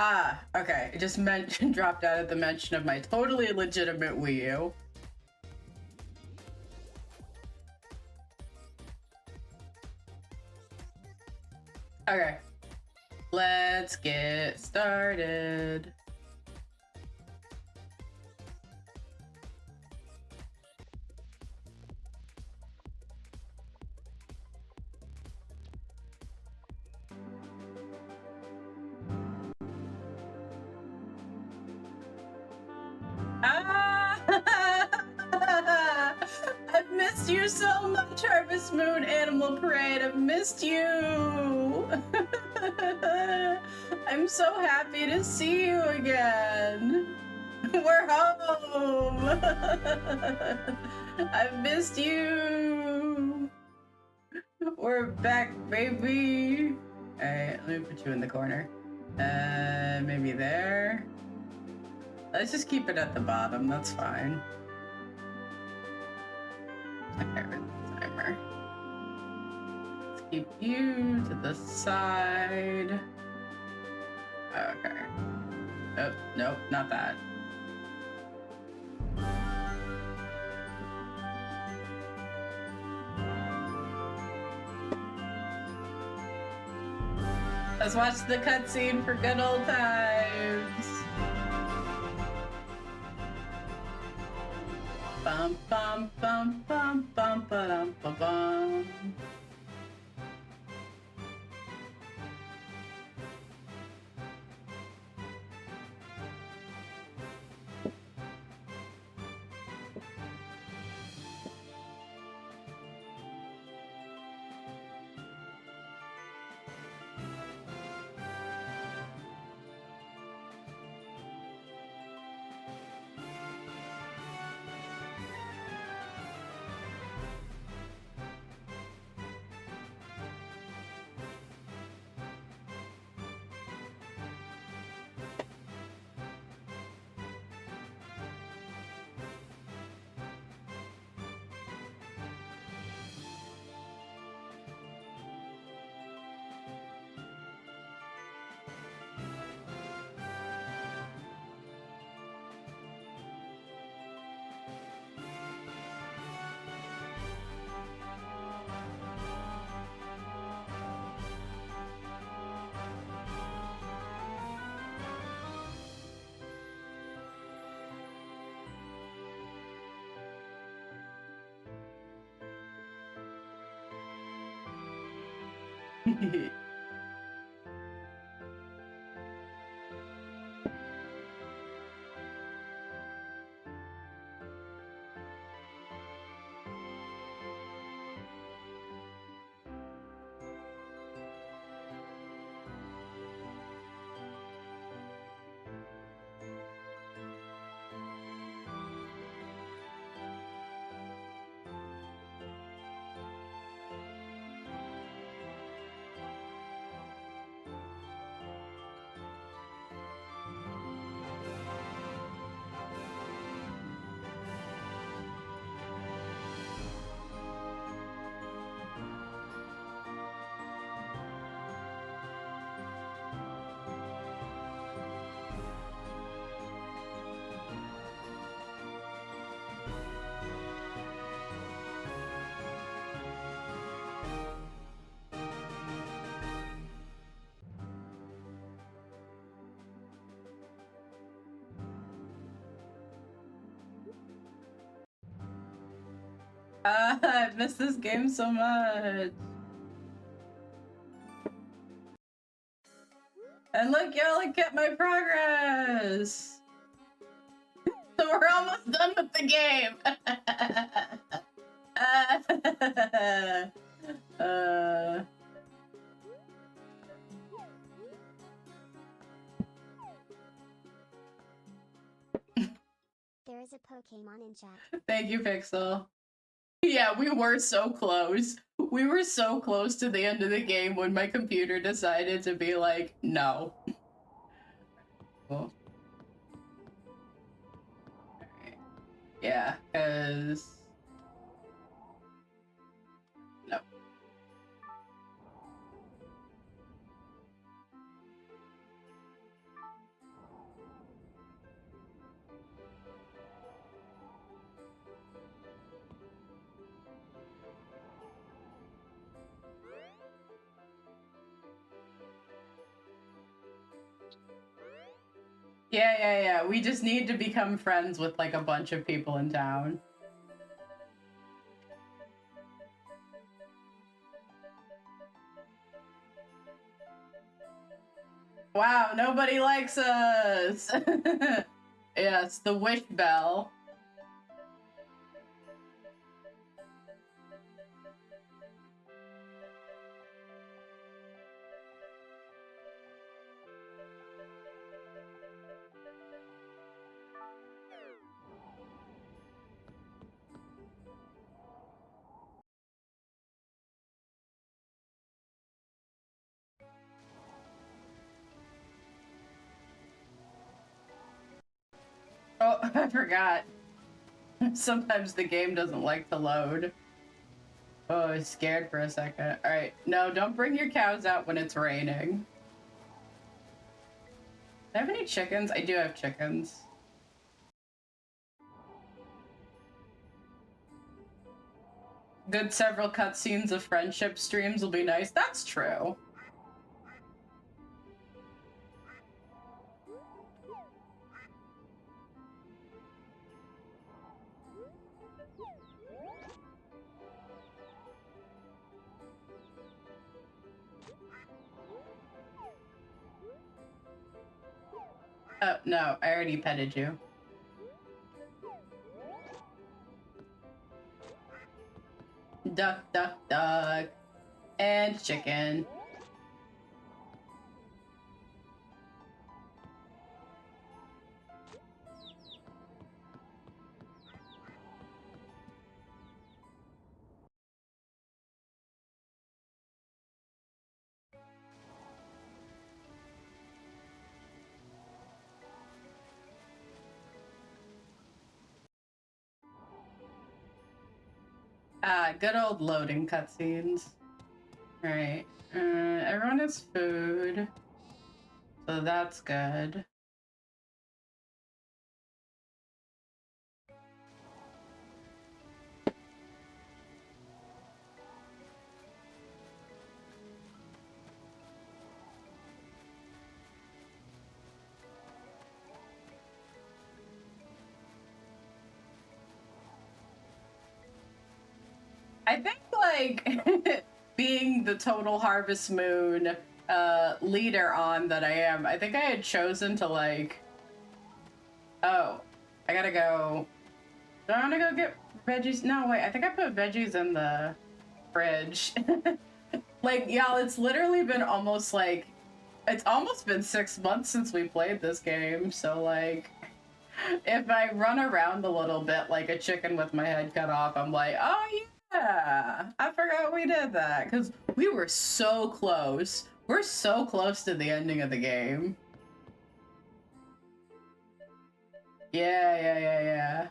Ah, okay. It just dropped out at the mention of my totally legitimate Wii U. Okay. Let's get started. I've missed you so much, Harvest Moon Animal Parade. I've missed you. I'm so happy to see you again. We're home. I've missed you. We're back, baby. Alright, let me put you in the corner. Maybe there. Let's just keep it at the bottom, that's fine. Okay, timer. Let's keep you to the side. Okay. Oh, nope, not that. Let's watch the cutscene for good old times. Bum bum bum bum bum ba-dum bum bum. I've missed this game so much. And look, y'all, I kept my progress. So we're almost done with the game. There is a Pokemon in chat. Thank you, Pixel. Yeah, we were so close. We were so close to the end of the game when my computer decided to be like, no. Cool. Alright. Yeah, because... No. Yeah. We just need to become friends with like a bunch of people in town. Wow, nobody likes us! Yes, the wish bell. Oh, I forgot. Sometimes the game doesn't like to load. Oh, I was scared for a second. Alright, no, don't bring your cows out when it's raining. Do I have any chickens? I do have chickens. Good several cutscenes of friendship streams will be nice. That's true. Oh, no, I already petted you. Duck, duck, duck. And chicken. Good old loading cutscenes. Alright. Everyone has food. So that's good. I think, like, being the total Harvest Moon leader on that I am, I think I had chosen to, like... Oh, I gotta go... Do I want to go get veggies? No, wait, I think I put veggies in the fridge. Like, y'all, it's literally been almost, like... It's almost been 6 months since we played this game, so, like... If I run around a little bit like a chicken with my head cut off, I'm like, oh yeah, I forgot we did that. Because we were so close. We're so close to the ending of the game. Yeah.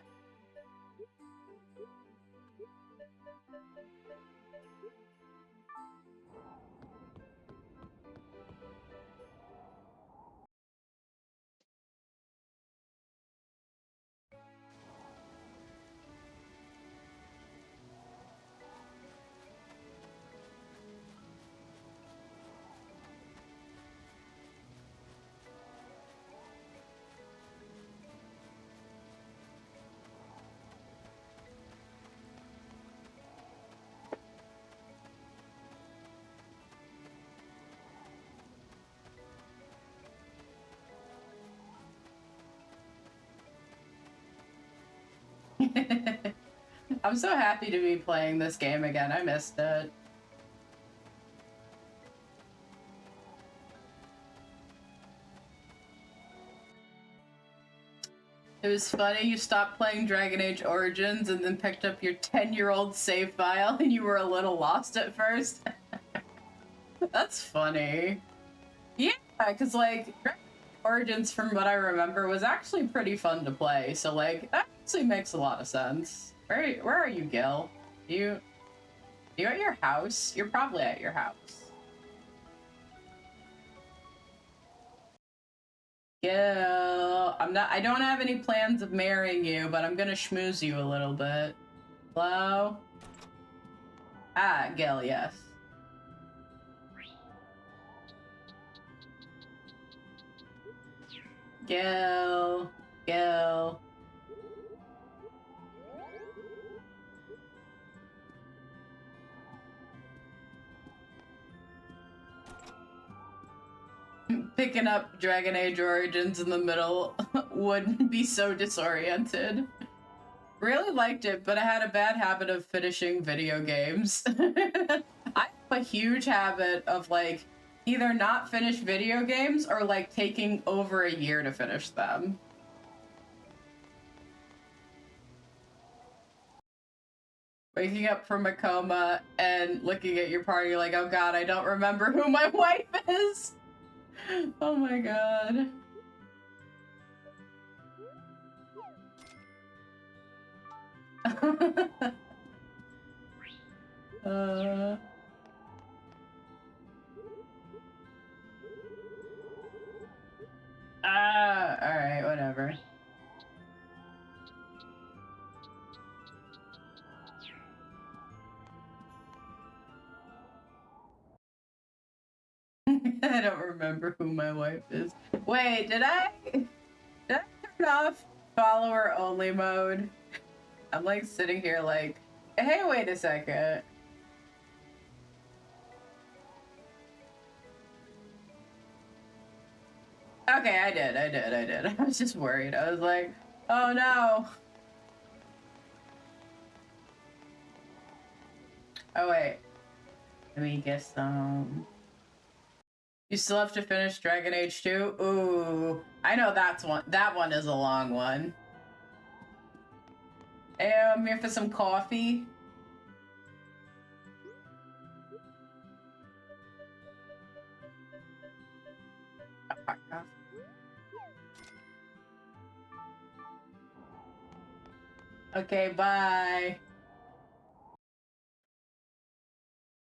I'm so happy to be playing this game again. I missed it. It was funny, you stopped playing Dragon Age Origins and then picked up your 10-year-old save file and you were a little lost at first. That's funny. Yeah, because, like, Dragon Age Origins, from what I remember, was actually pretty fun to play, so, like, that actually makes a lot of sense. Where are you, Gil? You at your house? You're probably at your house. Gil, I don't have any plans of marrying you, but I'm gonna schmooze you a little bit. Hello? Ah, Gil, yes. Gil. Gil. Picking up Dragon Age Origins in the middle would be so disoriented. Really liked it, but I had a bad habit of finishing video games. I have a huge habit of like either not finish video games or like taking over a year to finish them. Waking up from a coma and looking at your party like, oh god, I don't remember who my wife is. Oh my god. Alright, whatever. I don't remember who my wife is. Wait, did I turn off follower only mode? I'm like sitting here like, hey, wait a second. Okay, I did. I was just worried. I was like, oh no. Oh wait. Let me get some. You still have to finish Dragon Age 2? Ooh. I know that one is a long one. Hey, I'm here for some coffee. Okay, bye.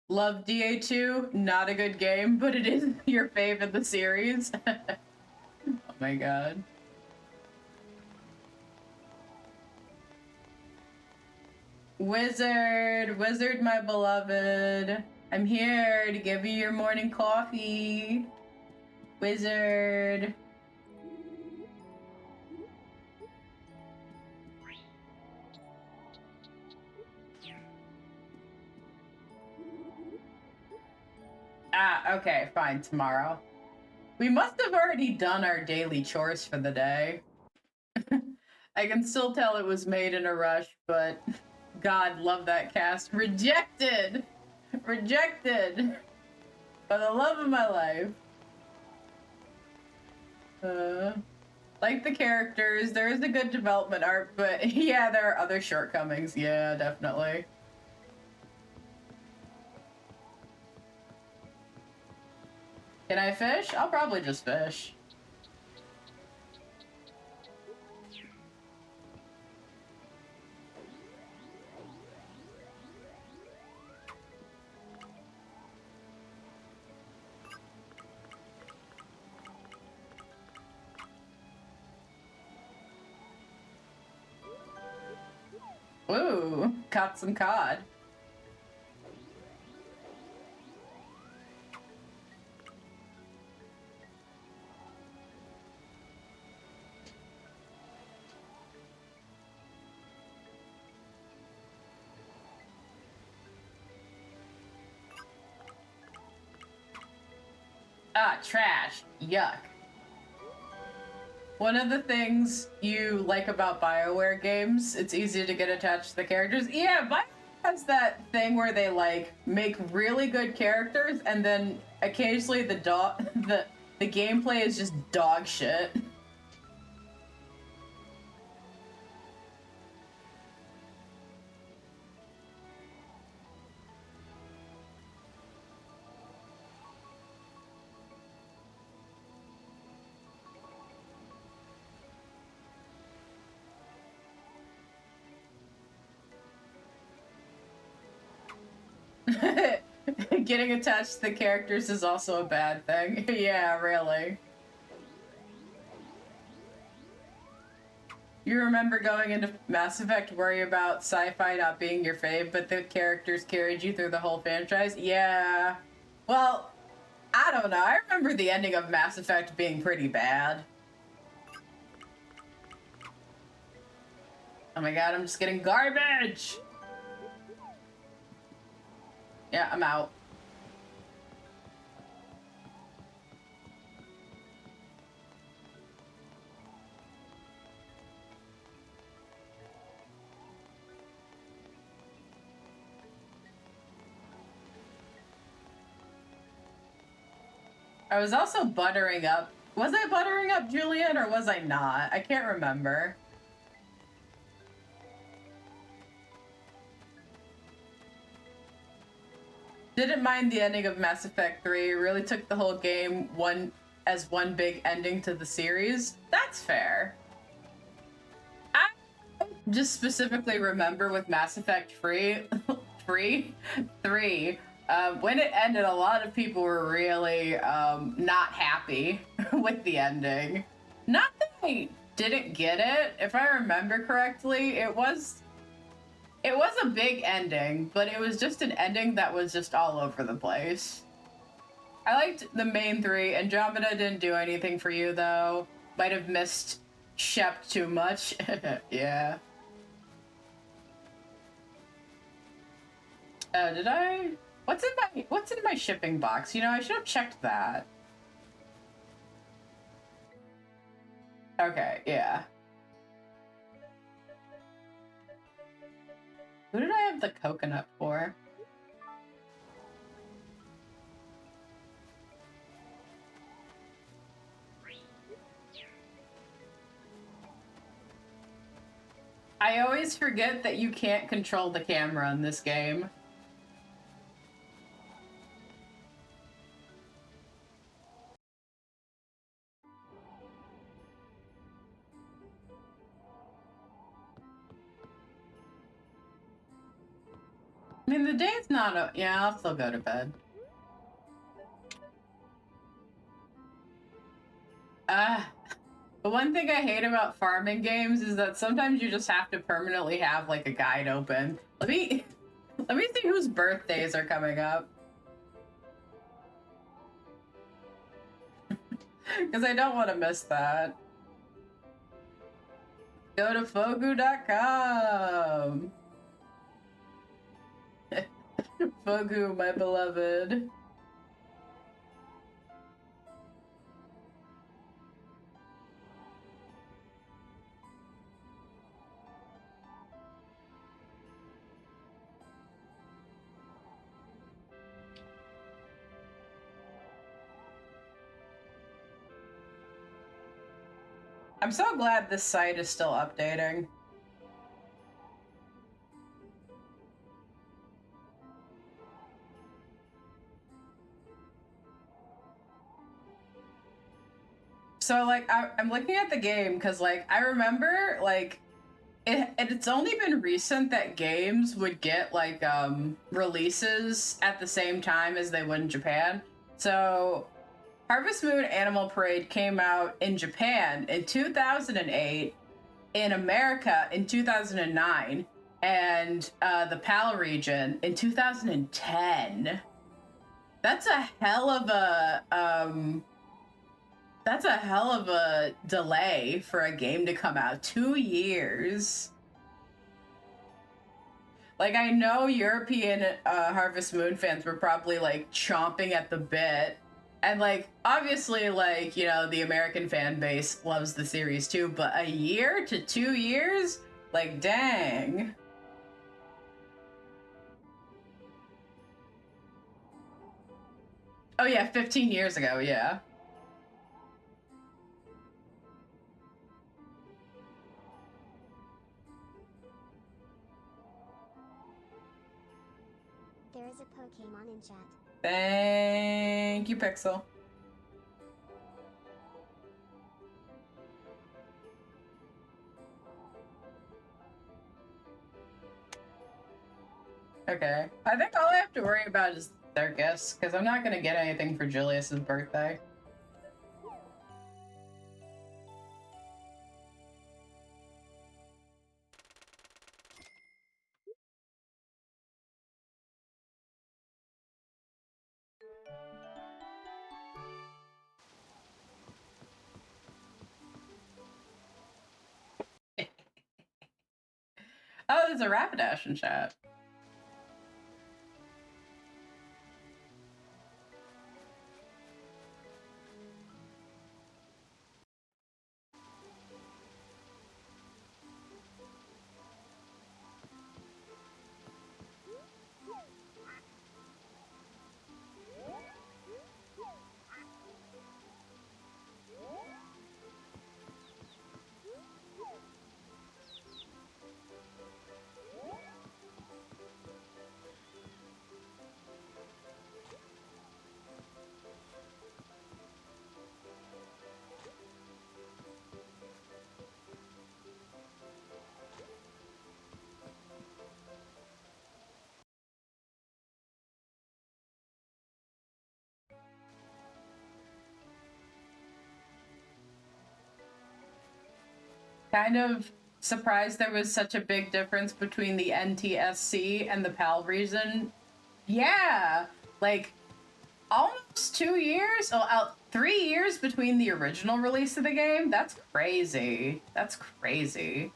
Love DA2, not a good game, but it is your fave in the series. Oh my god. Wizard, my beloved. I'm here to give you your morning coffee. Wizard. Ah, okay, fine, tomorrow. We must have already done our daily chores for the day. I can still tell it was made in a rush, but God, love that cast. Rejected! Rejected! For the love of my life. Like the characters, there is a good development art, but yeah, there are other shortcomings. Yeah, definitely. Can I fish? I'll probably just fish. Ooh, caught some cod. Ah, trash. Yuck. One of the things you like about BioWare games, it's easy to get attached to the characters. Yeah, BioWare has that thing where they like make really good characters and then occasionally the gameplay is just dog shit. Getting attached to the characters is also a bad thing. Yeah, really. You remember going into Mass Effect worry about sci-fi not being your fave, but the characters carried you through the whole franchise? Yeah. Well, I don't know. I remember the ending of Mass Effect being pretty bad. Oh my god, I'm just getting garbage! Yeah, I'm out. I was also buttering up. Was I buttering up Julian or was I not? I can't remember. Didn't mind the ending of Mass Effect 3. It really took the whole game as one big ending to the series. That's fair. I just specifically remember with Mass Effect 3, when it ended, a lot of people were really not happy with the ending. Not that I didn't get it. If I remember correctly, it was a big ending, but it was just an ending that was just all over the place. I liked the main three. Andromeda didn't do anything for you, though. Might have missed Shep too much. Yeah. Did I? What's in my shipping box? You know, I should have checked that. Okay, yeah. Who did I have the coconut for? I always forget that you can't control the camera in this game. I mean, the day's not yeah, I'll still go to bed. The one thing I hate about farming games is that sometimes you just have to permanently have like a guide open. Let me see whose birthdays are coming up. Because I don't want to miss that. Go to fogu.com. Fogu, my beloved. I'm so glad this site is still updating. So, like, I'm looking at the game because, like, I remember, like, it's only been recent that games would get, like, releases at the same time as they would in Japan. So, Harvest Moon Animal Parade came out in Japan in 2008, in America in 2009, and the PAL region in 2010. That's a hell of a delay for a game to come out. 2 years. Like, I know European Harvest Moon fans were probably like chomping at the bit. And like, obviously, like, you know, the American fan base loves the series too, but a year to 2 years? Like, dang. Oh yeah, 15 years ago, yeah. There is a Pokemon in chat. Thank you, Pixel. Okay. I think all I have to worry about is circus, because I'm not going to get anything for Julius's birthday. there's a Rapidash in chat. Kind of surprised there was such a big difference between the NTSC and the PAL region. Yeah, like almost 2 years, 3 years between the original release of the game. That's crazy. That's crazy.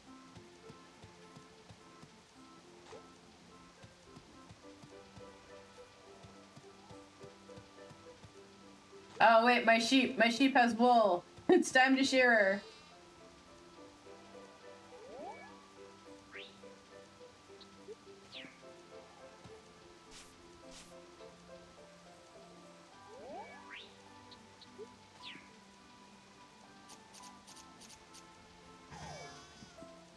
Oh wait, my sheep has wool. It's time to shear her.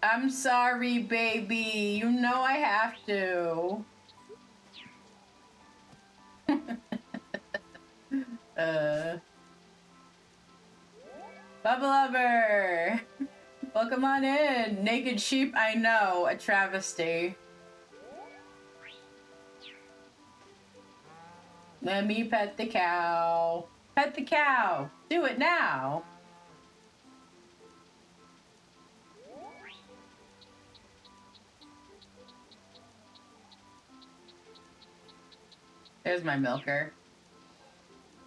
I'm sorry, baby. You know I have to. Bubba Lover! Welcome on in. Naked sheep, I know. A travesty. Let me pet the cow. Pet the cow. Do it now. There's my milker.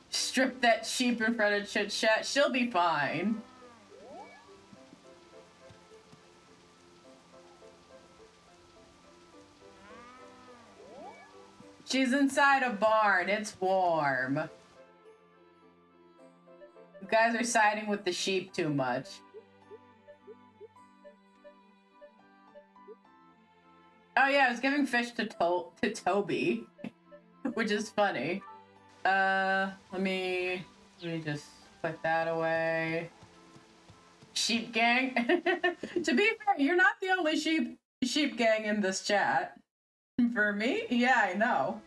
Strip that sheep in front of Chit Chat. She'll be fine. She's inside a barn. It's warm. You guys are siding with the sheep too much. Oh yeah, I was giving fish to Toby, which is funny. Let me just put that away. Sheep gang. To be fair, you're not the only sheep gang in this chat. For me? Yeah, I know.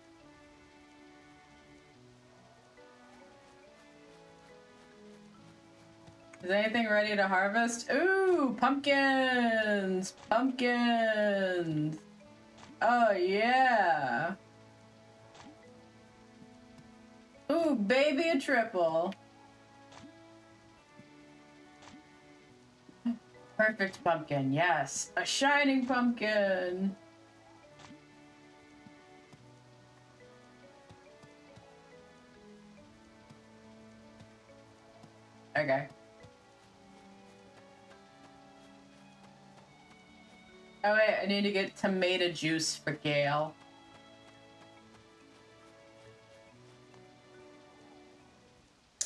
Is anything ready to harvest? Ooh, pumpkins! Pumpkins! Oh, yeah! Ooh, baby a triple! Perfect pumpkin, yes! A shining pumpkin! Okay. Oh wait, I need to get tomato juice for Gail.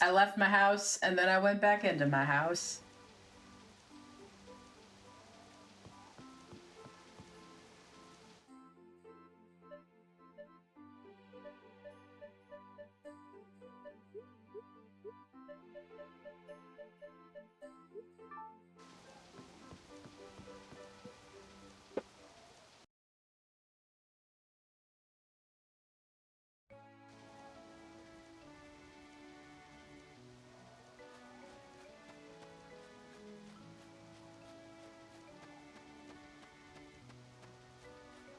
I left my house and then I went back into my house.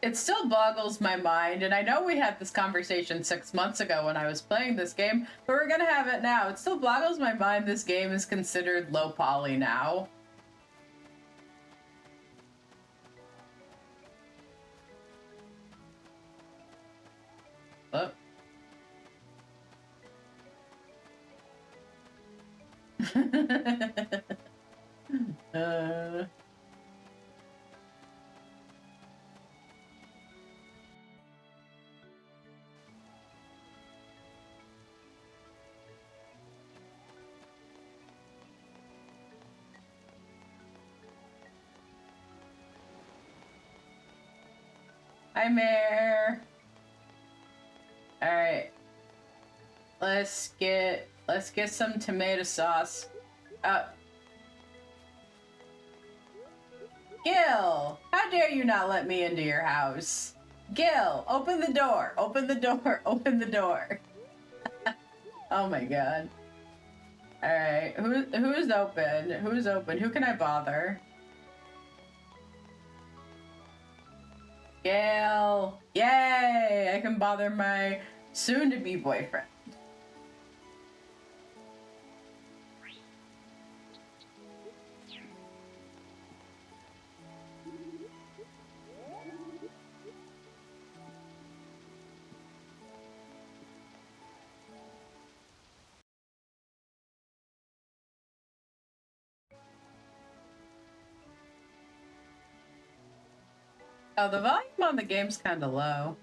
It still boggles my mind, and I know we had this conversation 6 months ago when I was playing this game, but we're gonna have it now. It still boggles my mind this game is considered low poly now. Oh. Hi, Mare. All right. Let's get some tomato sauce. Gil, how dare you not let me into your house? Gil, open the door. Open the door. Open the door. Oh my god. All right. Who's open? Who's open? Who can I bother? Gail! Yay! I can bother my soon-to-be boyfriend. Oh, the volume on the game's kind of low.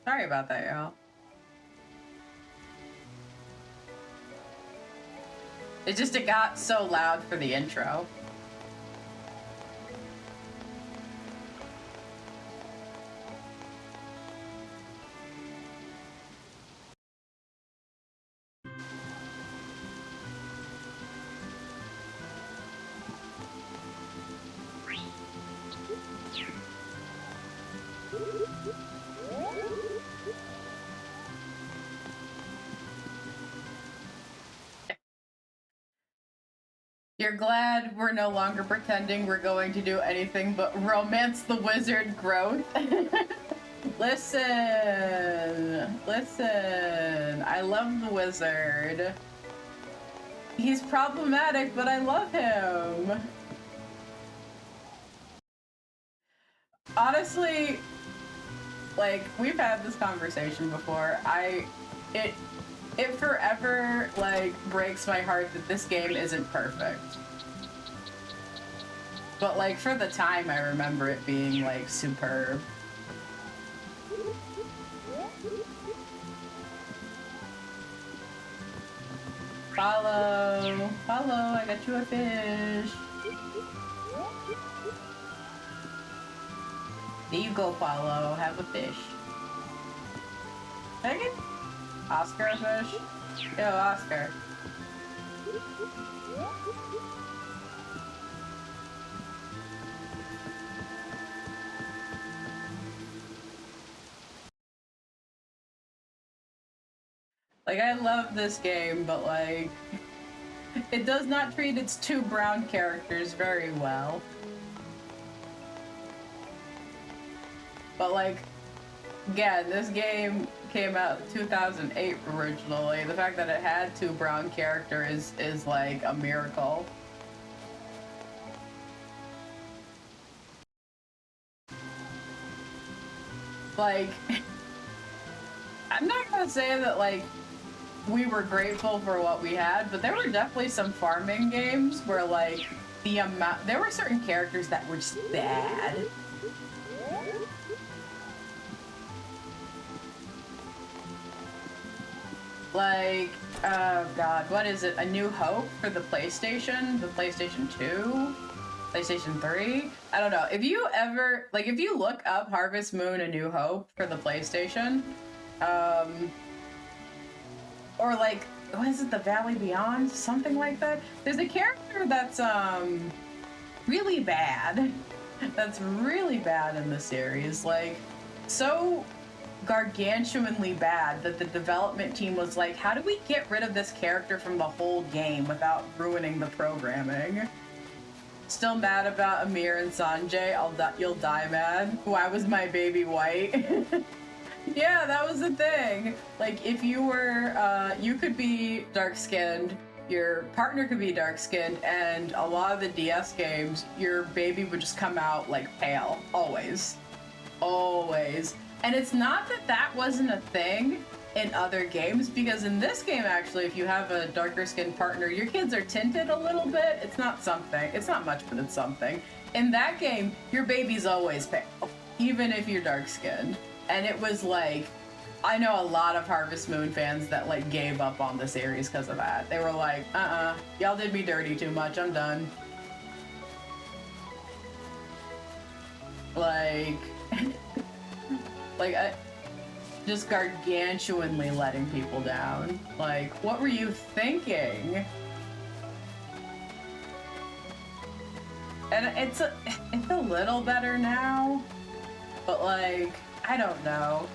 Sorry about that, y'all. It got so loud for the intro. You're glad we're no longer pretending we're going to do anything but romance the wizard growth? Listen, I love the wizard. He's problematic, but I love him. Honestly, like, we've had this conversation before. It forever, like, breaks my heart that this game isn't perfect. But, like, for the time, I remember it being, like, superb. Follow, I got you a fish. There you go, Follow, have a fish. Can I get Oscar a fish? Yo, Oscar. Like, I love this game, but, like, it does not treat its two brown characters very well. But, like, again, this game came out in 2008 originally. The fact that it had two brown characters is like a miracle. Like, I'm not gonna say that, like, we were grateful for what we had, but there were definitely some farming games where, like, there were certain characters that were just bad. Like, oh god, what is it? A New Hope for the PlayStation? The PlayStation 2? PlayStation 3? I don't know. If you ever, like, if you look up Harvest Moon A New Hope for the PlayStation, or like, what is it, The Valley Beyond? Something like that? There's a character that's, really bad. That's really bad in the series. Like, so gargantuanly bad that the development team was like, how do we get rid of this character from the whole game without ruining the programming? Still mad about Amir and Sanjay. You'll die mad. Why was my baby white? Yeah, that was the thing. Like, if you were, you could be dark-skinned, your partner could be dark-skinned, and a lot of the DS games, your baby would just come out, like, pale. Always. Always. And it's not that that wasn't a thing in other games, because in this game, actually, if you have a darker-skinned partner, your kids are tinted a little bit. It's not something. It's not much, but it's something. In that game, your baby's always pale, even if you're dark-skinned. And it was like, I know a lot of Harvest Moon fans that, like, gave up on the series because of that. They were like, y'all did me dirty too much, I'm done. Like, Like, just gargantuanly letting people down. Like, what were you thinking? And it's a little better now, but like, I don't know.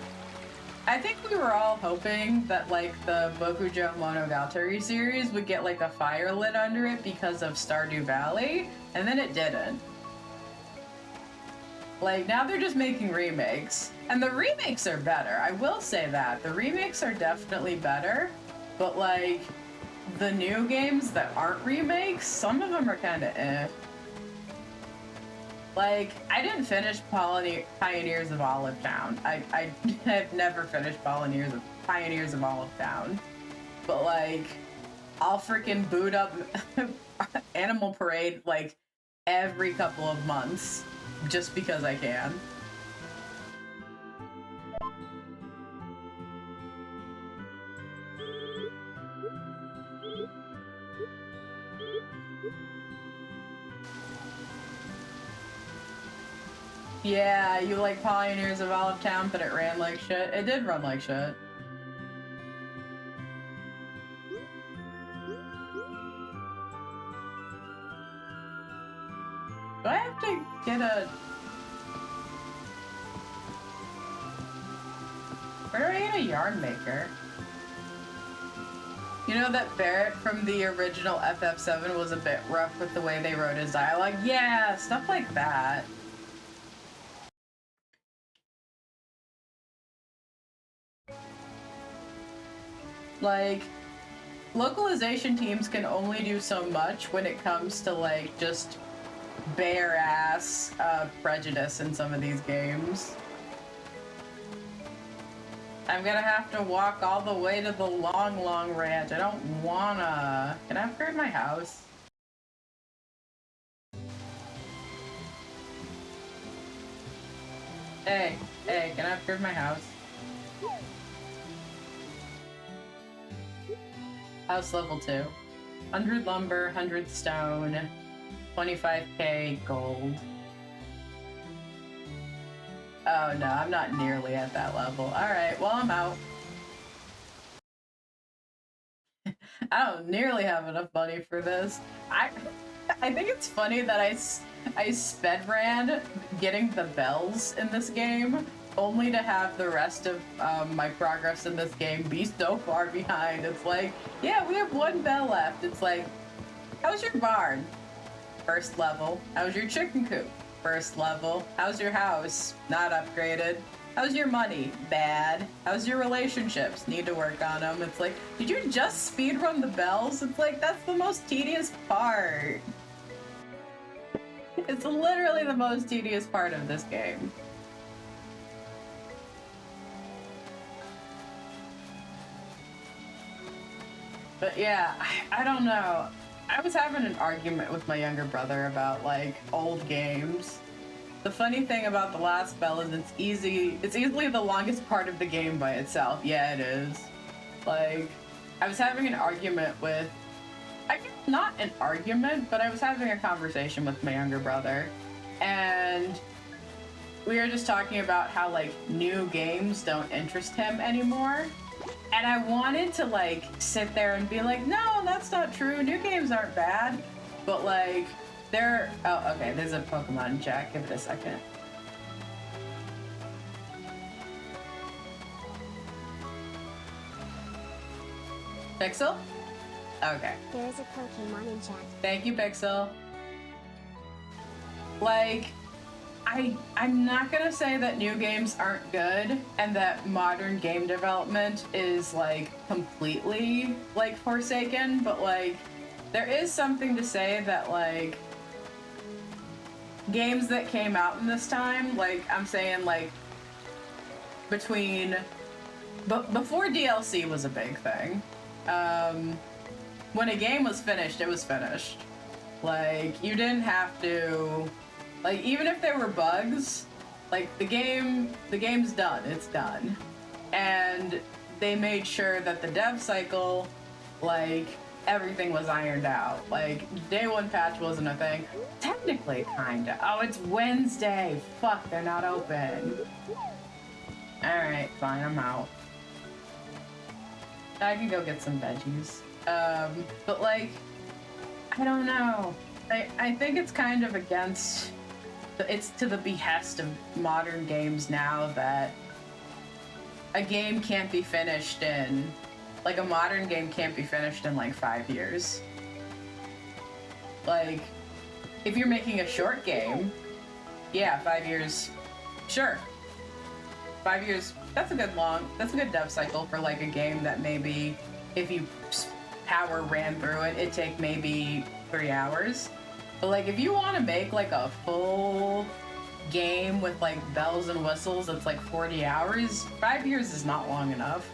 I think we were all hoping that like the Bokujo Monogatari series would get like a fire lit under it because of Stardew Valley, and then it didn't. Like, now they're just making remakes, and the remakes are better. I will say that. The remakes are definitely better, but like, the new games that aren't remakes, some of them are kind of eh. Like, I didn't finish Pioneers of Olive Town. I have never finished Pioneers of Olive Town. But like, I'll freaking boot up Animal Parade like every couple of months just because I can. Yeah, you like Pioneers of Olive Town, but it ran like shit. It did run like shit. Do I have to get a... Where do I get a yarn maker? You know that Barrett from the original FF7 was a bit rough with the way they wrote his dialogue? Yeah, stuff like that. Like, localization teams can only do so much when it comes to, like, just bare-ass prejudice in some of these games. I'm gonna have to walk all the way to the long ranch. I don't wanna... Can I upgrade my house? Hey, can I upgrade my house? House level 2. 100 lumber, 100 stone, 25k gold. Oh no, I'm not nearly at that level. Alright, well I'm out. I don't nearly have enough money for this. I think it's funny that I sped ran getting the bells in this game, only to have the rest of my progress in this game be so far behind. It's like, yeah, we have 1 bell left. It's like, how's your barn? First level. How's your chicken coop? First level. How's your house? Not upgraded. How's your money? Bad. How's your relationships? Need to work on them. It's like, did you just speedrun the bells? It's like, that's the most tedious part. It's literally the most tedious part of this game. But yeah, I don't know. I was having an argument with my younger brother about, like, old games. The funny thing about the last bell is it's easily the longest part of the game by itself. Yeah, it is. Like, I was having an argument with... I guess not an argument, but I was having a conversation with my younger brother. And we were just talking about how, like, new games don't interest him anymore. And I wanted to, like, sit there and be like, no, that's not true. New games aren't bad. But, like, they're... Oh, okay, there's a Pokemon in chat. Give it a second. Pixel? Okay. There is a Pokemon in chat. Thank you, Pixel. Like... I'm not gonna say that new games aren't good and that modern game development is like completely like forsaken, but like there is something to say that like games that came out in this time, like I'm saying like before DLC was a big thing. When a game was finished, it was finished. Like you didn't have to... Like, even if there were bugs, like, the game's done. It's done. And they made sure that the dev cycle, like, everything was ironed out. Like, day 1 patch wasn't a thing. Technically, kinda. Oh, it's Wednesday. Fuck, they're not open. Alright, fine, I'm out. I can go get some veggies. But like, I don't know. I think it's kind of against, it's to the behest of modern games now that a game can't be finished in, like a modern game can't be finished in like 5 years. Like, if you're making a short game, yeah, 5 years, sure. 5 years, that's a good dev cycle for like a game that maybe if you power ran through it, it'd take maybe 3 hours. But like if you want to make like a full game with like bells and whistles that's like 40 hours, 5 years is not long enough.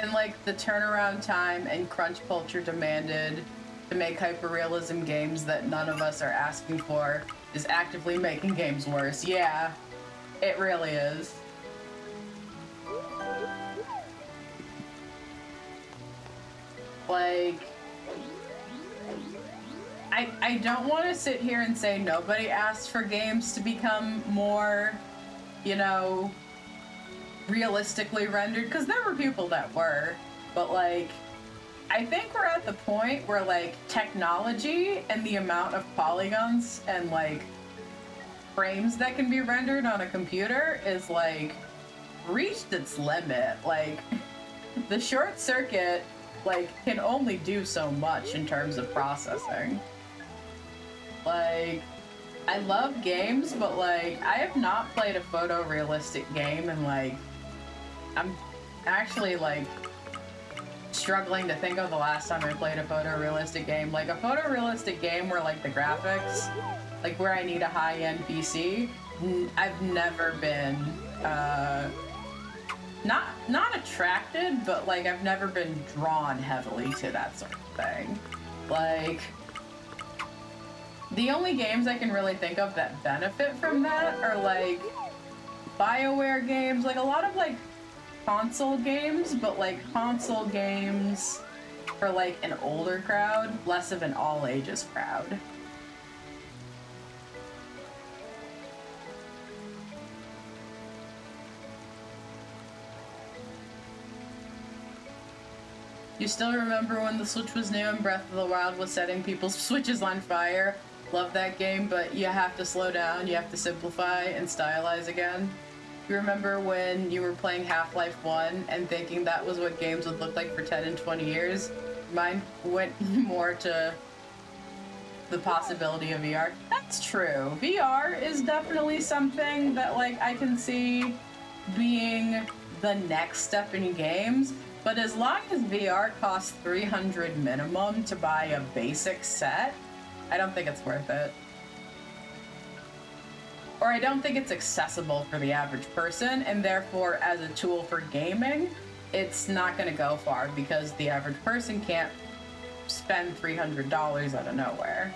And like the turnaround time and crunch culture demanded to make hyperrealism games that none of us are asking for is actively making games worse. Yeah, it really is. Like, I don't want to sit here and say nobody asked for games to become more, you know, realistically rendered, because there were people that were, but like I think we're at the point where like technology and the amount of polygons and like frames that can be rendered on a computer is like reached its limit. Like the short circuit like can only do so much in terms of processing. Like I love games, but like I have not played a photorealistic game in like, I'm actually like struggling to think of the last time I played a photorealistic game. Like a photorealistic game where like the graphics, like where I need a high-end PC, I've never been not attracted, but like I've never been drawn heavily to that sort of thing. Like the only games I can really think of that benefit from that are like BioWare games, like a lot of like console games, but like console games for like an older crowd, less of an all ages crowd. You still remember when the Switch was new and Breath of the Wild was setting people's Switches on fire? Love that game, but you have to slow down, you have to simplify and stylize again. You remember when you were playing Half-Life 1 and thinking that was what games would look like for 10 and 20 years? Mine went more to the possibility of VR. That's true. VR is definitely something that like I can see being the next step in games, but as long as VR costs $300 minimum to buy a basic set, I don't think it's worth it. Or I don't think it's accessible for the average person, and therefore as a tool for gaming, it's not gonna go far because the average person can't spend $300 out of nowhere.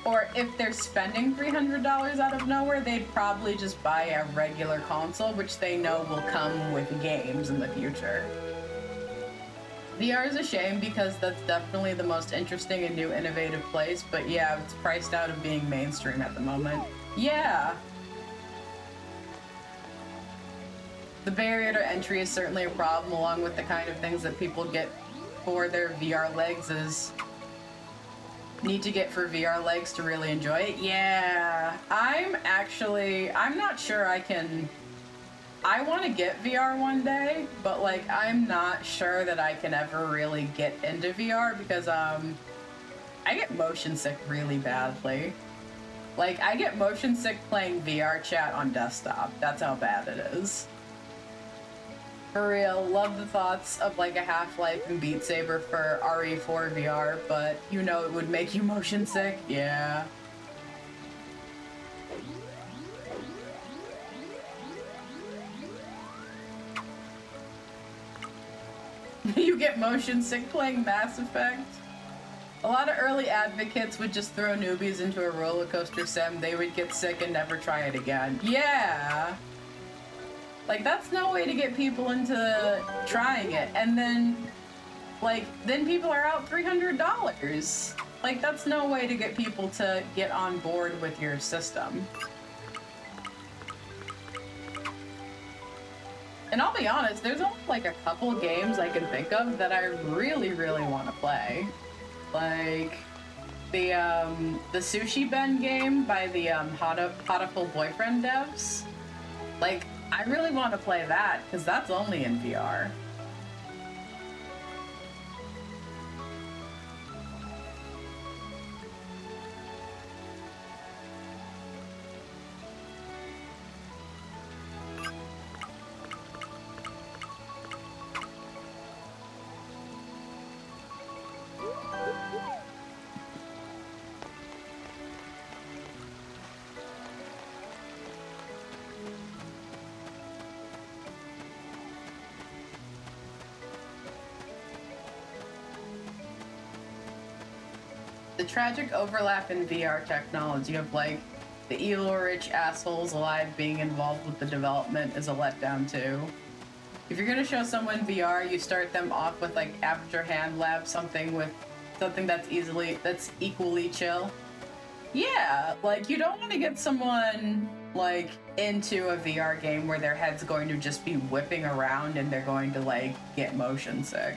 Or if they're spending $300 out of nowhere, they'd probably just buy a regular console, which they know will come with games in the future. VR is a shame because that's definitely the most interesting and new innovative place, but yeah, it's priced out of being mainstream at the moment. Yeah. The barrier to entry is certainly a problem, along with the kind of things that people get for their VR legs is need to get for VR legs to really enjoy it. Yeah. I'm not sure I want to get VR one day, but like I'm not sure that I can ever really get into VR because I get motion sick really badly. Like, I get motion sick playing VR chat on desktop. That's how bad it is. For real, love the thoughts of like a Half-Life and Beat Saber for RE4 VR, but you know it would make you motion sick? Yeah. You get motion sick playing Mass Effect. A lot of early advocates would just throw newbies into a roller coaster sim. They would get sick and never try it again. Yeah. Like, that's no way to get people into trying it. And then, like, then people are out $300. Like, that's no way to get people to get on board with your system. And I'll be honest, there's only like a couple games I can think of that I really, really want to play. Like the Sushi Ben game by the Hatoful Boyfriend devs. Like, I really want to play that because that's only in VR. The tragic overlap in VR technology of like the evil rich assholes alive being involved with the development is a letdown too. If you're gonna show someone VR, you start them off with like Aperture Hand Lab, something that's equally chill. Yeah, like you don't want to get someone like into a VR game where their head's going to just be whipping around and they're going to like get motion sick.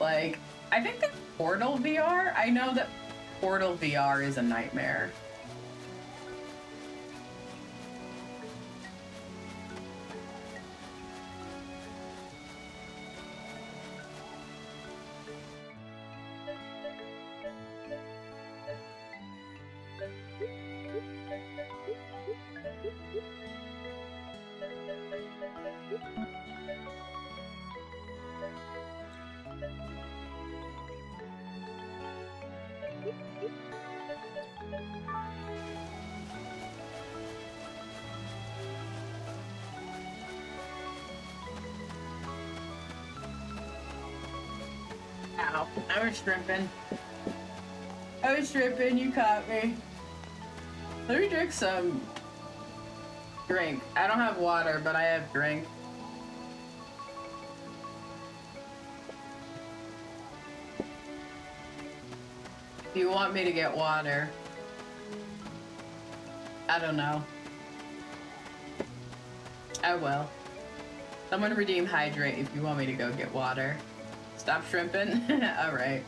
Like, I think that Portal VR, I know that Portal VR is a nightmare. Ow, I was shrimping. You caught me. Let me drink some drink. I don't have water, but I have drink. Do you want me to get water? I don't know. I will. Someone redeem hydrate if you want me to go get water. Stop shrimping? Alright.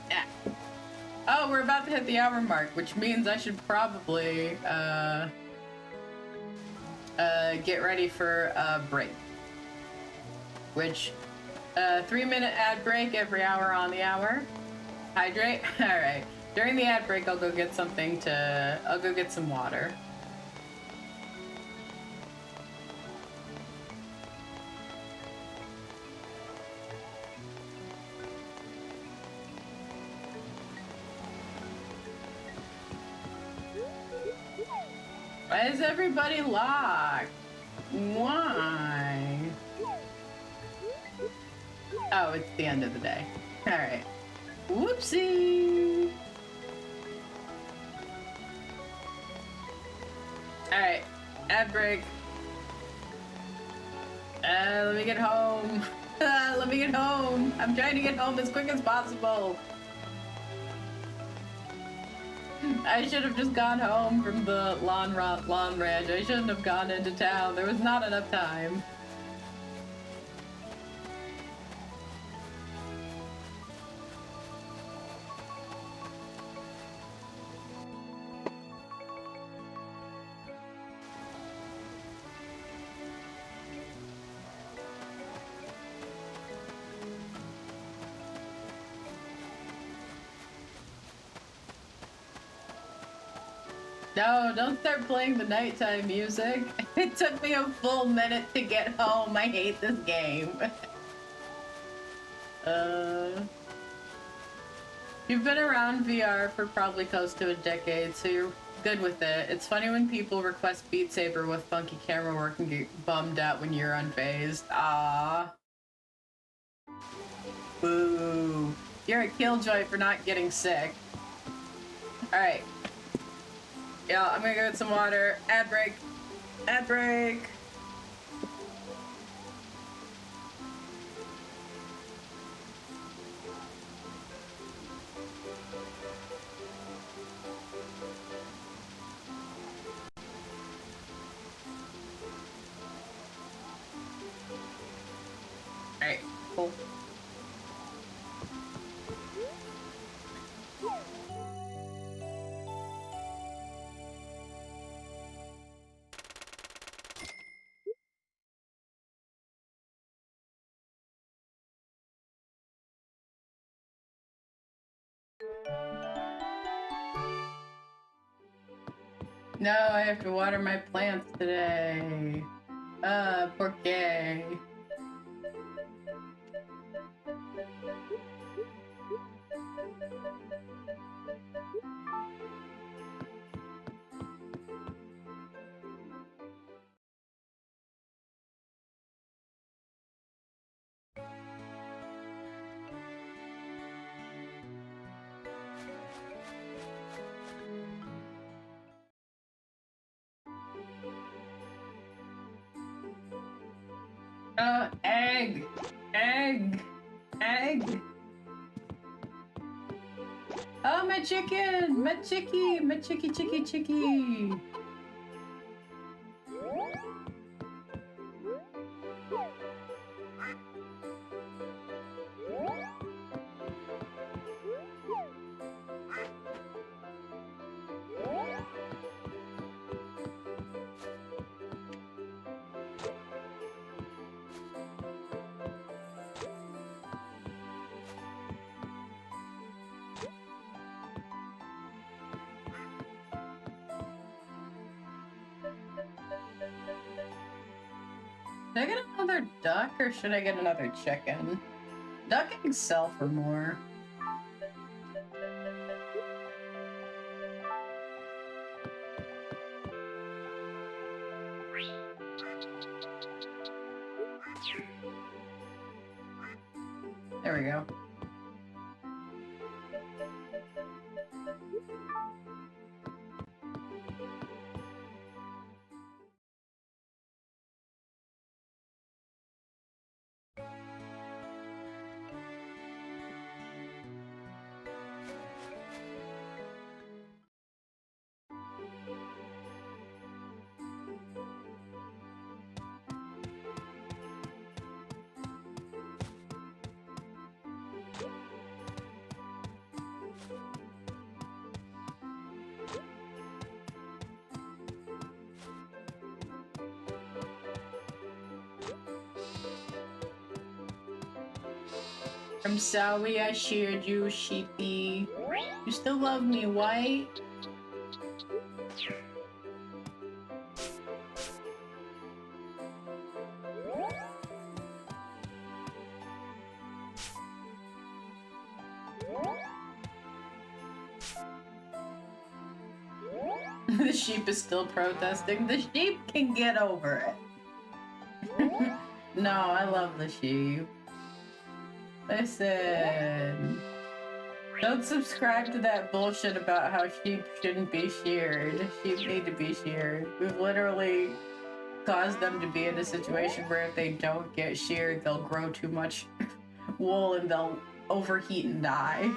Yeah. Oh, we're about to hit the hour mark, which means I should probably get ready for a break. Which 3-minute ad break every hour on the hour. Hydrate? Alright. During the ad break I'll go get some water. Why is everybody locked? Why? Oh, it's the end of the day. Alright. Whoopsie! Alright. Ad break. Let me get home. Let me get home. I'm trying to get home as quick as possible. I should have just gone home from the lawn ranch. I shouldn't have gone into town. There was not enough time. No, don't start playing the nighttime music. It took me a full minute to get home. I hate this game. You've been around VR for probably close to a decade, so good with it. It's funny when people request Beat Saber with funky camera work and get bummed out when you're unfazed. Ah. Boo. You're a killjoy for not getting sick. Alright. Yeah, I'm gonna go get some water. Ad break. Ad break. Alright, cool. No, I have to water my plants today. ¿Por qué? Egg! Egg! Egg! Oh, my chicken! My chickie! My chickie! Should I get another duck or should I get another chicken? Duck eggs sell for more. There we go. I'm sorry I sheared you, sheepy. You still love me, white? The sheep is still protesting. The sheep can get over it. No, I love the sheep. Listen. Don't subscribe to that bullshit about how sheep shouldn't be sheared. Sheep need to be sheared. We've literally caused them to be in a situation where if they don't get sheared, they'll grow too much wool and they'll overheat and die.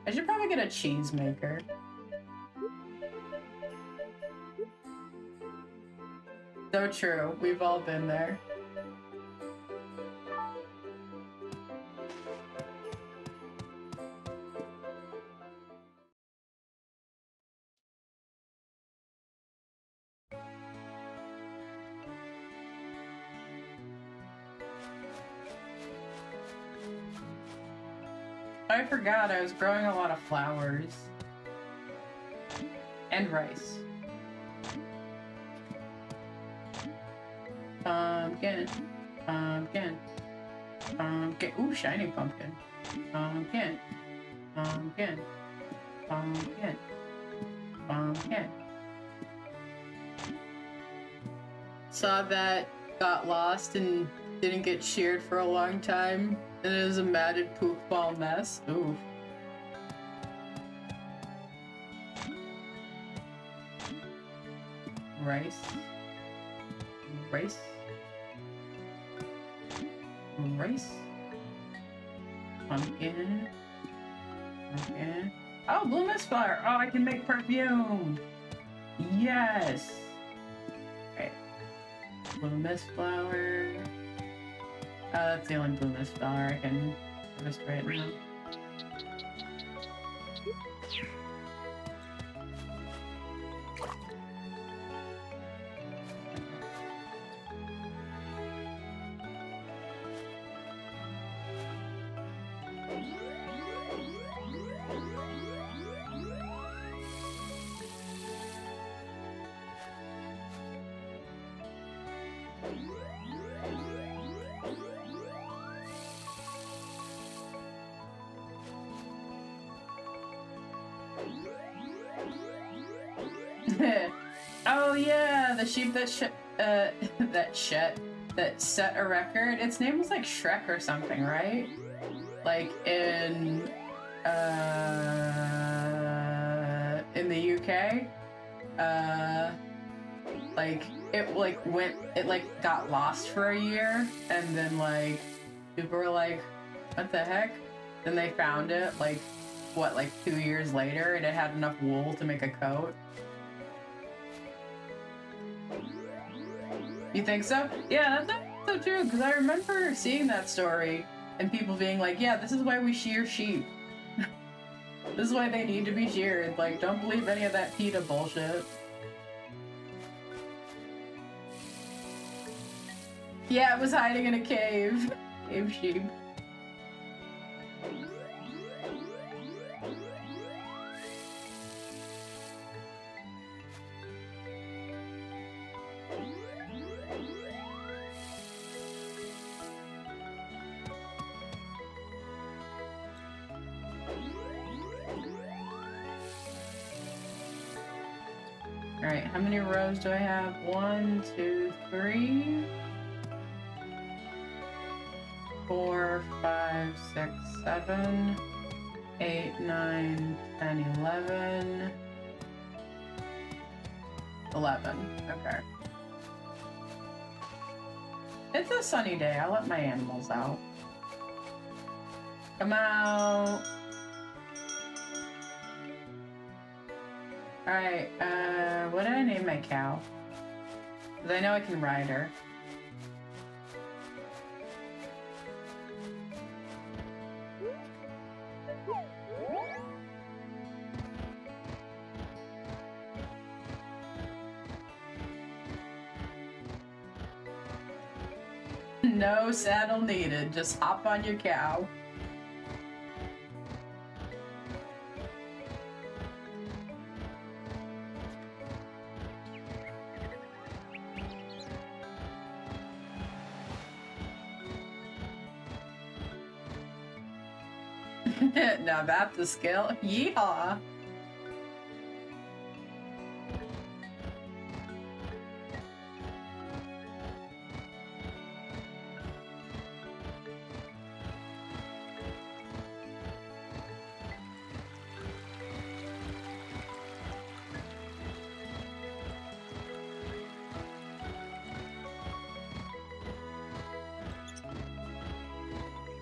I should probably get a cheese maker. So true. We've all been there. I forgot I was growing a lot of flowers. And rice. Pumpkin. Pumpkin. Pumpkin. Ooh, shiny pumpkin. Pumpkin. Pumpkin. Pumpkin. Pumpkin. Saw that, got lost, and didn't get sheared for a long time, and it was a matted poop ball mess. Ooh. Rice. Rice. Rice. Pumpkin. Pumpkin. Oh, blue mist flower. Oh, I can make perfume. Yes. Okay. Blue mist flower. That's the only blue mist flower I can harvest right now. Oh yeah, the sheep that that set a record. Its name was like Shrek or something, right? Like in the UK, like it got lost for a year, and then like people were like, "What the heck?" Then they found it like 2 years later, and it had enough wool to make a coat. You think so? Yeah, that's so true, because I remember seeing that story and people being like, yeah, this is why we shear sheep. This is why they need to be sheared. Like, don't believe any of that PETA bullshit. Yeah, it was hiding in a cave. Cave sheep. Alright, how many rows do I have? 1, 2, 3, 4, 5, 6, 7, 8, 9, 10, 11. 11. Okay. It's a sunny day. I'll let my animals out. Come out. Alright, what did I name my cow? Because I know I can ride her. No saddle needed. Just hop on your cow. Now that's a skill. Yeehaw!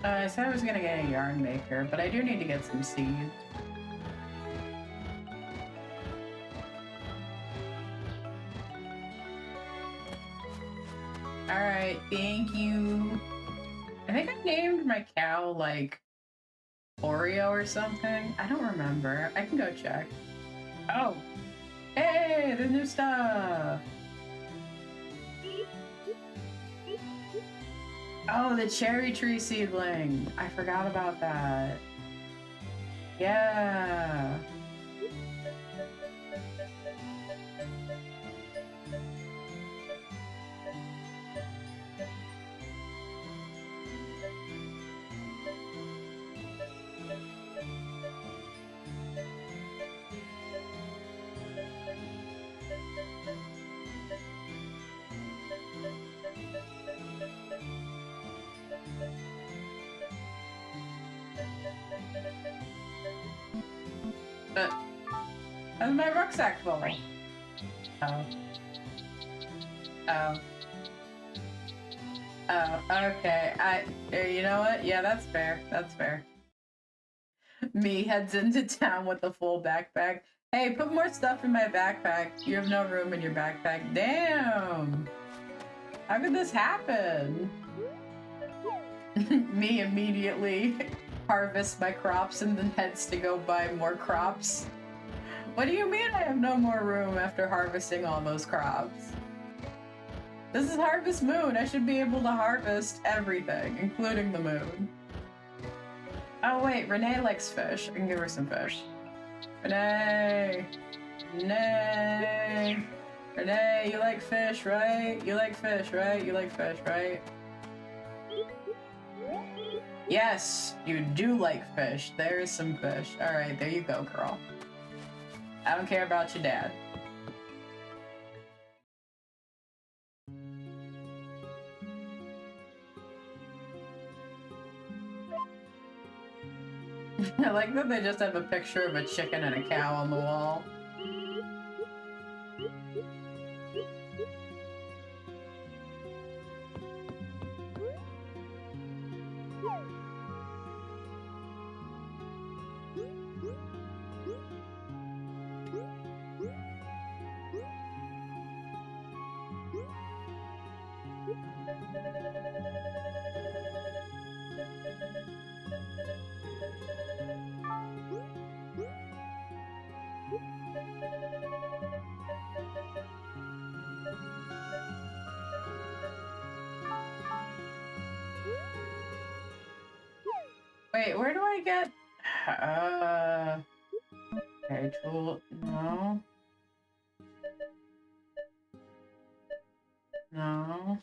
I said I was gonna get a yarn maker, but I do need to get some seed. Alright, thank you. I think I named my cow, like, Oreo or something. I don't remember. I can go check. Oh! Hey, there's new stuff! Oh, the cherry tree seedling! I forgot about that. Yeah! But how's my rucksack full? Oh. Oh. Oh, okay. You know what? Yeah, that's fair. That's fair. Me heads into town with a full backpack. Hey, put more stuff in my backpack. You have no room in your backpack. Damn! How could this happen? Me immediately harvest my crops and then heads to go buy more crops. What do you mean I have no more room after harvesting all those crops? This is Harvest Moon. I should be able to harvest everything, including the moon. Oh wait, Renee likes fish. I can give her some fish. Renee! Renee! Renee, you like fish, right? You like fish, right? You like fish, right? Yes, you do like fish. There is some fish. Alright, there you go, girl. I don't care about your dad. I like that they just have a picture of a chicken and a cow on the wall. Wait, where do I get... Okay, tool... No. No.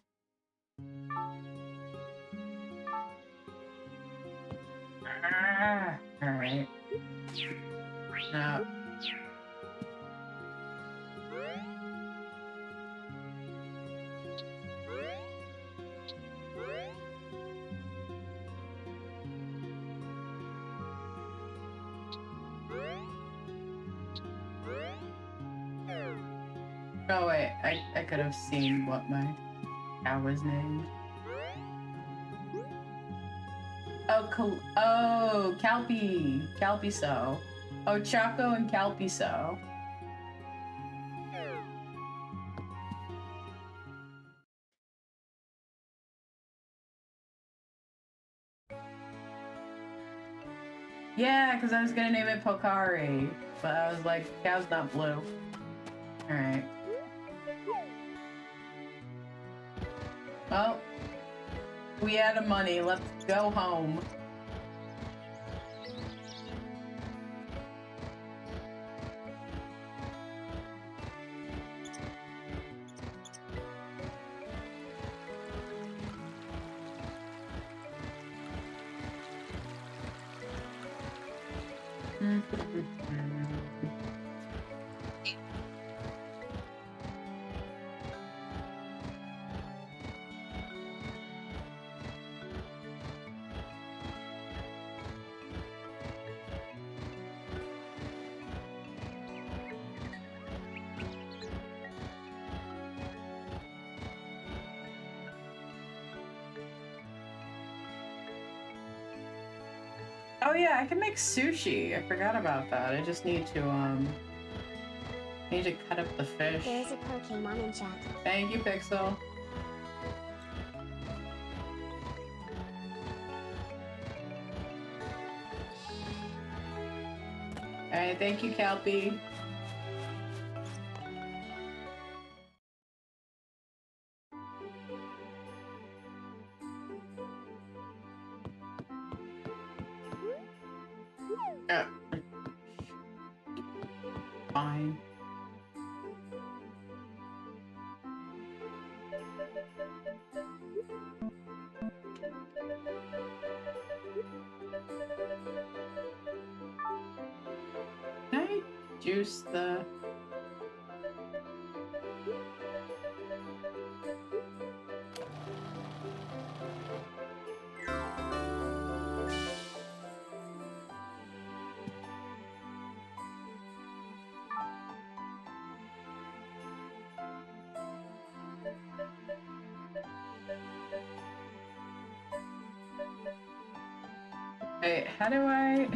Alright. No. Oh wait, I could have seen what my cow was named. Oh, Calpy. Calpiso. Oh, Choco and Calpiso. Yeah, because I was gonna name it Pokari, but I was like, cow's not blue. Alright. Well, we had the money. Let's go home. Oh yeah, I can make sushi. I forgot about that. I just need to cut up the fish. There's a Pokemon in chat. Thank you, Pixel. Alright, thank you, Calpy. Fine. Can I juice the... Wait, how do I...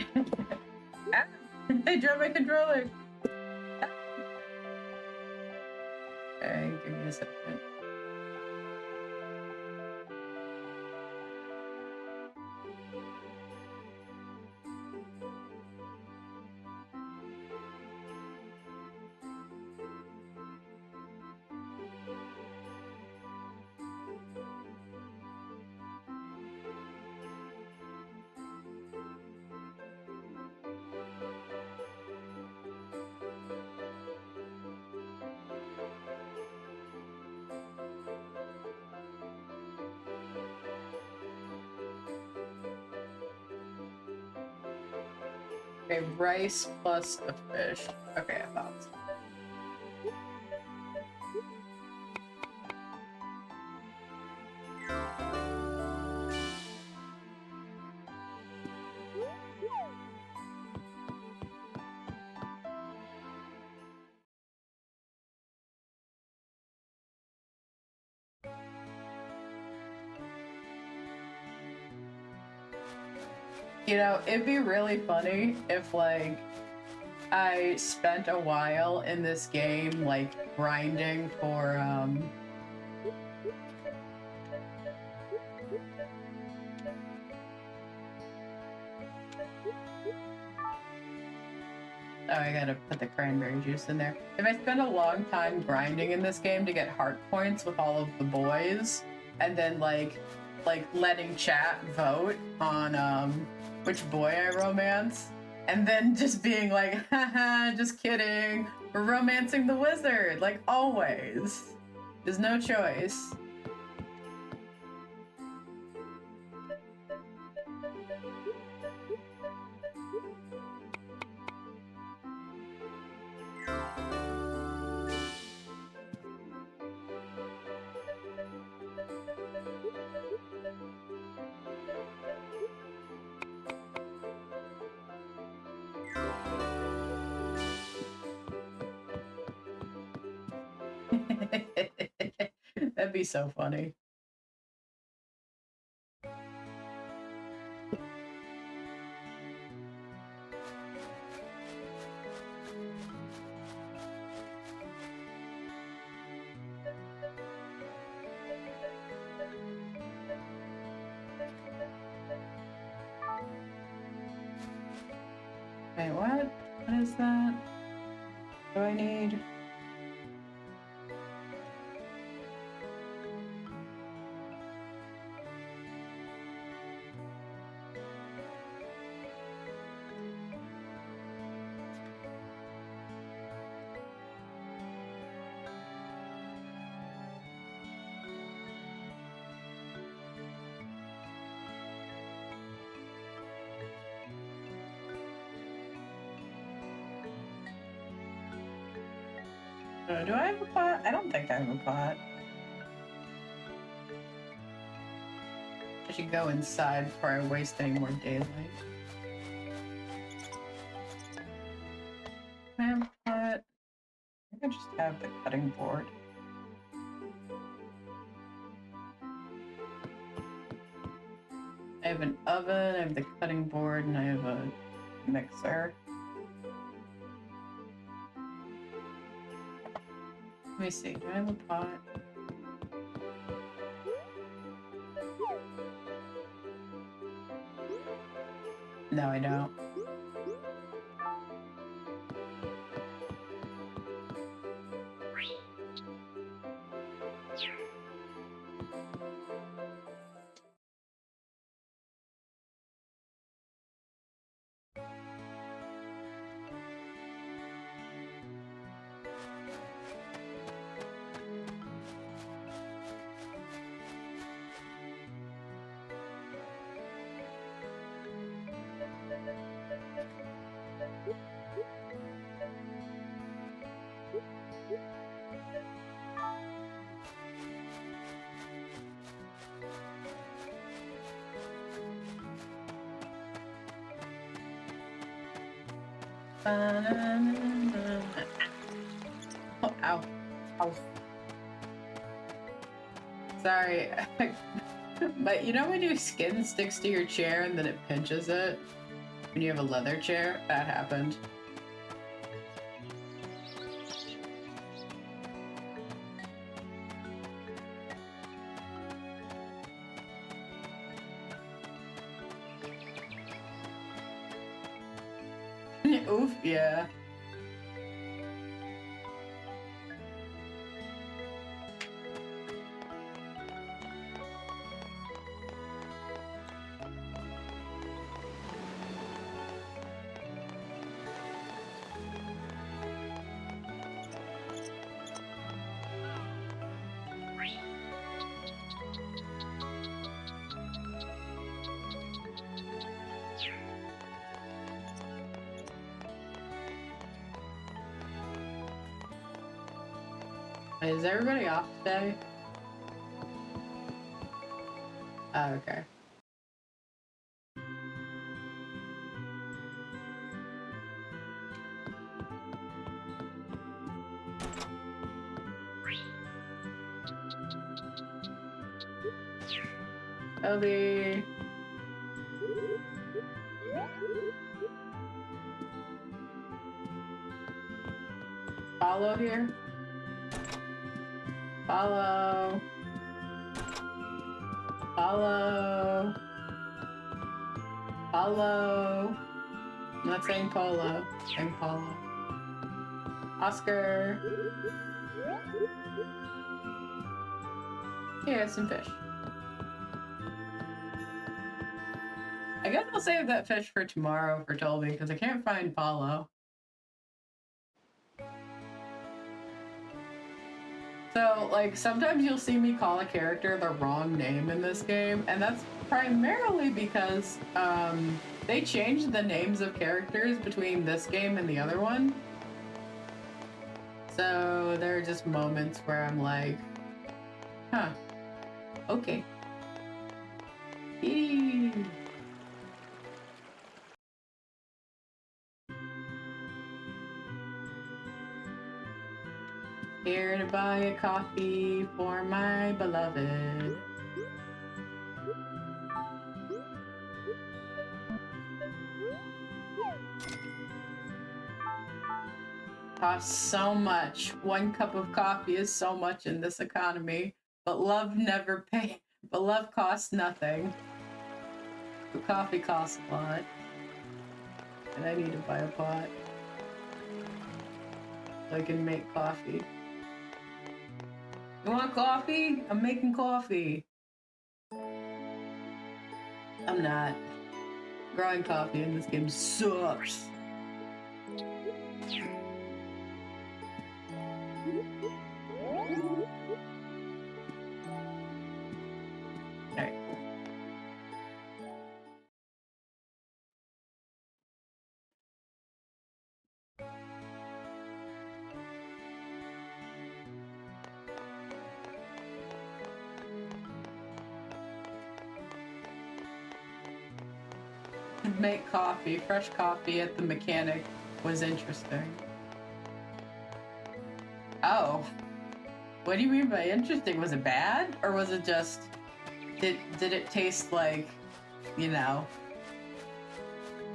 Ah, I dropped my controller! Ah. Okay, give me a second. Okay, rice plus a fish. Okay, I thought so. You know, it'd be really funny if, like, I spent a while in this game, like, grinding for, oh, I gotta put the cranberry juice in there. If I spend a long time grinding in this game to get heart points with all of the boys, and then, like letting chat vote on, which boy I romance, and then just being like, haha, just kidding, we're romancing the wizard, like always. There's no choice. That'd be so funny. Wait, what? What is that? What do I need? Do I have a pot? I don't think I have a pot. I should go inside before I waste any more daylight. I have a pot. I think I just have the cutting board. I have an oven, I have the cutting board, and I have a mixer. Let me see, do I have a pot? No, I don't. Oh, ow. Ow. Sorry. But you know when your skin sticks to your chair and then it pinches it? When you have a leather chair? That happened. Oof, yeah. Is everybody off today? Oh, okay. Toby. Follow here. Follow. Follow. Follow. I'm not saying polo. I'm saying Paulo. Oscar. Here, some fish. I guess I'll save that fish for tomorrow for Toby because I can't find Paulo. So, like, sometimes you'll see me call a character the wrong name in this game, and that's primarily because, they changed the names of characters between this game and the other one. So, there are just moments where I'm like, huh, okay. Eee. Here to buy a coffee for my beloved. Costs so much. One cup of coffee is so much in this economy, but love never pays. But love costs nothing. But coffee costs a lot. And I need to buy a pot so I can make coffee. You want coffee? I'm making coffee. I'm not. Growing coffee in this game sucks. Alright. Make coffee, fresh coffee at the mechanic was interesting. Oh. What do you mean by interesting? Was it bad? Or was it just... Did it taste like, you know,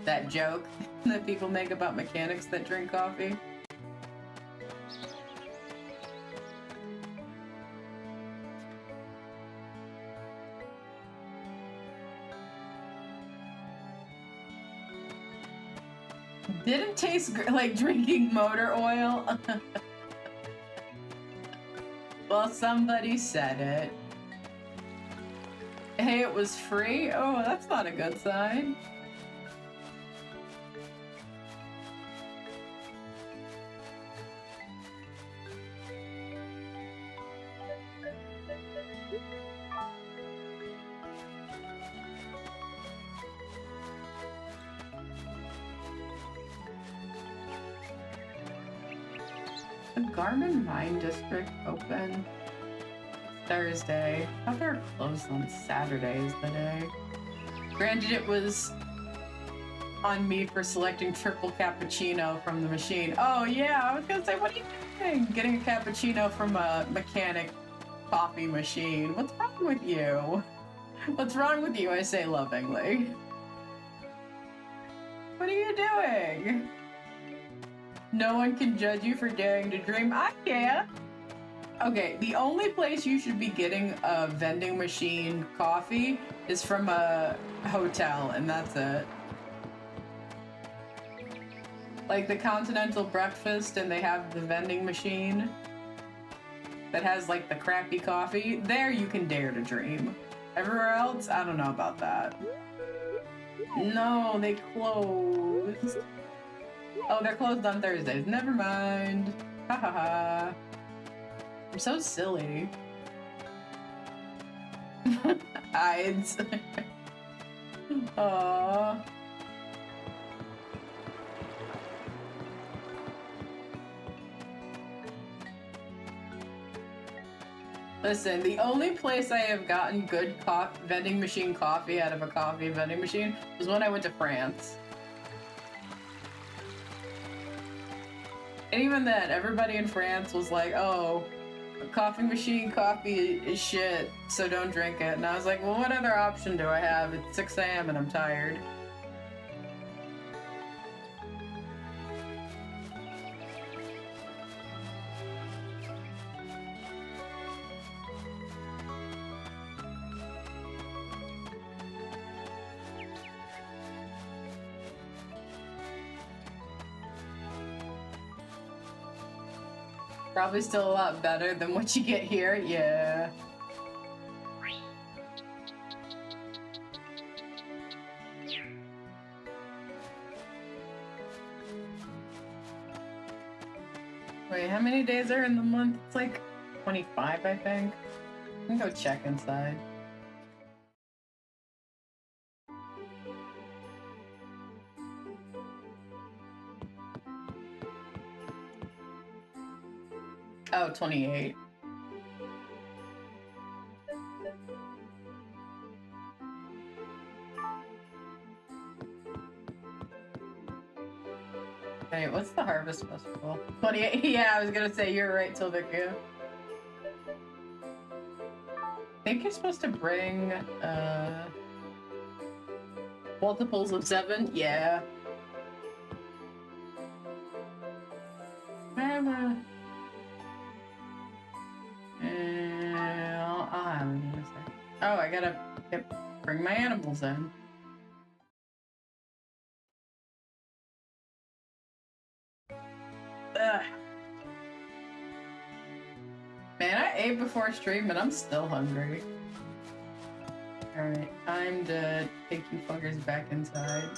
that joke that people make about mechanics that drink coffee? Didn't taste like drinking motor oil? Well, somebody said it. Hey, it was free? Oh, that's not a good sign. The Garmin Mine District open Thursday. I thought they were closed on Saturdays today. Granted, it was on me for selecting triple cappuccino from the machine. Oh yeah, I was gonna say, what are you doing? Getting a cappuccino from a mechanic coffee machine. What's wrong with you? What's wrong with you? I say lovingly. What are you doing? No one can judge you for daring to dream. I can. Okay, the only place you should be getting a vending machine coffee is from a hotel, and that's it. Like the continental breakfast, and they have the vending machine that has like the crappy coffee. There you can dare to dream. Everywhere else, I don't know about that. No, they closed. Oh, they're closed on Thursdays. Never mind. Ha ha ha. I'm so silly. Hides. Aww. Listen, the only place I have gotten good vending machine coffee out of a coffee vending machine was when I went to France. And even then, everybody in France was like, oh, a coffee machine coffee is shit, so don't drink it. And I was like, well, what other option do I have? It's 6 a.m. and I'm tired. Probably still a lot better than what you get here, yeah. Wait, how many days are in the month? It's like 25, I think. I can go check inside. Oh, 28. Wait, what's the Harvest Festival? 28? Yeah, I was gonna say, you're right, Sylvia. I think you're supposed to bring, multiples of 7? Yeah. I'll have it in a sec. Oh, I gotta bring my animals in. Ugh. Man, I ate before stream and I'm still hungry. Alright, time to take you fuckers back inside.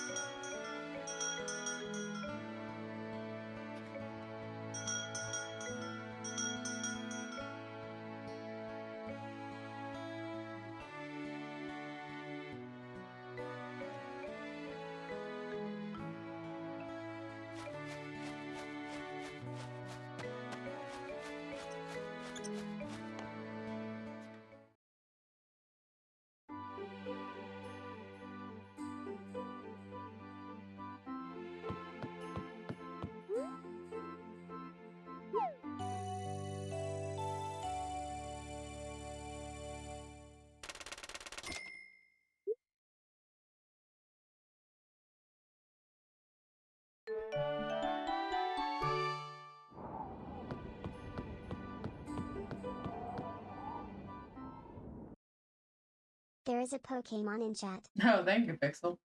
There is a Pokemon in chat. Oh, thank you, Pixel.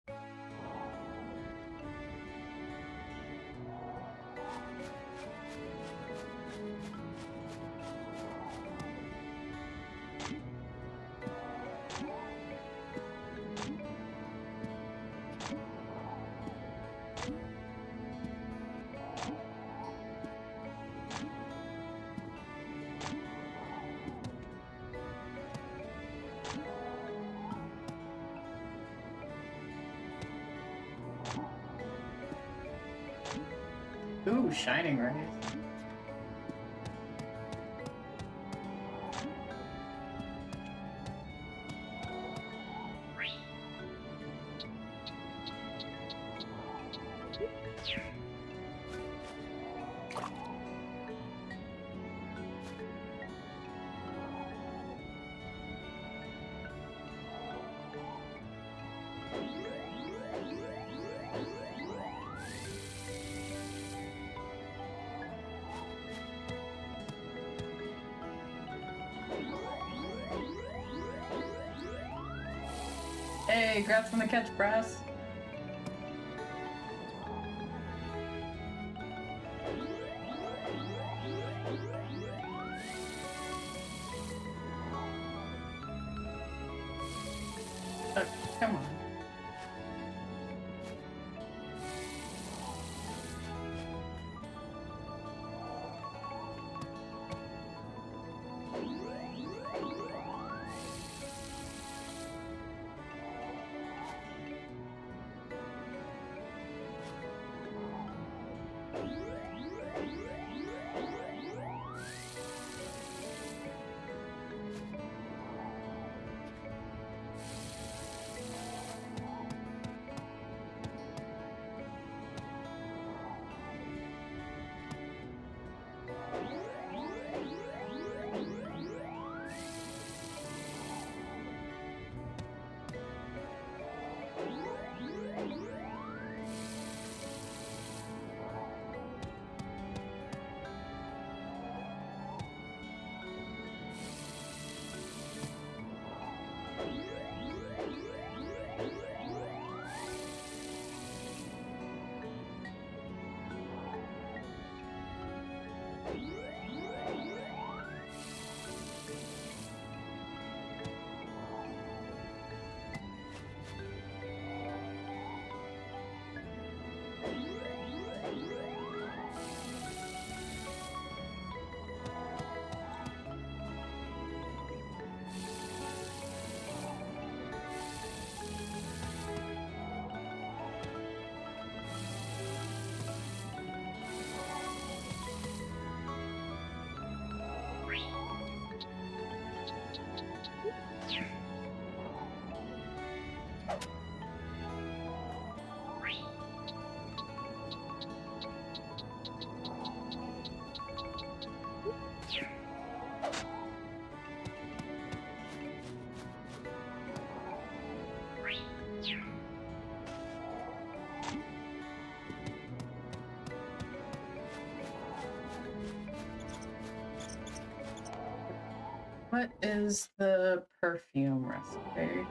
Ooh, Shining Rays. Hey, congrats on the catch, brass. Oh, come on. What is the perfume recipe?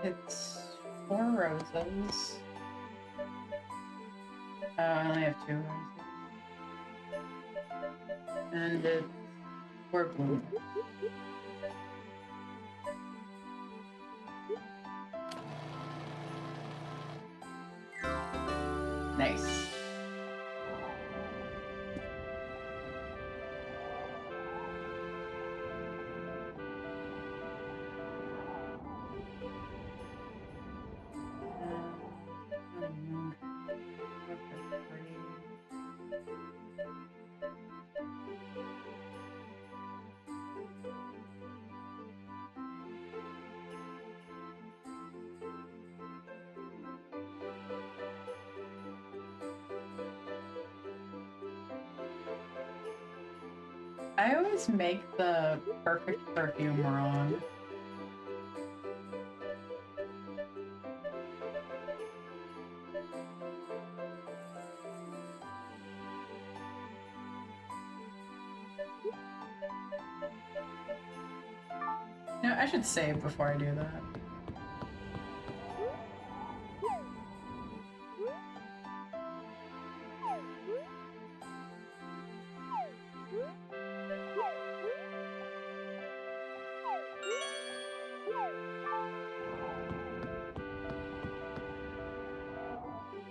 It's 4 roses. I only have 2 roses. And it's 4 blooms. Nice. I always make the perfect perfume wrong. No, I should save before I do that.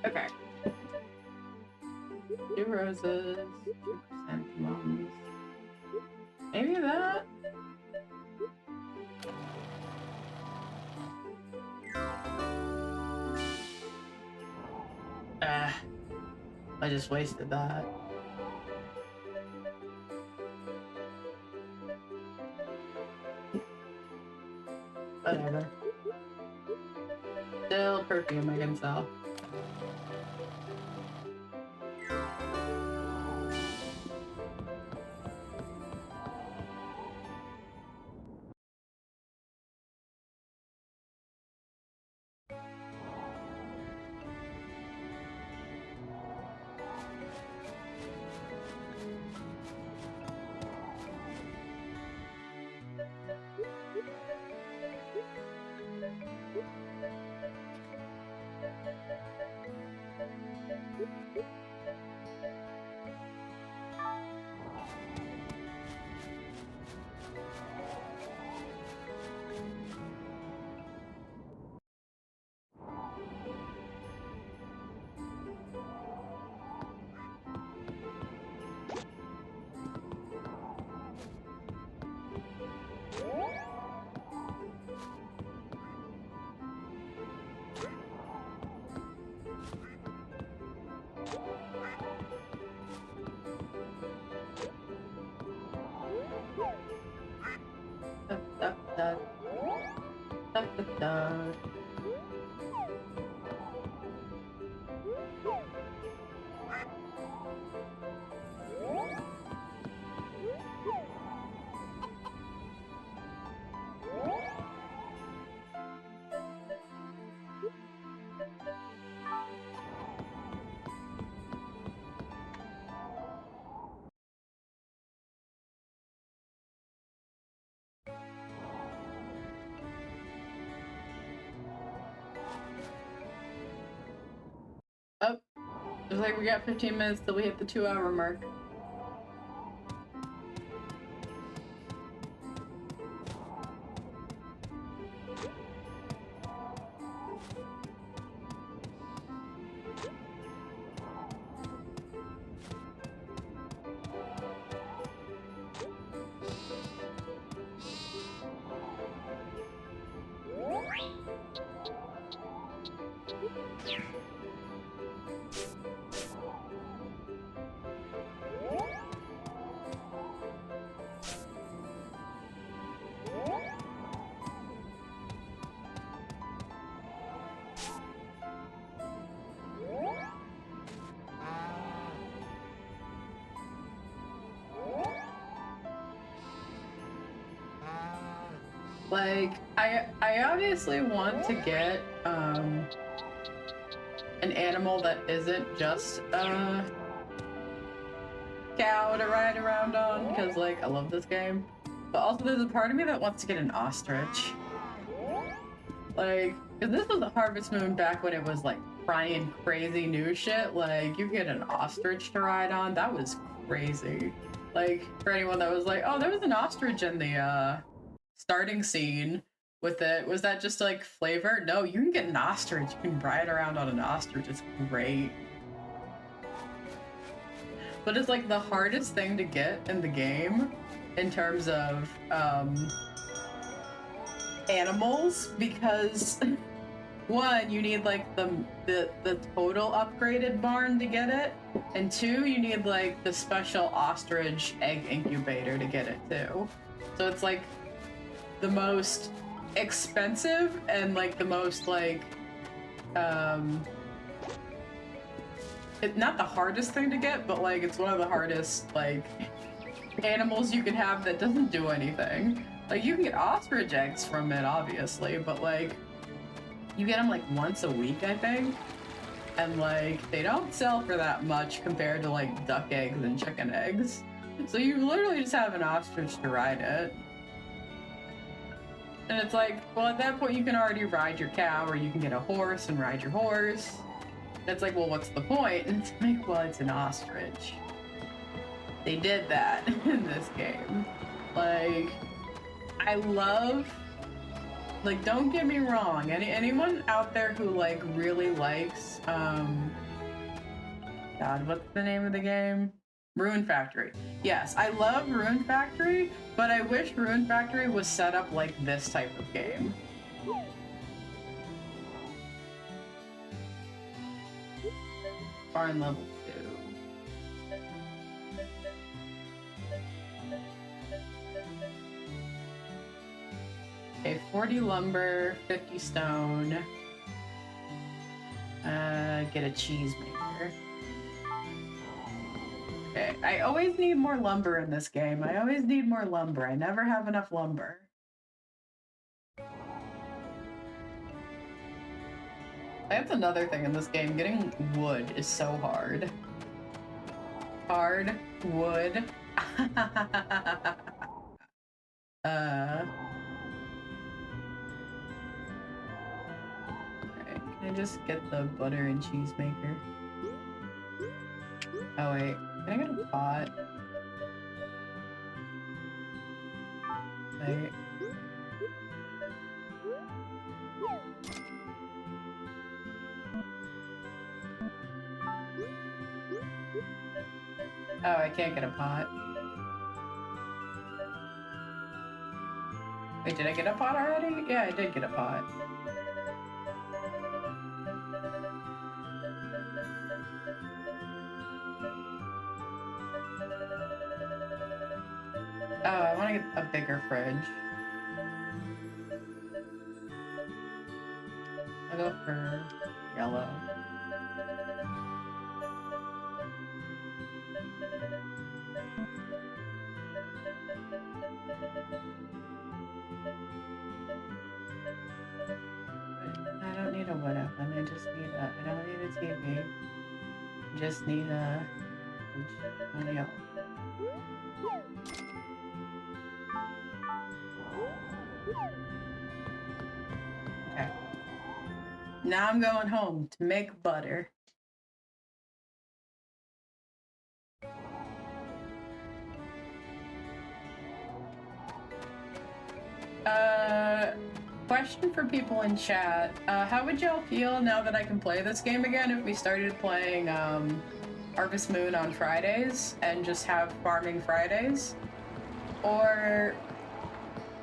Okay. 2 roses, 2% mums. Maybe that? I just wasted that. Whatever. Still perfume I can sell. Oh, looks like we got 15 minutes till we hit the 2-hour mark. Like, I obviously want to get an animal that isn't just a cow to ride around on, because like I love this game. But also there's a part of me that wants to get an ostrich. Like, because this was the Harvest Moon back when it was like trying crazy new shit. Like, you get an ostrich to ride on, that was crazy. Like, for anyone that was like, oh, there was an ostrich in the starting scene with it, was that just like flavor? No, you can get an ostrich, you can ride around on an ostrich, it's great. But it's like the hardest thing to get in the game in terms of animals, because one, you need like the total upgraded barn to get it, and two, you need like the special ostrich egg incubator to get it too. So it's like the most expensive and like the most like not the hardest thing to get, but like it's one of the hardest like animals you can have that doesn't do anything. Like, you can get ostrich eggs from it, obviously, but like you get them like once a week, I think, and like they don't sell for that much compared to like duck eggs and chicken eggs. So you literally just have an ostrich to ride it. And it's like, well, at that point you can already ride your cow, or you can get a horse and ride your horse. And it's like, well, what's the point? And it's like, well, it's an ostrich. They did that in this game. Like, I love, like, don't get me wrong, anyone out there who like really likes God, what's the name of the game? Rune Factory. Yes, I love Rune Factory, but I wish Rune Factory was set up like this type of game. Barn level 2. Okay, 40 lumber, 50 stone. Get a cheese maker. Okay, I always need more lumber in this game. I always need more lumber. I never have enough lumber. That's another thing in this game. Getting wood is so hard. Hard wood. Alright, can I just get the butter and cheese maker? Oh wait, can I get a pot? Wait. Oh, I can't get a pot. Wait, did I get a pot already? Yeah, I did get a pot. Oh, I want to get a bigger fridge. I'll go for yellow. I don't need a wood oven. I just need a. I don't need a TV. I just need a. Yellow. Okay. Now I'm going home to make butter. Question for people in chat. How would y'all feel now that I can play this game again if we started playing Harvest Moon on Fridays and just have Farming Fridays? Or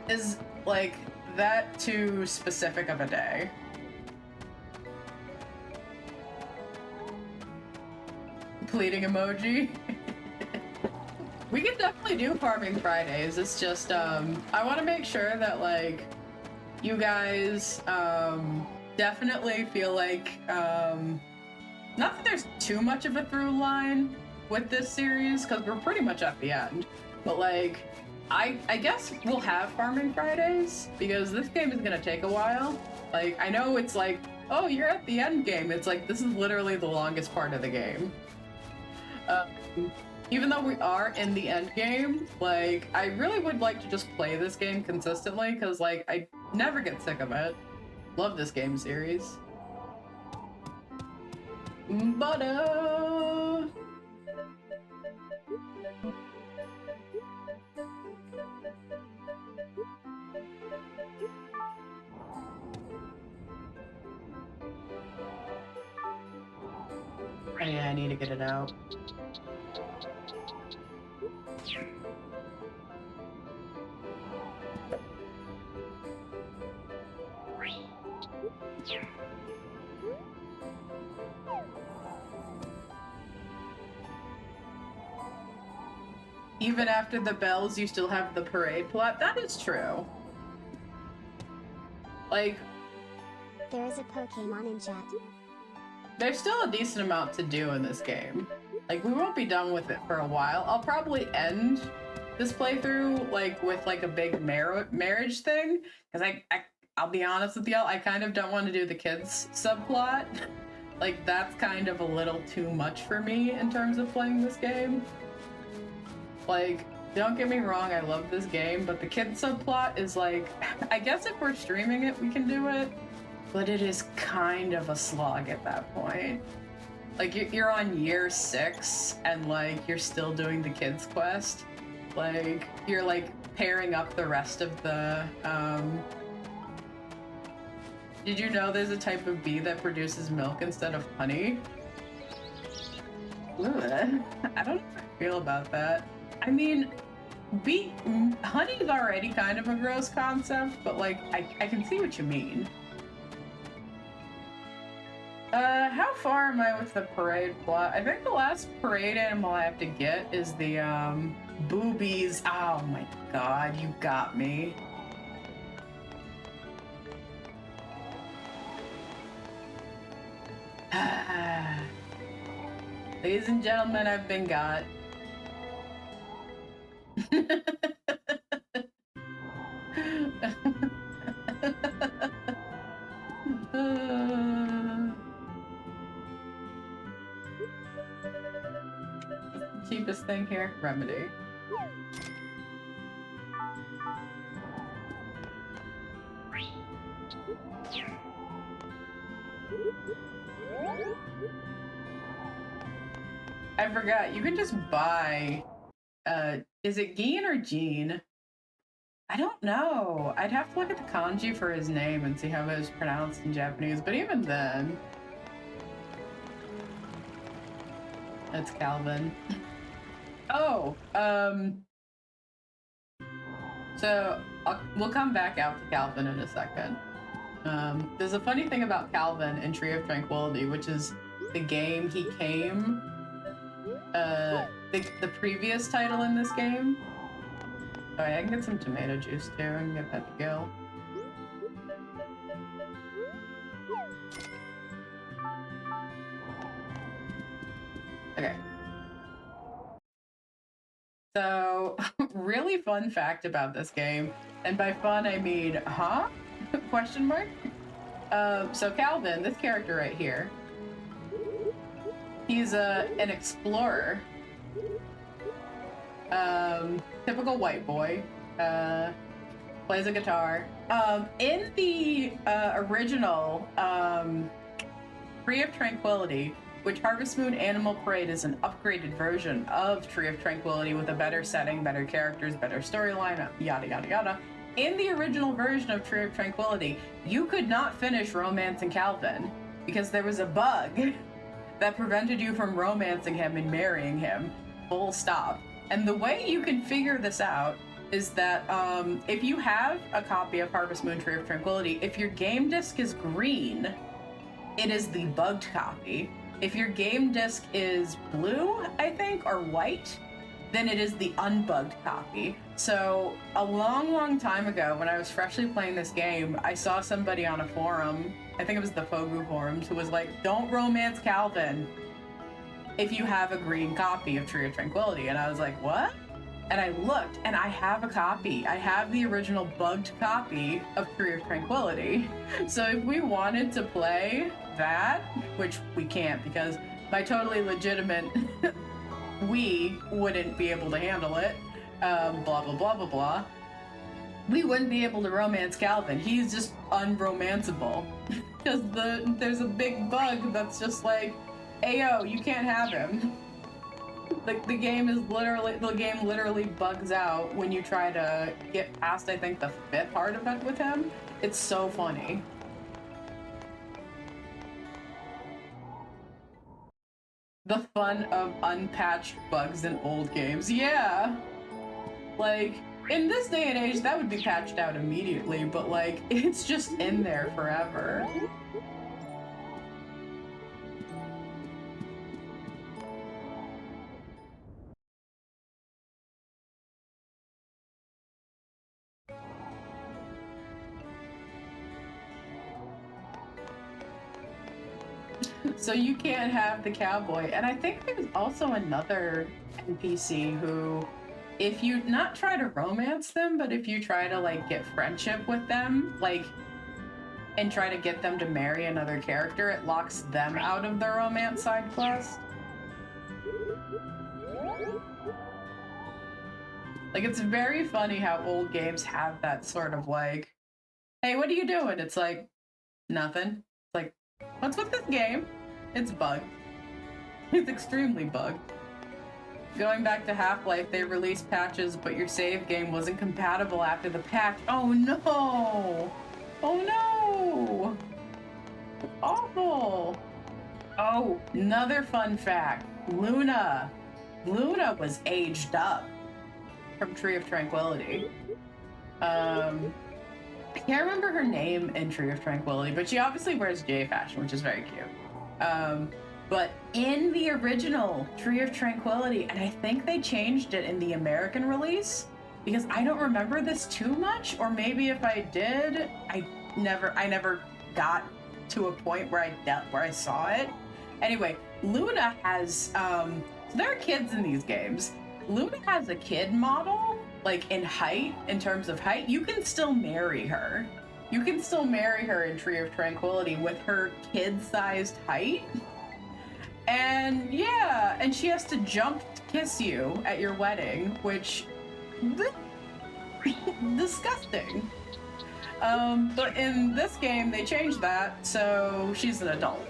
is, like, that too specific of a day? Pleading emoji? We can definitely do Farming Fridays. It's just, I want to make sure that, like, you guys, definitely feel like, not that there's too much of a through line with this series, because we're pretty much at the end, but, like, I guess we'll have Farming Fridays, because this game is gonna take a while. Like, I know it's like, oh, you're at the end game. It's like, this is literally the longest part of the game. Even though we are in the end game, like, I really would like to just play this game consistently, because, like, I never get sick of it. Love this game series. Butter! Yeah, I need to get it out. Even after the bells, you still have the parade plot? That is true. Like, There is a Pokemon in chat. There's still a decent amount to do in this game. Like, we won't be done with it for a while. I'll probably end this playthrough, like, with, like, a big marriage thing. Because I'll be honest with y'all, I kind of don't want to do the kids subplot. Like, that's kind of a little too much for me in terms of playing this game. Like, don't get me wrong, I love this game, but the kids subplot is, like, I guess if we're streaming it, we can do it. But it is kind of a slog at that point. Like, you're on year 6, and, like, you're still doing the kids quest. Like, you're, like, pairing up the rest of the, Did you know there's a type of bee that produces milk instead of honey? Ugh. I don't know how I feel about that. I mean, honey is already kind of a gross concept, but, like, I can see what you mean. How far am I with the parade plot? I think the last parade animal I have to get is the, boobies. Oh my god, you got me. Ladies and gentlemen, I've been got. Cheapest thing here, remedy. I forgot, you can just buy, is it Geen or Gene? I don't know. I'd have to look at the kanji for his name and see how it was pronounced in Japanese, but even then. It's Calvin. Oh, so we'll come back out to Calvin in a second. There's a funny thing about Calvin in Tree of Tranquility, which is the game he came, the previous title in this game. Oh, yeah, I can get some tomato juice too and get that to Gil. Okay. So, really fun fact about this game, and by fun I mean, huh? Question mark? So Calvin, this character right here, he's an explorer. Typical white boy. Plays a guitar. In the original Tree of Tranquility, which Harvest Moon Animal Parade is an upgraded version of Tree of Tranquility with a better setting, better characters, better storyline, yada yada yada. In the original version of Tree of Tranquility, you could not finish romancing Calvin because there was a bug that prevented you from romancing him and marrying him, full stop. And the way you can figure this out is that if you have a copy of Harvest Moon Tree of Tranquility, if your game disc is green, it is the bugged copy. If your game disc is blue, I think, or white, then it is the unbugged copy. So a long, long time ago, when I was freshly playing this game, I saw somebody on a forum, I think it was the Fogu forums, who was like, don't romance Calvin if you have a green copy of Tree of Tranquility. And I was like, what? And I looked, and I have a copy. I have the original bugged copy of Tree of Tranquility. So if we wanted to play that, which we can't because my totally legitimate we wouldn't be able to handle it, blah, blah, blah, blah, blah, we wouldn't be able to romance Calvin. He's just unromanceable. Because there's a big bug that's just like, ayo, you can't have him. The game literally bugs out when you try to get past, I think, the 5th hard event with him. It's so funny. The fun of unpatched bugs in old games. Yeah. Like, in this day and age, that would be patched out immediately, but like, it's just in there forever. So you can't have the cowboy. And I think there's also another NPC who, if you not try to romance them, but if you try to like get friendship with them, like, and try to get them to marry another character, it locks them out of the romance side quest. Like, it's very funny how old games have that sort of like, hey, what are you doing? It's like, nothing. It's like, what's with this game? It's bugged. It's extremely bugged. Going back to Half-Life, they released patches, but your save game wasn't compatible after the patch. Oh no! Oh no! Awful! Oh, another fun fact. Luna was aged up from Tree of Tranquility. I can't remember her name in Tree of Tranquility, but she obviously wears J fashion, which is very cute. But in the original Tree of Tranquility, and I think they changed it in the American release, because I don't remember this too much, or maybe if I did, I never got to a point where I saw it. Anyway, Luna has, so there are kids in these games. Luna has a kid model, like in height, in terms of height. You can still marry her. You can still marry her in Tree of Tranquility with her kid-sized height. And yeah, and she has to jump to kiss you at your wedding, which disgusting. But in this game, they changed that, so she's an adult.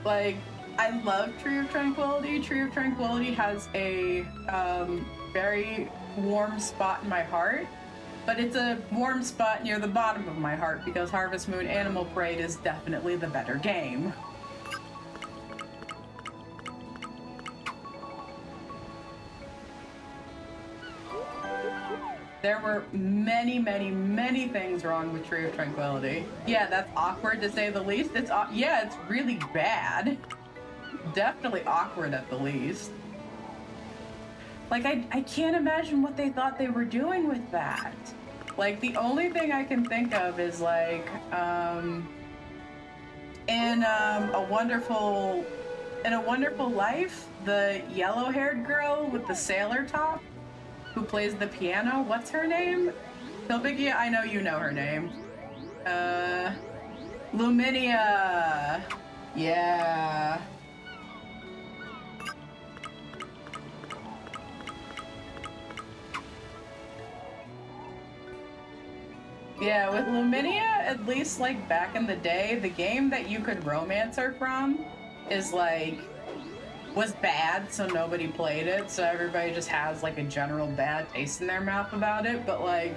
Like, I love Tree of Tranquility. Tree of Tranquility has a very warm spot in my heart, but it's a warm spot near the bottom of my heart because Harvest Moon Animal Parade is definitely the better game. There were many, many, many things wrong with Tree of Tranquility. Yeah, that's awkward to say the least. Yeah, it's really bad. Definitely awkward at the least. Like, I can't imagine what they thought they were doing with that. Like, the only thing I can think of is like, in A Wonderful Life, the yellow-haired girl with the sailor top who plays the piano, what's her name? Pilbigia, I know you know her name. Luminia. Yeah. Yeah, with Luminia, at least like back in the day, the game that you could romance her from is like, was bad, so nobody played it, so everybody just has like a general bad taste in their mouth about it, but like,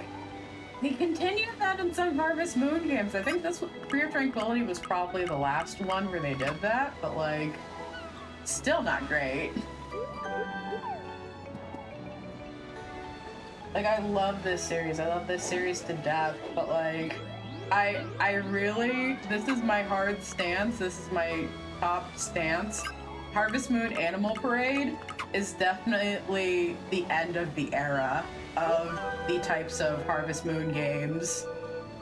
they continued that in some Harvest Moon games. I think Tree of Tranquility was probably the last one where they did that, but like, still not great. Like, I love this series. I love this series to death, but like, I really, this is my hard stance. This is my top stance. Harvest Moon Animal Parade is definitely the end of the era of the types of Harvest Moon games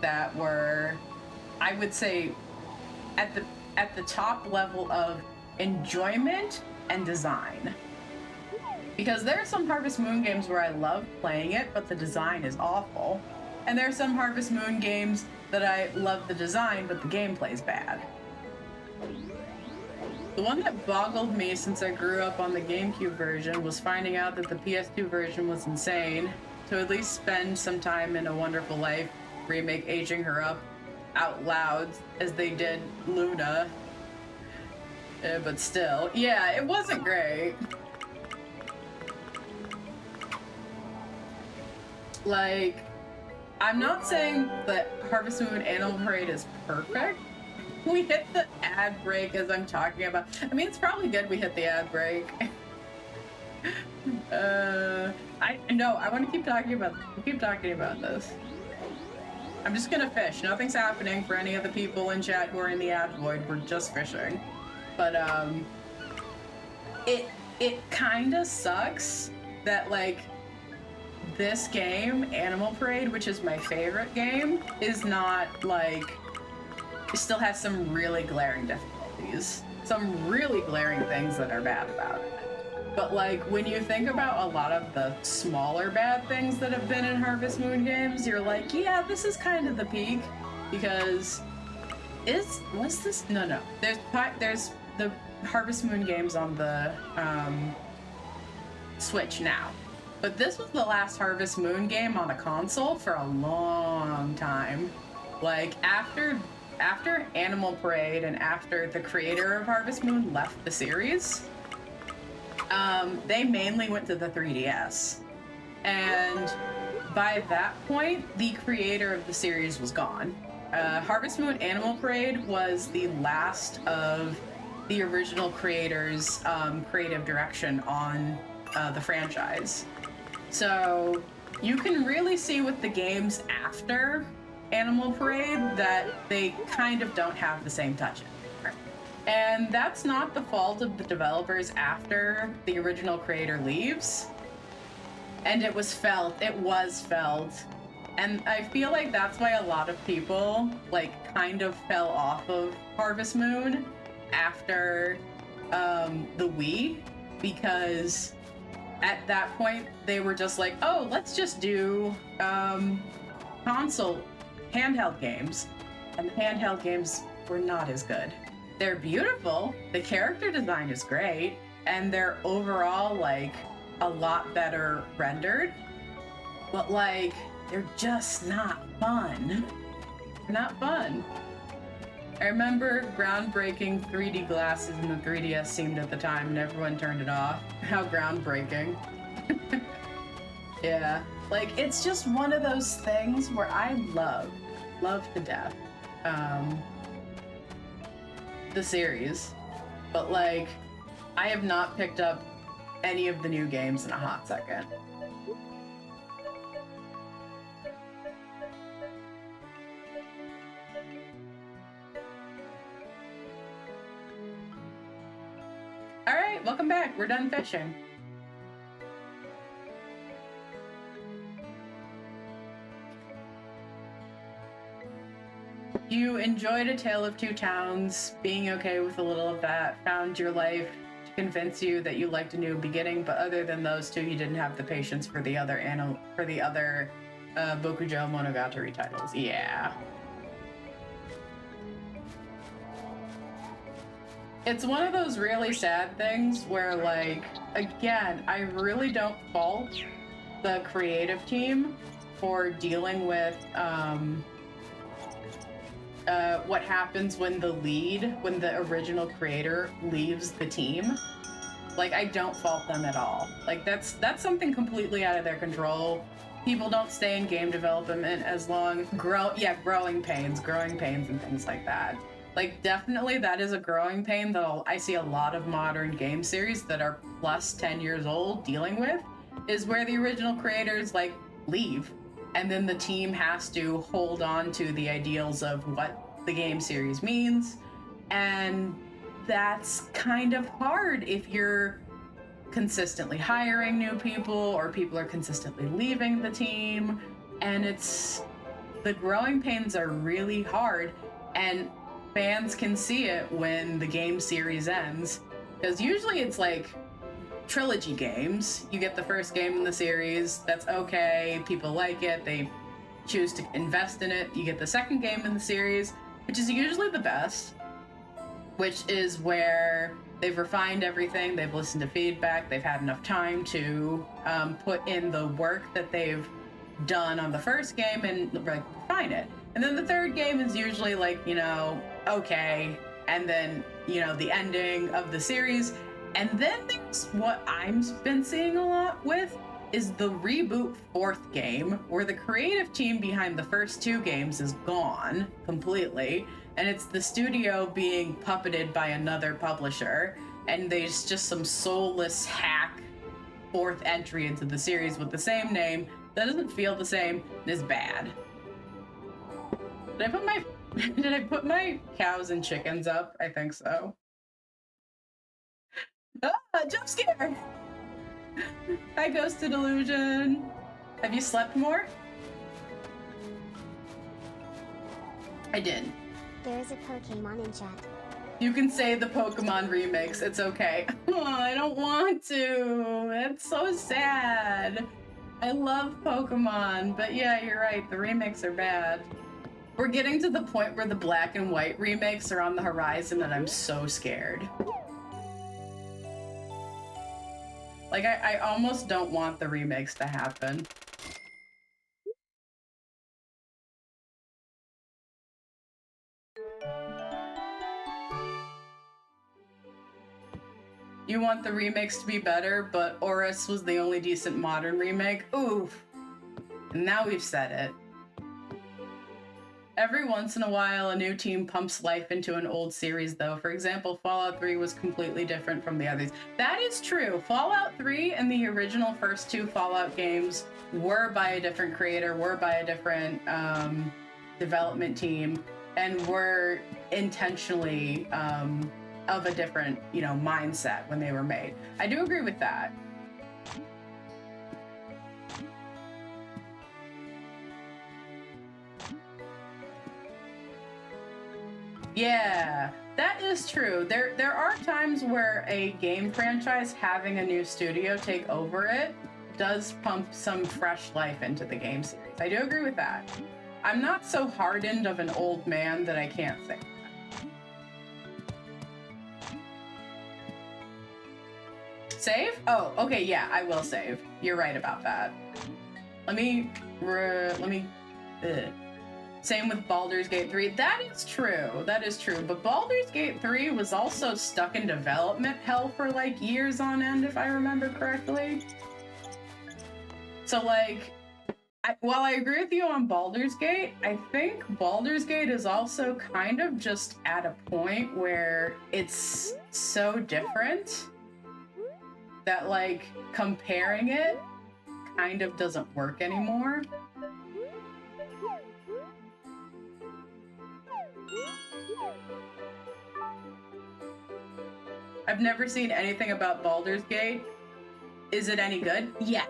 that were, I would say, at the top level of enjoyment and design. Because there are some Harvest Moon games where I love playing it, but the design is awful. And there are some Harvest Moon games that I love the design, but the gameplay is bad. The one that boggled me since I grew up on the GameCube version was finding out that the PS2 version was insane. To at least spend some time in A Wonderful Life remake aging her up out loud as they did Luna. But still, yeah, it wasn't great. Like, I'm not saying that Harvest Moon Animal Parade is perfect. We hit the ad break as I'm talking about. I mean, it's probably good we hit the ad break. I want to keep talking about this. I'm just gonna fish. Nothing's happening for any of the people in chat who are in the ad void. We're just fishing. But it kind of sucks that like this game, Animal Parade, which is my favorite game, is not like, it still has some really glaring difficulties. Some really glaring things that are bad about it. But like, when you think about a lot of the smaller bad things that have been in Harvest Moon games, you're like, yeah, this is kind of the peak. Because no. There's the Harvest Moon games on the Switch now. But this was the last Harvest Moon game on a console for a long time. Like, after Animal Parade and after the creator of Harvest Moon left the series, they mainly went to the 3DS. And by that point, the creator of the series was gone. Harvest Moon Animal Parade was the last of the original creator's creative direction on the franchise. So you can really see with the games after Animal Parade that they kind of don't have the same touch anymore. And that's not the fault of the developers after the original creator leaves. And it was felt And I feel like that's why a lot of people like kind of fell off of Harvest Moon after the Wii, because at that point they were just like, oh, let's just do console handheld games. And the handheld games were not as good. They're beautiful, the character design is great, and they're overall like a lot better rendered, but like they're just not fun. Not fun. I remember groundbreaking 3D glasses in the 3DS seemed at the time, and everyone turned it off. How groundbreaking. Yeah, like it's just one of those things where I love to death the series, but like I have not picked up any of the new games in a hot second. All right, welcome back. We're done fishing. You enjoyed A Tale of Two Towns, being okay with a little of that, found your life to convince you that you liked A New Beginning, but other than those two, you didn't have the patience for the other Bokujo Monogatari titles. Yeah. It's one of those really sad things where, like, again, I really don't fault the creative team for dealing with what happens when the original creator leaves the team. Like, I don't fault them at all. Like, that's something completely out of their control. People don't stay in game development as long. Growing pains and things like that. Like, definitely that is a growing pain that I see a lot of modern game series that are plus 10 years old dealing with, is where the original creators, like, leave. And then the team has to hold on to the ideals of what the game series means. And that's kind of hard if you're consistently hiring new people or people are consistently leaving the team. And the growing pains are really hard. And fans can see it when the game series ends, because usually it's like trilogy games. You get the first game in the series, that's okay, people like it, they choose to invest in it. You get the second game in the series, which is usually the best, which is where they've refined everything, they've listened to feedback, they've had enough time to put in the work that they've done on the first game and like refine it. And then the third game is usually like, okay, and then, the ending of the series. And then there's what I've been seeing a lot with is the reboot fourth game, where the creative team behind the first two games is gone completely, and it's the studio being puppeted by another publisher, and there's just some soulless hack fourth entry into the series with the same name that doesn't feel the same and is bad. Did I put my cows and chickens up? I think so. Jump scare! Hi, Ghosted Illusion. Have you slept more? I did. There is a Pokemon in chat. You can say the Pokemon remix. It's okay. Oh, I don't want to. That's so sad. I love Pokemon, but yeah, you're right. The remakes are bad. We're getting to the point where the black and white remakes are on the horizon, and I'm so scared. Like, I almost don't want the remakes to happen. You want the remakes to be better, but Oris was the only decent modern remake? Oof. And now we've said it. Every once in a while, a new team pumps life into an old series, though. For example, Fallout 3 was completely different from the others. That is true. Fallout 3 and the original first two Fallout games were by a different creator, were by a different development team, and were intentionally of a different, mindset when they were made. I do agree with that. Yeah, that is true. There are times where a game franchise having a new studio take over it does pump some fresh life into the game series. I do agree with that. I'm not so hardened of an old man that I can't say that. Save? Oh, okay, yeah, I will save. You're right about that. Let me. Same with Baldur's Gate 3. That is true. That is true. But Baldur's Gate 3 was also stuck in development hell for like years on end, if I remember correctly. So like, while I agree with you on Baldur's Gate, I think Baldur's Gate is also kind of just at a point where it's so different that like comparing it kind of doesn't work anymore. I've never seen anything about Baldur's Gate. Is it any good? Yeah.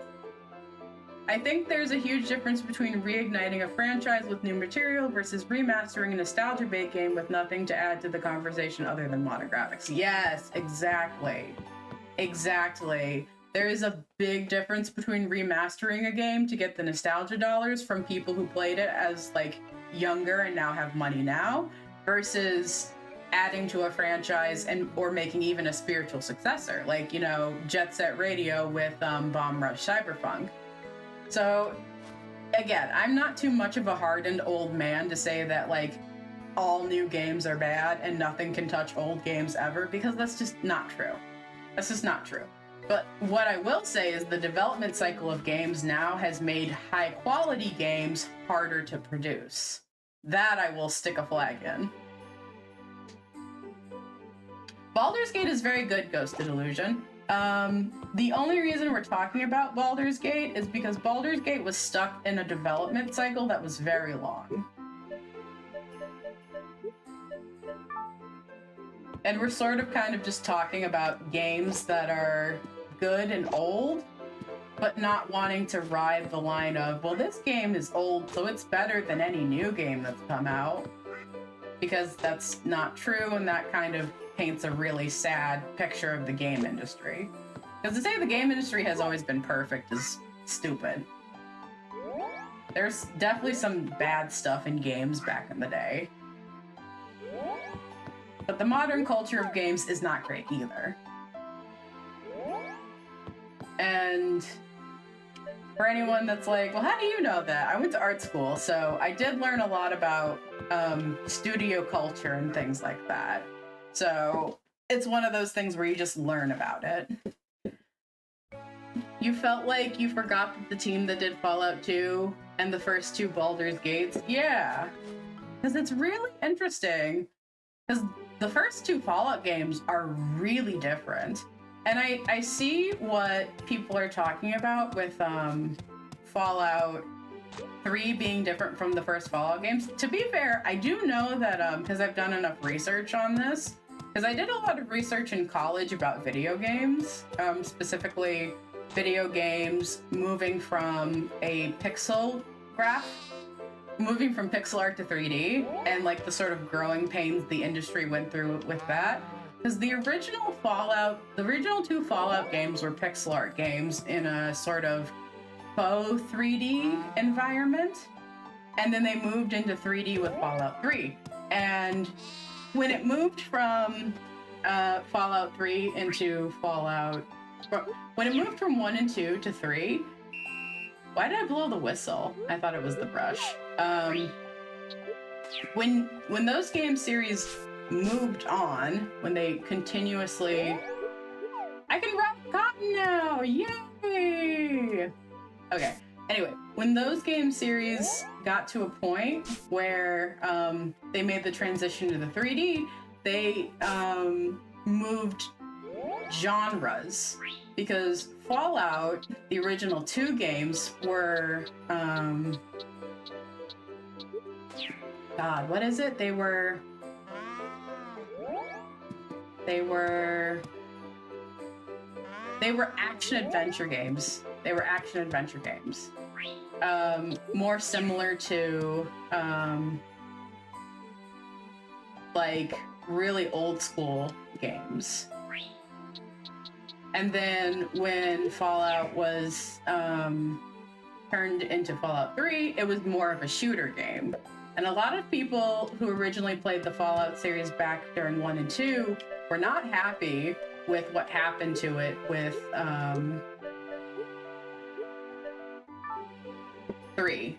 I think there's a huge difference between reigniting a franchise with new material versus remastering a nostalgia-bait game with nothing to add to the conversation other than modern graphics. Yes, exactly. Exactly. There is a big difference between remastering a game to get the nostalgia dollars from people who played it as like younger and now have money now versus adding to a franchise and or making even a spiritual successor, like, you know, Jet Set Radio with Bomb Rush Cyberpunk. So again, I'm not too much of a hardened old man to say that like all new games are bad and nothing can touch old games ever, because that's just not true. That's just not true. But what I will say is the development cycle of games now has made high quality games harder to produce. That I will stick a flag in. Baldur's Gate is very good, Ghosted Illusion. The only reason we're talking about Baldur's Gate is because Baldur's Gate was stuck in a development cycle that was very long. And we're sort of kind of just talking about games that are good and old, but not wanting to ride the line of, well, this game is old, so it's better than any new game that's come out. Because that's not true, and that kind of paints a really sad picture of the game industry. Because to say the game industry has always been perfect is stupid. There's definitely some bad stuff in games back in the day. But the modern culture of games is not great either. And for anyone that's like, well, how do you know that? I went to art school, so I did learn a lot about studio culture and things like that. So it's one of those things where you just learn about it. You felt like you forgot that the team that did Fallout 2 and the first two Baldur's Gates? Yeah. Because it's really interesting. Because the first two Fallout games are really different. And I see what people are talking about with Fallout 3 being different from the first Fallout games. To be fair, I do know that, because I've done enough research on this, because I did a lot of research in college about video games, specifically video games moving from a pixel graph, moving from pixel art to 3D, and like the sort of growing pains the industry went through with that. Because the original two Fallout games were pixel art games in a sort of faux 3D environment, and then they moved into 3D with Fallout 3. And when it moved from Fallout 3 into when it moved from 1 and 2 to 3, why did I blow the whistle? I thought it was the brush. When those game series moved on, when they continuously... I can rock cotton now! Yay! Okay, anyway, when those game series got to a point where they made the transition to the 3D, they moved genres. Because Fallout, the original 2 games, were... God, what is it? They were action-adventure games. They were action-adventure games. More similar to... like really old school games. And then when Fallout was turned into Fallout 3, it was more of a shooter game. And a lot of people who originally played the Fallout series back during 1 and 2 were not happy with what happened to it with 3.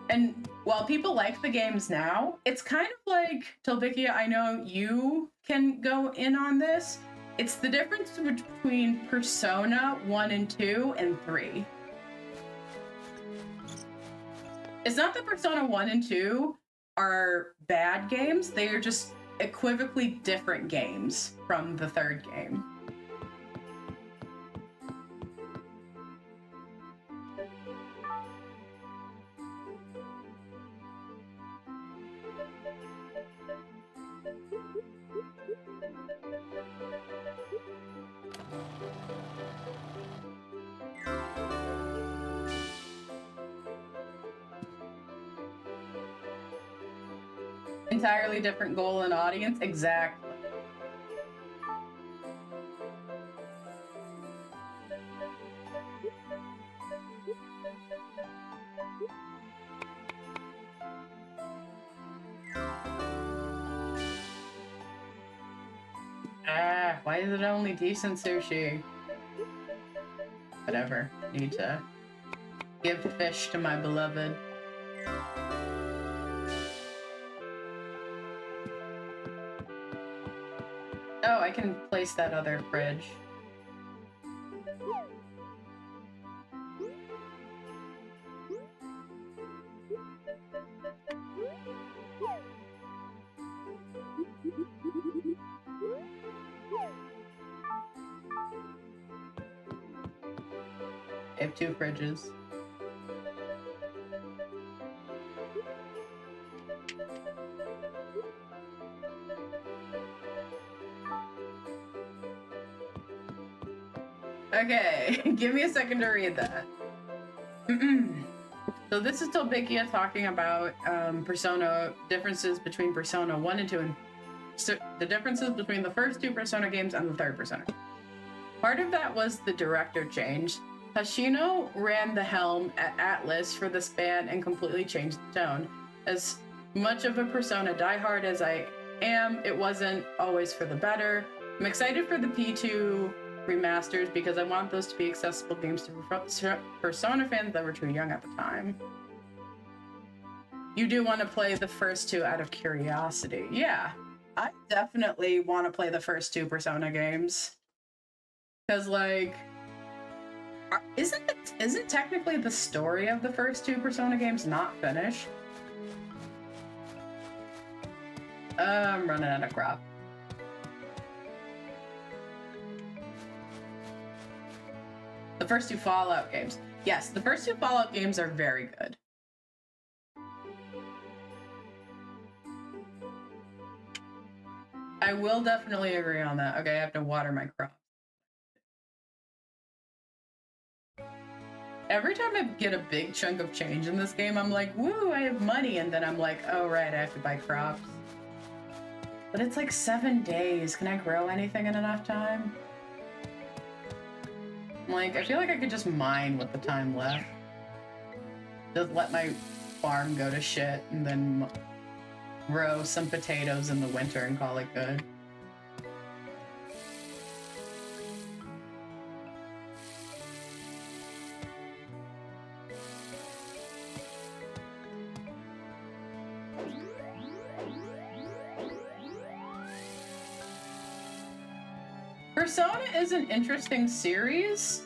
And while people like the games now, it's kind of like, Tilvikia, I know you can go in on this. It's the difference between Persona 1 and 2 and 3. It's not that Persona 1 and 2 are bad games, they are just equivocally different games from the third game. Entirely different goal and audience, exactly. Why is it only decent sushi? Whatever, need to give fish to my beloved. Oh, I can place that other fridge. I have 2 fridges. Okay, give me a second to read that. So this is Tilvikia talking about Persona differences between Persona 1 and 2, and so the differences between the first 2 Persona games and the third Persona. Part of that was the director change. Hashino ran the helm at Atlas for the span and completely changed the tone. As much of a Persona diehard as I am, it wasn't always for the better. I'm excited for the P2 remasters because I want those to be accessible games to Persona fans that were too young at the time. You do want to play the first 2 out of curiosity. Yeah, I definitely want to play the first 2 Persona games. Because, like, isn't technically the story of the first 2 Persona games not finished? I'm running out of crop. The first 2 Fallout games. Yes, the first 2 Fallout games are very good. I will definitely agree on that. Okay, I have to water my crops. Every time I get a big chunk of change in this game, I'm like, woo, I have money. And then I'm like, oh, right, I have to buy crops. But it's like 7 days. Can I grow anything in enough time? Like, I feel like I could just mine with the time left. Just let my farm go to shit and then grow some potatoes in the winter and call it good. Persona is an interesting series.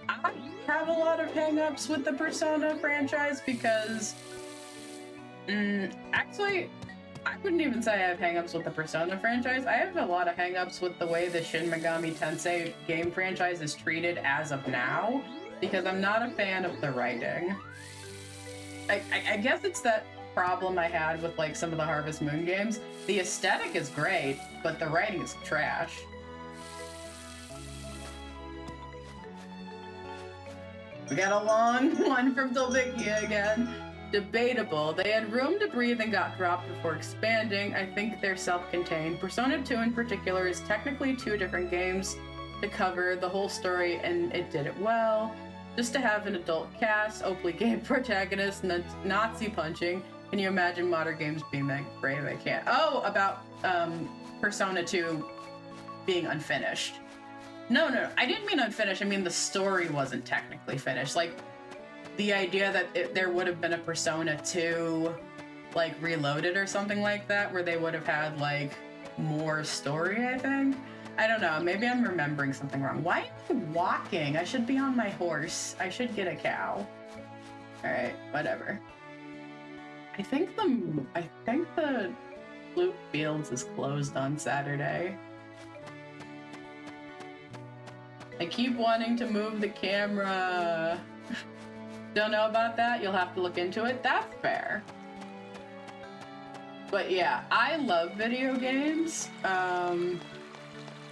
I have a lot of hang-ups with the Persona franchise because actually, I wouldn't even say I have hang-ups with the Persona franchise. I have a lot of hang-ups with the way the Shin Megami Tensei game franchise is treated as of now, because I'm not a fan of the writing. I guess it's that problem I had with like some of the Harvest Moon games. The aesthetic is great, but the writing is trash. We got a long one from Tilvikia again. Debatable. They had room to breathe and got dropped before expanding. I think they're self-contained. Persona 2 in particular is technically 2 different games to cover the whole story, and it did it well. Just to have an adult cast, openly gay protagonist, Nazi punching. Can you imagine modern games being that great? I can't. Oh, about Persona 2 being unfinished. No, I didn't mean unfinished. I mean the story wasn't technically finished. Like, the idea that there would have been a Persona 2, like, Reloaded or something like that, where they would have had, like, more story, I think. I don't know. Maybe I'm remembering something wrong. Why am I walking? I should be on my horse. I should get a cow. Alright, whatever. I think the Loop Fields is closed on Saturday. I keep wanting to move the camera. Don't know about that? You'll have to look into it. That's fair. But yeah, I love video games.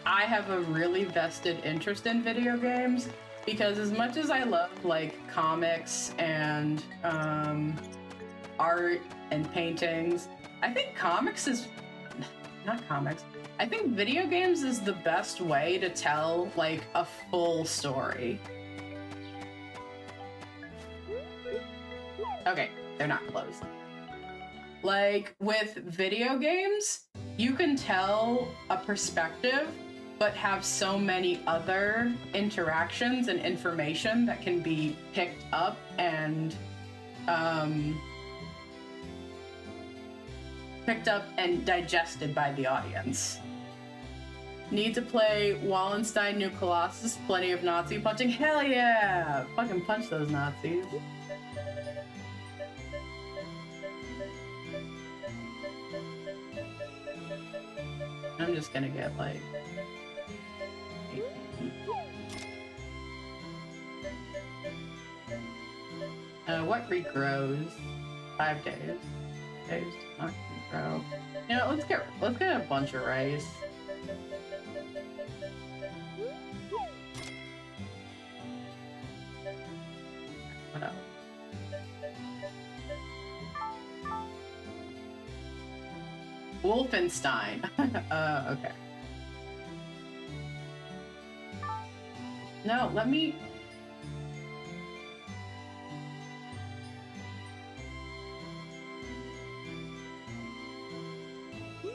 I have a really vested interest in video games because as much as I love like comics and art and paintings, I think I think video games is the best way to tell like a full story. Okay, they're not closed. Like, with video games, you can tell a perspective, but have so many other interactions and information that can be picked up and digested by the audience. Need to play Wallenstein New Colossus, plenty of Nazi punching. Hell yeah! Fucking punch those Nazis. I'm just gonna get like 18. What regrows? 5 days. Days to not regrow. You know, let's get a bunch of rice. What else? Wolfenstein. Okay. No, let me...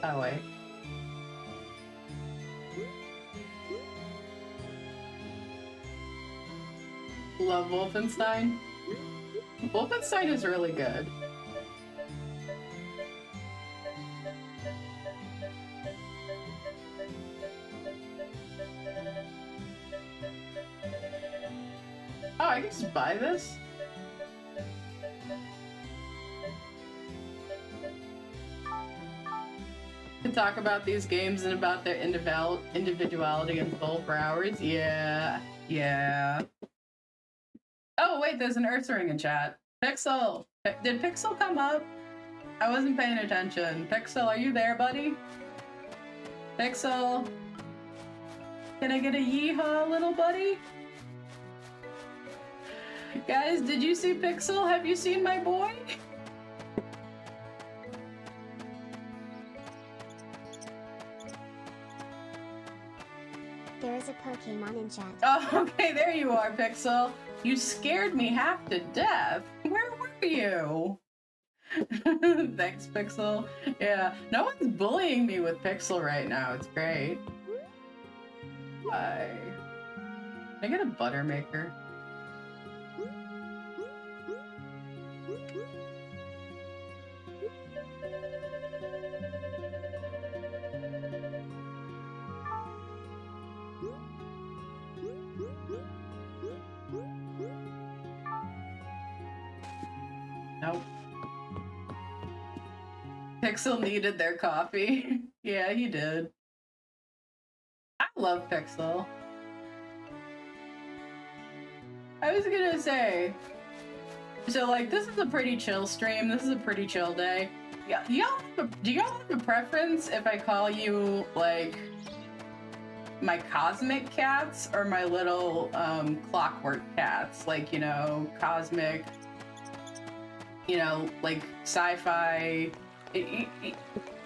Oh, wait. Love Wolfenstein. Wolfenstein is really good. Oh, I can just buy this? To talk about these games and about their individuality and soul for hours? Yeah. Oh, wait, there's an Earth Ring in chat. Pixel! Did Pixel come up? I wasn't paying attention. Pixel, are you there, buddy? Pixel? Can I get a yeehaw, little buddy? Guys, did you see Pixel? Have you seen my boy? There is a Pokemon in chat. Oh, okay, there you are, Pixel. You scared me half to death. Where were you? Thanks, Pixel. Yeah, no one's bullying me with Pixel right now. It's great. Bye. Can I get a butter maker? Nope. Pixel needed their coffee. Yeah, he did. I love Pixel. I was gonna say, so like, this is a pretty chill stream. This is a pretty chill day. Yeah, do y'all have a preference if I call you like my cosmic cats or my little clockwork cats? Like, you know, cosmic you know, like sci-fi. I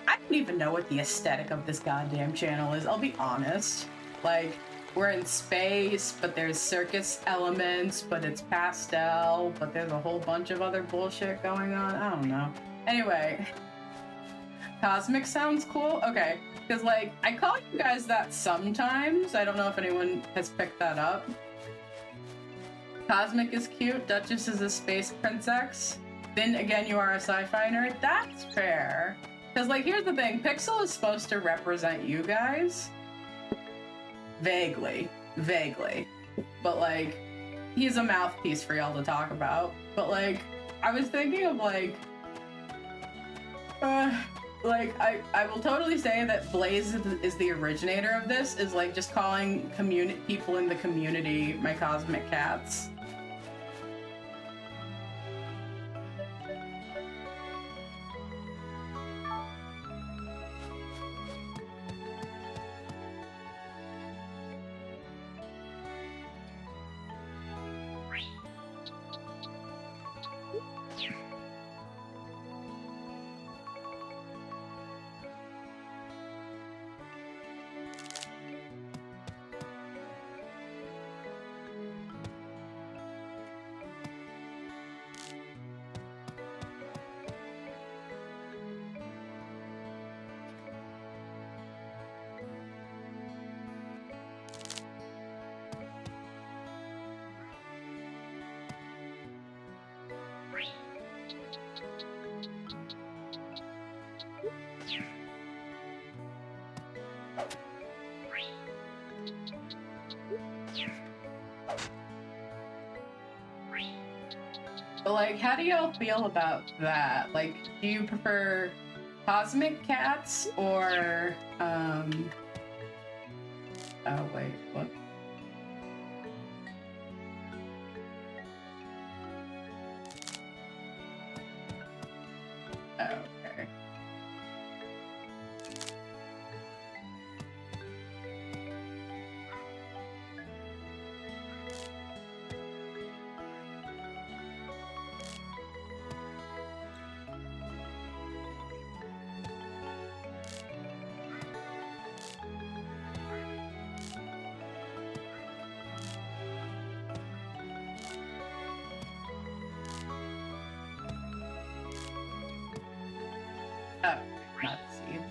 don't even know what the aesthetic of this goddamn channel is. I'll be honest. Like, we're in space, but there's circus elements, but it's pastel, but there's a whole bunch of other bullshit going on. I don't know. Anyway, cosmic sounds cool. Okay, because like I call you guys that sometimes. I don't know if anyone has picked that up. Cosmic is cute. Duchess is a space princess. Then again, you are a sci-fi nerd. That's fair. Because like, here's the thing. Pixel is supposed to represent you guys. Vaguely. But like, he's a mouthpiece for y'all to talk about. But like, I was thinking of like I will totally say that Blaze is the originator of this, is like just calling people in the community my cosmic cats. But like, how do y'all feel about that? Like, do you prefer cosmic cats or oh wait, what? Okay. Oh, not seeds.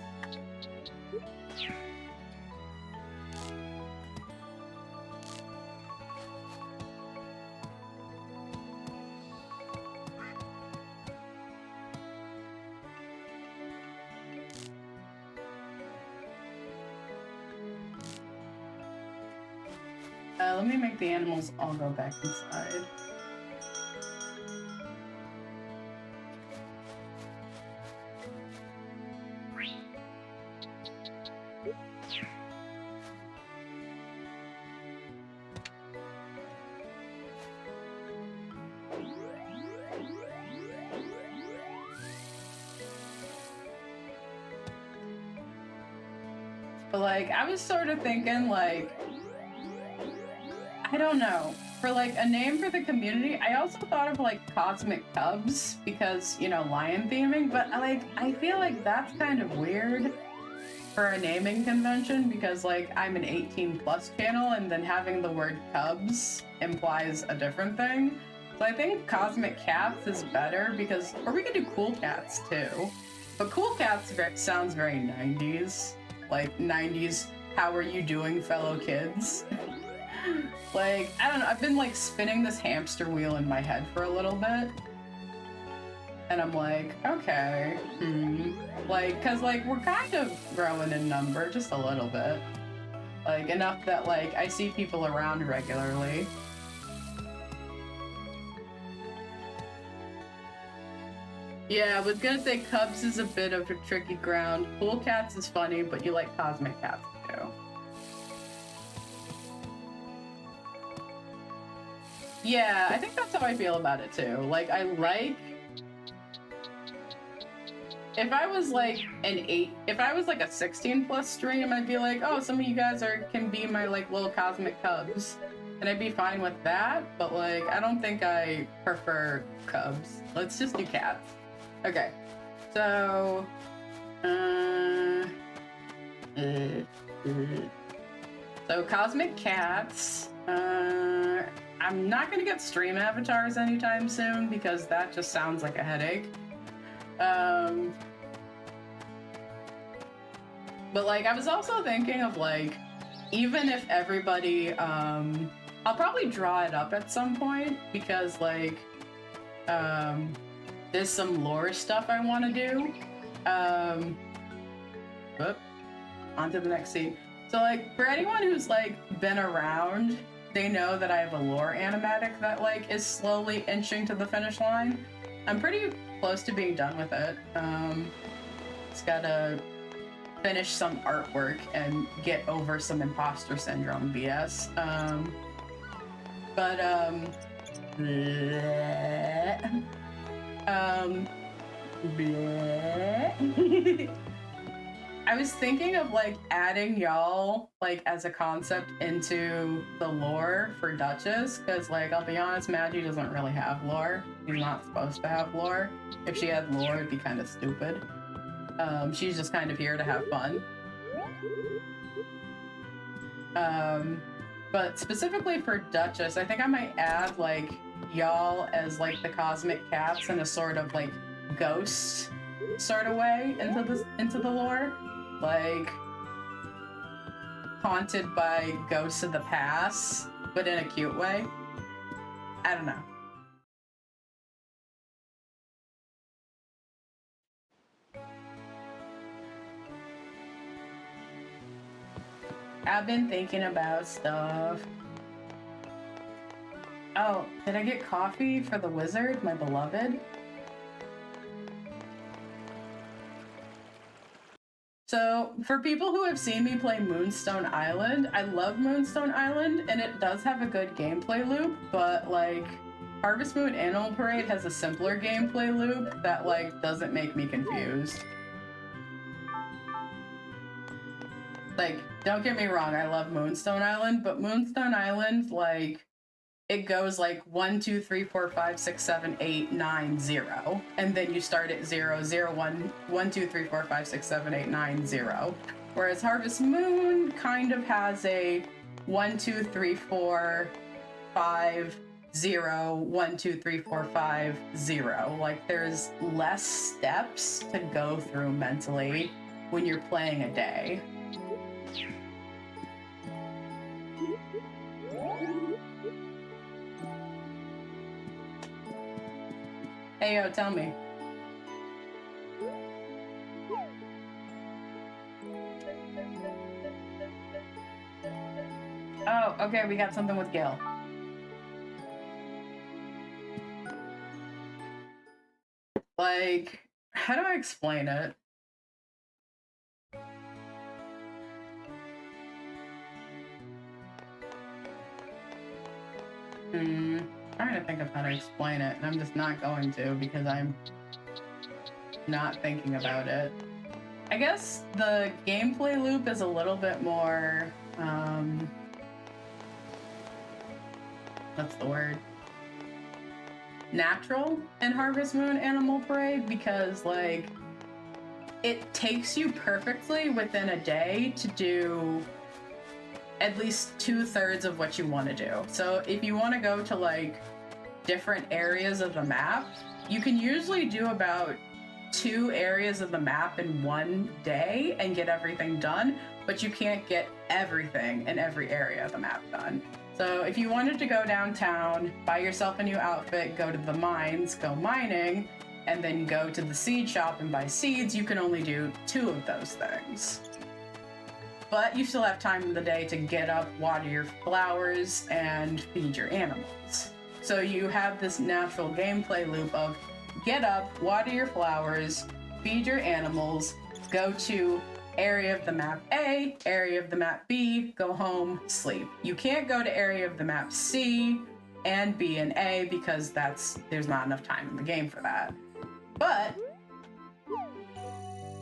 Let me make the animals all go back inside. But like, I was sort of thinking like, I don't know, for like a name for the community, I also thought of like Cosmic Cubs because, you know, lion theming, but like, I feel like that's kind of weird for a naming convention because like I'm an 18+ channel and then having the word Cubs implies a different thing. So I think Cosmic Cats is better because, or we could do Cool Cats too, but Cool Cats sounds very 90s, like 90s, how are you doing fellow kids? Like, I don't know, I've been like spinning this hamster wheel in my head for a little bit. And I'm like, okay, like, cause like we're kind of growing in number just a little bit. Like enough that like I see people around regularly. Yeah, I was gonna say Cubs is a bit of a tricky ground. Cool Cats is funny, but you like Cosmic Cats too. Yeah, I think that's how I feel about it too. Like, I like if I was like if I was like a 16 plus stream, I'd be like, oh, some of you guys can be my like little cosmic cubs. And I'd be fine with that, but like, I don't think I prefer cubs. Let's just do cats. Okay, so, so cosmic cats. I'm not gonna get stream avatars anytime soon because that just sounds like a headache. But like, I was also thinking of like, even if everybody, I'll probably draw it up at some point because like, there's some lore stuff I want to do. On to the next scene. So like, for anyone who's like been around, they know that I have a lore animatic that like is slowly inching to the finish line. I'm pretty close to being done with it. It's gotta finish some artwork and get over some imposter syndrome BS. I was thinking of like adding y'all like as a concept into the lore for Duchess, because like I'll be honest, Maggie doesn't really have lore. She's not supposed to have lore. If she had lore, it'd be kind of stupid. She's just kind of here to have fun. But specifically for Duchess, I think I might add like y'all as like the cosmic cats in a sort of like ghost sort of way into the lore. Like haunted by ghosts of the past, but in a cute way. I don't know. I've been thinking about stuff. Oh, did I get coffee for the wizard, my beloved? So, for people who have seen me play Moonstone Island, I love Moonstone Island, and it does have a good gameplay loop, but, like, Harvest Moon Animal Parade has a simpler gameplay loop that, like, doesn't make me confused. Like, don't get me wrong, I love Moonstone Island, but Moonstone Island, like, it goes like 1, 2, 3, 4, 5, 6, 7, 8, 9, 0. And then you start at 0, 0, 1, 1, 2, 3, 4, 5, 6, 7, 8, 9, 0. Whereas Harvest Moon kind of has a 1, 2, 3, 4, 5, 0, 1, 2, 3, 4, 5, 0. Like there's less steps to go through mentally when you're playing a day. Hey, yo, tell me. Oh, okay, we got something with Gil. Like, how do I explain it? I'm trying to think of how to explain it, and I'm just not going to because I'm not thinking about it. I guess the gameplay loop is a little bit more, what's the word? Natural in Harvest Moon Animal Parade because, like, it takes you perfectly within a day to do at least 2/3 of what you want to do. So if you want to go to like different areas of the map, you can usually do about 2 areas of the map in one day and get everything done, but you can't get everything in every area of the map done. So if you wanted to go downtown, buy yourself a new outfit, go to the mines, go mining, and then go to the seed shop and buy seeds, you can only do 2 of those things. But you still have time in the day to get up, water your flowers, and feed your animals. So you have this natural gameplay loop of get up, water your flowers, feed your animals, go to area of the map A, area of the map B, go home, sleep. You can't go to area of the map C and B and A because there's not enough time in the game for that. But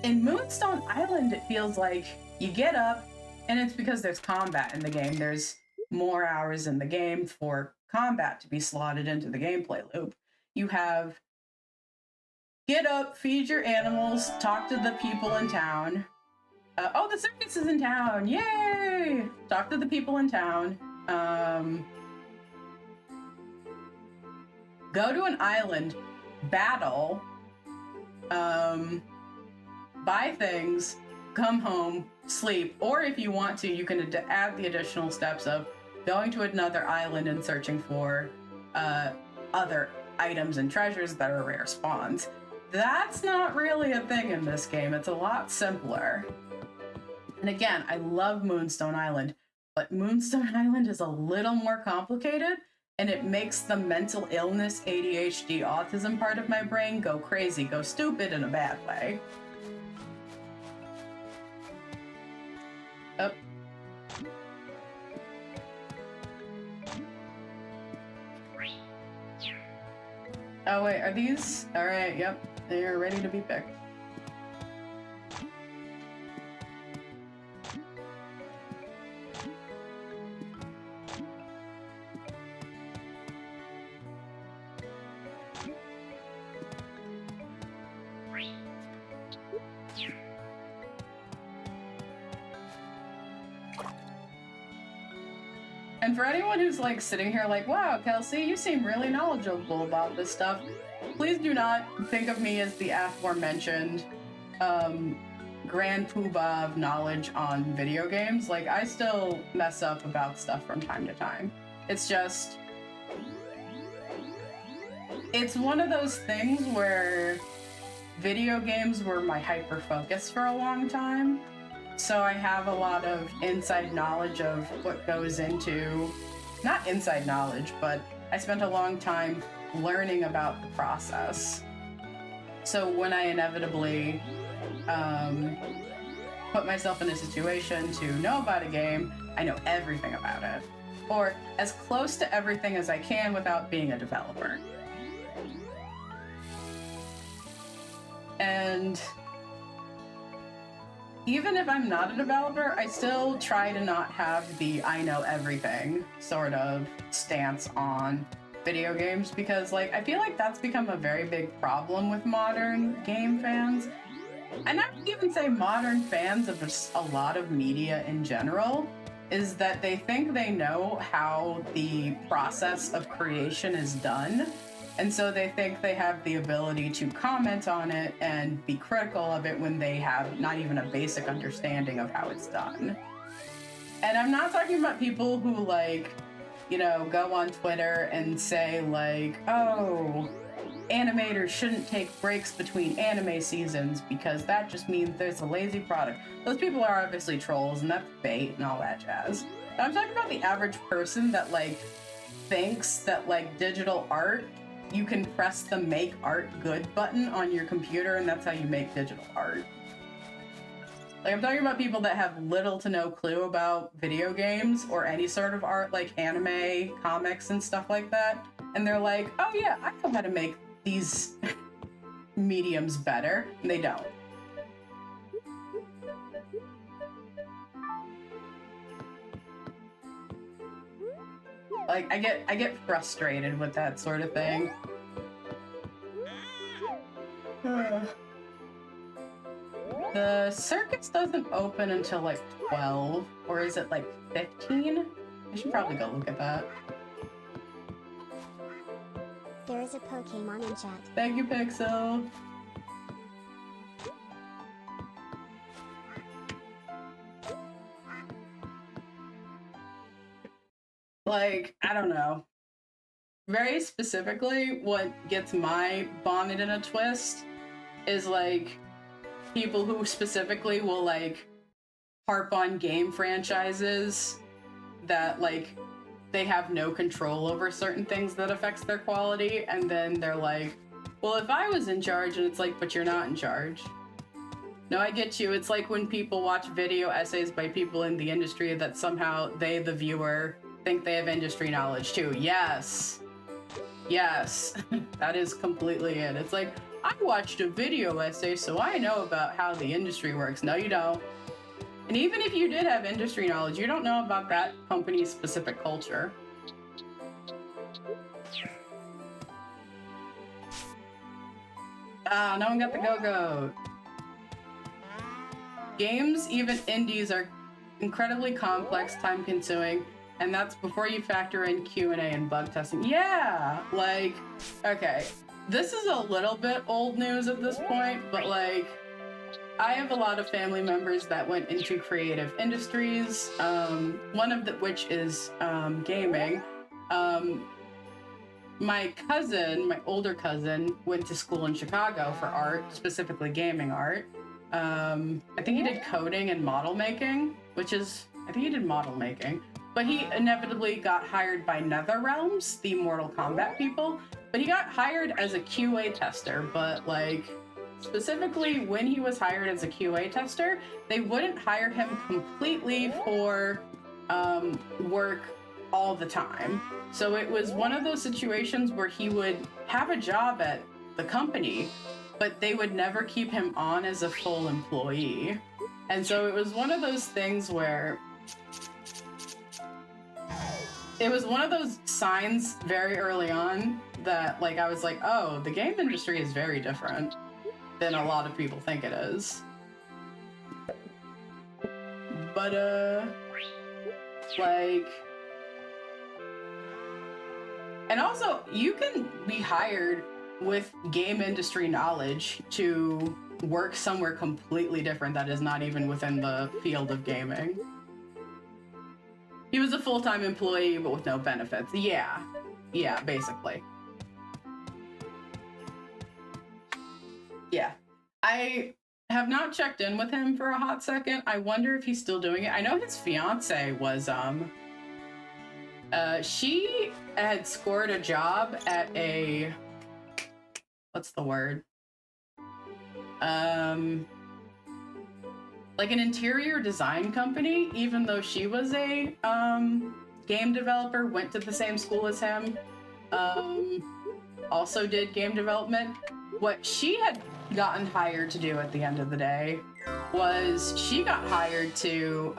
In Moonstone Island, it feels like you get up, and it's because there's combat in the game. There's more hours in the game for combat to be slotted into the gameplay loop. You have get up, feed your animals, talk to the people in town. Oh, the circus is in town! Yay! Talk to the people in town. Go to an island, battle, buy things, come home, sleep, or if you want to, you can add the additional steps of going to another island and searching for other items and treasures that are rare spawns. That's not really a thing in this game. It's a lot simpler. And again, I love Moonstone Island, but Moonstone Island is a little more complicated, and it makes the mental illness, ADHD, autism part of my brain go crazy, go stupid in a bad way. Oh. Oh wait, are these? All right, yep, they're ready to be picked. And for anyone who's like sitting here like, wow, Kelsey, you seem really knowledgeable about this stuff, please do not think of me as the aforementioned grand poobah of knowledge on video games. Like, I still mess up about stuff from time to time. It's just, it's one of those things where video games were my hyper focus for a long time. So I have a lot of inside knowledge of what goes into, not inside knowledge, but I spent a long time learning about the process. So when I inevitably put myself in a situation to know about a game, I know everything about it. Or as close to everything as I can without being a developer. And even if I'm not a developer, I still try to not have the I know everything sort of stance on video games, because like I feel like that's become a very big problem with modern game fans. And I would even say modern fans of just a lot of media in general, is that they think they know how the process of creation is done. And so they think they have the ability to comment on it and be critical of it when they have not even a basic understanding of how it's done. And I'm not talking about people who like, you know, go on Twitter and say like, oh, animators shouldn't take breaks between anime seasons because that just means there's a lazy product. Those people are obviously trolls and that's bait and all that jazz. But I'm talking about the average person that like thinks that like digital art, you can press the make art good button on your computer and that's how you make digital art. Like, I'm talking about people that have little to no clue about video games or any sort of art like anime, comics, and stuff like that. And they're like, oh yeah, I know how to make these mediums better. And they don't. Like, I get frustrated with that sort of thing. The circus doesn't open until like 12, or is it like 15? I should probably go look at that. There is a Pokemon in chat. Thank you, Pixel. Like, I don't know. Very specifically, what gets my bonnet in a twist is like people who specifically will like harp on game franchises that like they have no control over certain things that affects their quality, and then they're like, well, if I was in charge, and it's like, but you're not in charge. No, I get you. It's like when people watch video essays by people in the industry that somehow they, the viewer, think they have industry knowledge too. Yes. Yes. That is completely it. It's like, I watched a video essay, so I know about how the industry works. No, you don't. And even if you did have industry knowledge, you don't know about that company's specific culture. Ah, no one got the go-go. Games, even indies, are incredibly complex, time-consuming, and that's before you factor in Q&A and bug testing. Yeah, like, okay, this is a little bit old news at this point, but like, I have a lot of family members that went into creative industries, one of which is gaming. My cousin, my older cousin, went to school in Chicago for art, specifically gaming art. I think he did coding and model making, I think he did model making, but he inevitably got hired by NetherRealms, the Mortal Kombat people, but he got hired as a QA tester, but like, specifically when he was hired as a QA tester, they wouldn't hire him completely for work all the time. So it was one of those situations where he would have a job at the company, but they would never keep him on as a full employee. And so it was one of those things where it was one of those signs very early on that like I was like, oh, the game industry is very different than a lot of people think it is. But like, and also you can be hired with game industry knowledge to work somewhere completely different that is not even within the field of gaming. He was a full-time employee, but with no benefits. Yeah, basically. Yeah. I have not checked in with him for a hot second. I wonder if he's still doing it. I know his fiance was, she had scored a job at a, what's the word? Like an interior design company, even though she was a game developer, went to the same school as him, also did game development. What she had gotten hired to do at the end of the day was she got hired to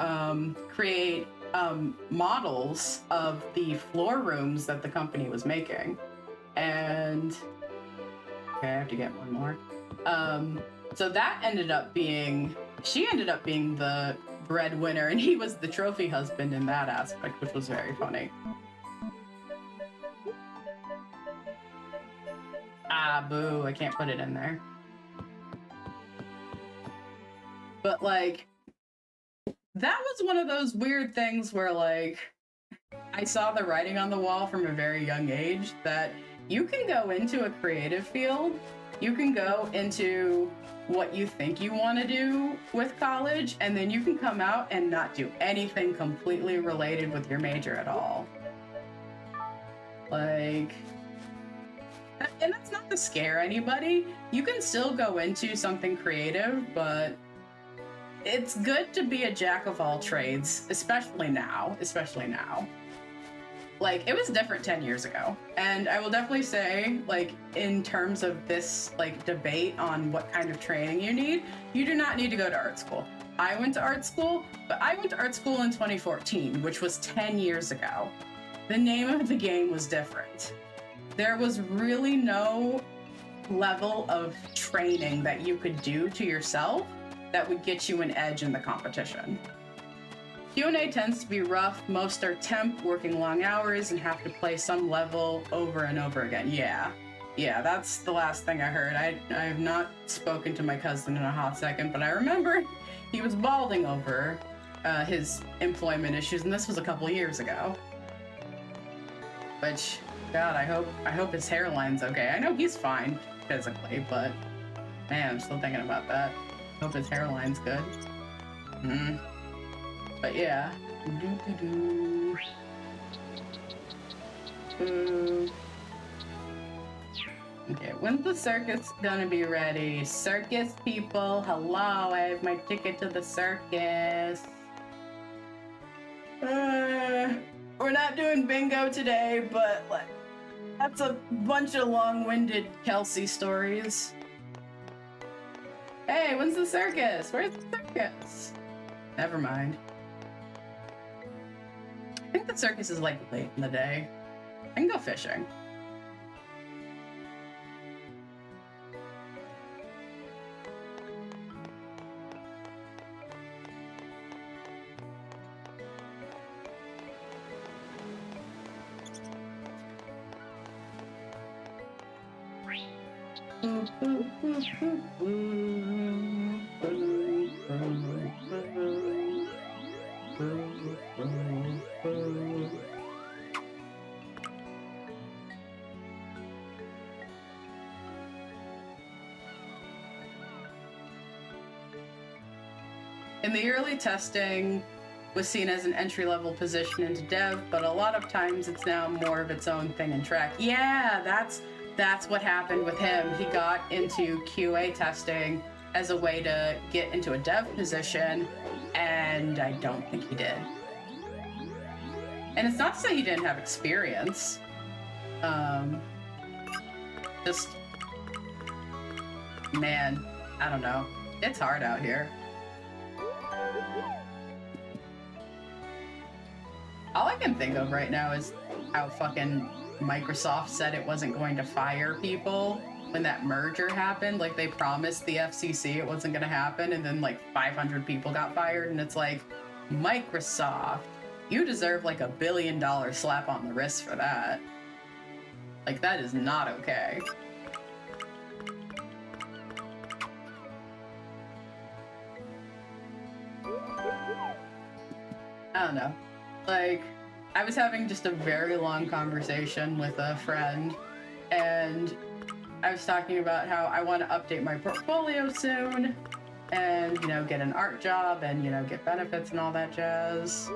create models of the floor rooms that the company was making. And okay, I have to get one more. So that ended up being, she ended up being the breadwinner, and he was the trophy husband in that aspect, which was very funny. Ah, boo, I can't put it in there. But like, that was one of those weird things where like, I saw the writing on the wall from a very young age that you can go into a creative field, you can go into what you think you want to do with college, and then you can come out and not do anything completely related with your major at all. Like, and that's not to scare anybody. You can still go into something creative, but it's good to be a jack of all trades, especially now. Like, it was different 10 years ago. And I will definitely say, like, in terms of this, like, debate on what kind of training you need, you do not need to go to art school. I went to art school, but I went to art school in 2014, which was 10 years ago. The name of the game was different. There was really no level of training that you could do to yourself that would get you an edge in the competition. Q&A tends to be rough. Most are temp, working long hours, and have to play some level over and over again. Yeah, that's the last thing I heard. I have not spoken to my cousin in a hot second, but I remember he was balding over his employment issues, and this was a couple years ago. Which, God, I hope his hairline's okay. I know he's fine physically, but man, I'm still thinking about that. Hope his hairline's good. But yeah. Okay, when's the circus gonna be ready? Circus people, hello, I have my ticket to the circus. We're not doing bingo today, but like, that's a bunch of long-winded Kelsey stories. Hey, when's the circus? Where's the circus? Never mind. I think the circus is like late in the day. I can go fishing. In the early testing was seen as an entry-level position into dev, but a lot of times it's now more of its own thing in track. Yeah, that's what happened with him. He got into QA testing as a way to get into a dev position, and I don't think he did. And it's not to say he didn't have experience. Just, man, I don't know. It's hard out here. All I can think of right now is how fucking Microsoft said it wasn't going to fire people when that merger happened. Like, they promised the FCC it wasn't going to happen, and then like 500 people got fired, and it's like, Microsoft, you deserve like $1 billion slap on the wrist for that. Like, that is not okay. I don't know. Like, I was having just a very long conversation with a friend, and I was talking about how I want to update my portfolio soon and, you know, get an art job and, you know, get benefits and all that jazz.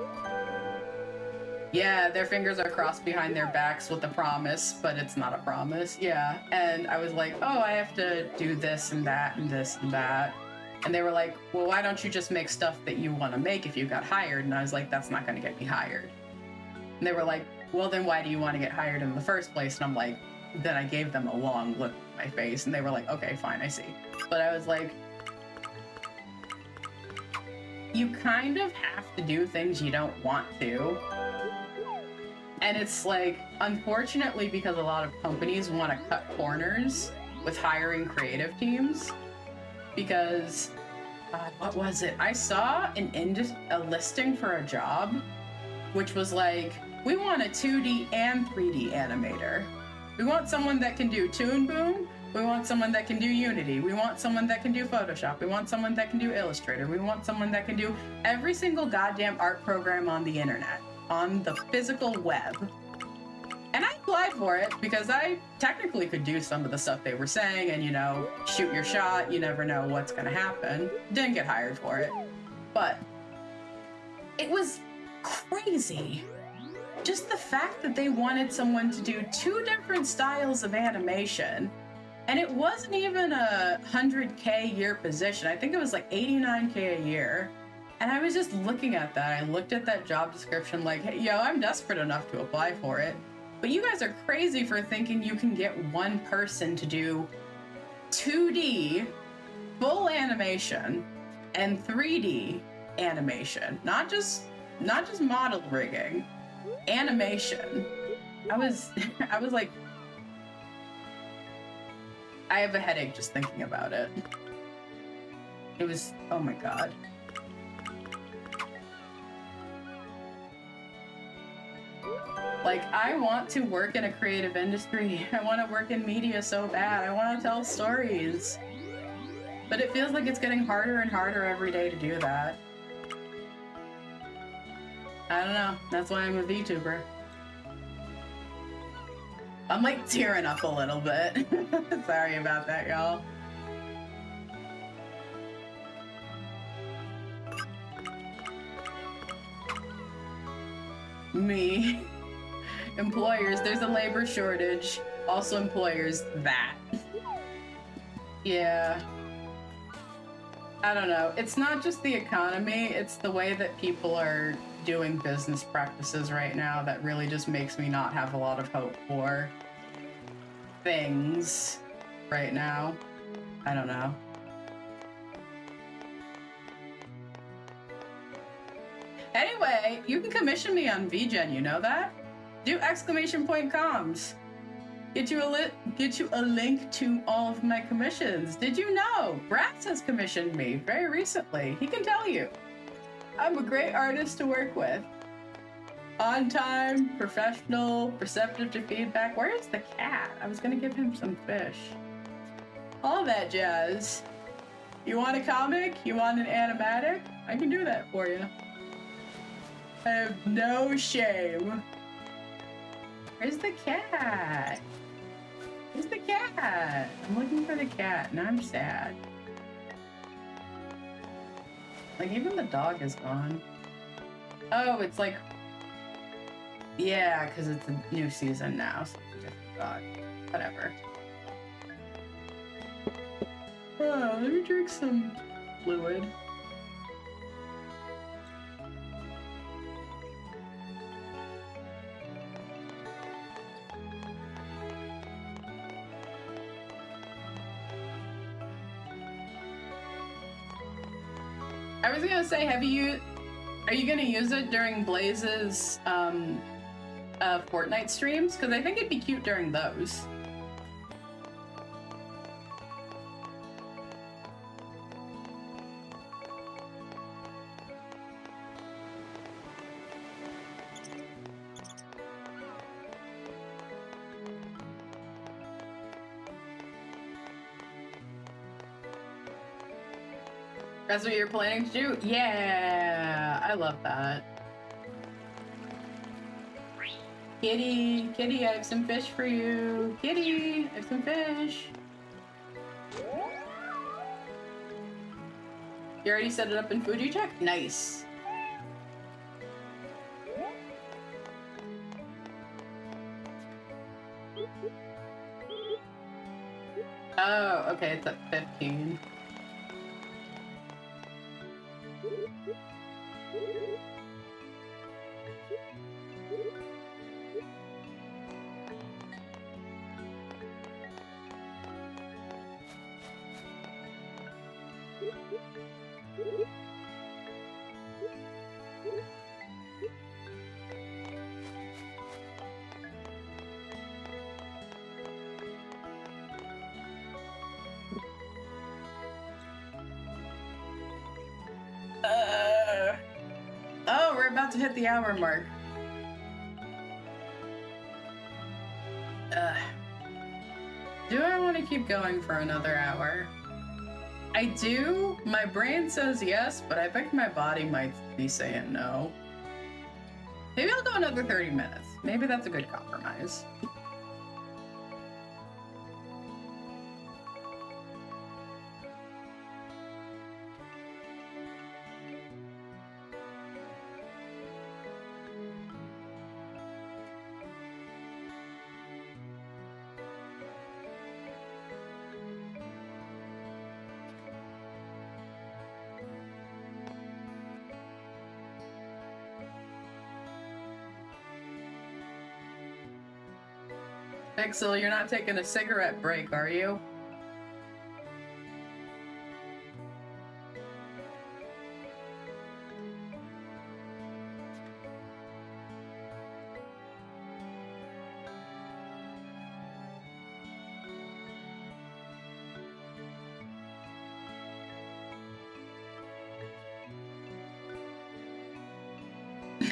Yeah, their fingers are crossed behind their backs with a promise, but it's not a promise. Yeah. And I was like, oh, I have to do this and that and this and that. And they were like, well, why don't you just make stuff that you want to make if you got hired? And I was like, that's not going to get me hired. And they were like, well, then why do you want to get hired in the first place? And I'm like, then I gave them a long look at my face. And they were like, okay, fine, I see. But I was like, you kind of have to do things you don't want to. And it's like, unfortunately, because a lot of companies want to cut corners with hiring creative teams, because, what was it? I saw a listing for a job, which was like, we want a 2D and 3D animator. We want someone that can do Toon Boom. We want someone that can do Unity. We want someone that can do Photoshop. We want someone that can do Illustrator. We want someone that can do every single goddamn art program on the internet, on the physical web. And I applied for it because I technically could do some of the stuff they were saying and, you know, shoot your shot, you never know what's gonna happen. Didn't get hired for it. But it was crazy. Just the fact that they wanted someone to do 2 different styles of animation. And it wasn't even a 100K a year position. I think it was like 89K a year. And I was just looking at that. I looked at that job description like, hey, yo, I'm desperate enough to apply for it. But you guys are crazy for thinking you can get one person to do 2D full animation and 3D animation. Not just model rigging. Animation. I was like, I have a headache just thinking about it. It was, oh my god. Like, I want to work in a creative industry. I want to work in media so bad. I want to tell stories. But it feels like it's getting harder and harder every day to do that. I don't know. That's why I'm a VTuber. I'm like tearing up a little bit. Sorry about that, y'all. Me. Employers, there's a labor shortage. Also employers, that. Yeah. I don't know. It's not just the economy, it's the way that people are doing business practices right now that really just makes me not have a lot of hope for things right now. I don't know. Anyway, you can commission me on VGen, you know that? Do exclamation point comms. Get you a link to all of my commissions. Did you know? Brass has commissioned me very recently. He can tell you. I'm a great artist to work with. On time, professional, receptive to feedback. Where's the cat? I was gonna give him some fish. All that jazz. You want a comic? You want an animatic? I can do that for you. I have no shame. Where's the cat? Where's the cat? I'm looking for the cat and I'm sad. Like, even the dog is gone. Oh, it's like... Yeah, because it's a new season now, so it's a different dog. Whatever. Oh, let me drink some fluid. I was gonna say, are you gonna use it during Blaze's Fortnite streams? Because I think it'd be cute during those. That's what you're planning to do? Yeah, I love that. Kitty, Kitty, I have some fish for you. Kitty, I have some fish. You already set it up in Fuji Check? Nice. Oh, okay, it's at 15. Oh, we're about to hit the hour mark. Do I want to keep going for another hour? I do. My brain says yes, but I think my body might be saying no. Maybe I'll go another 30 minutes. Maybe that's a good compromise. Pixel, you're not taking a cigarette break, are you?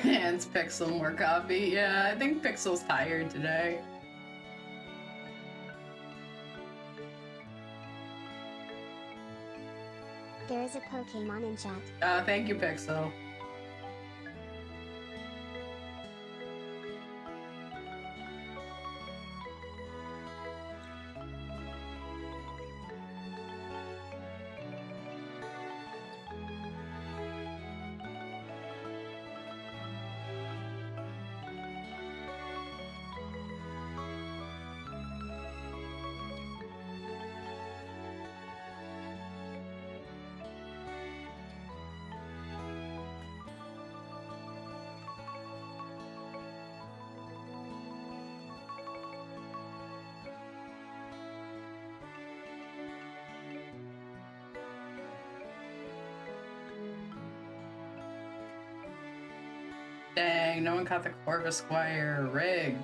Hands Pixel more coffee. Yeah, I think Pixel's tired today. There is a Pokemon in chat. Thank you, Pixel. Dang, no one caught the Corvus Squire. Rigged.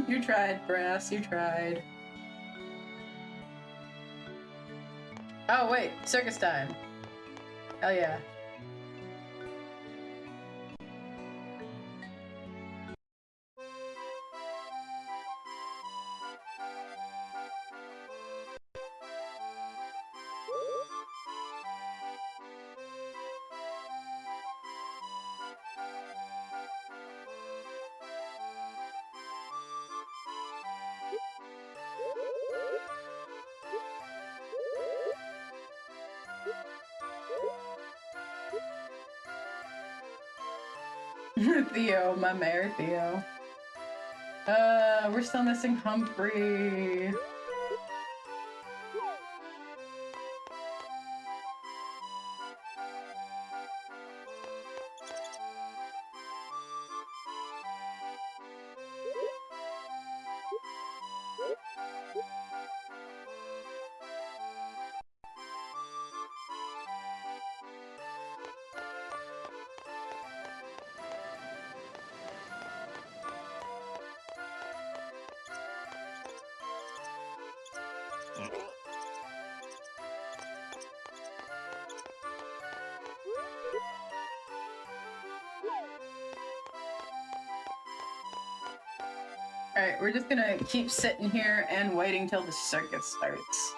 You tried, Brass, you tried. Oh, wait, circus time. Hell yeah. Theo, my mayor, Theo. We're still missing Humphrey. Alright, we're just gonna keep sitting here and waiting till the circus starts.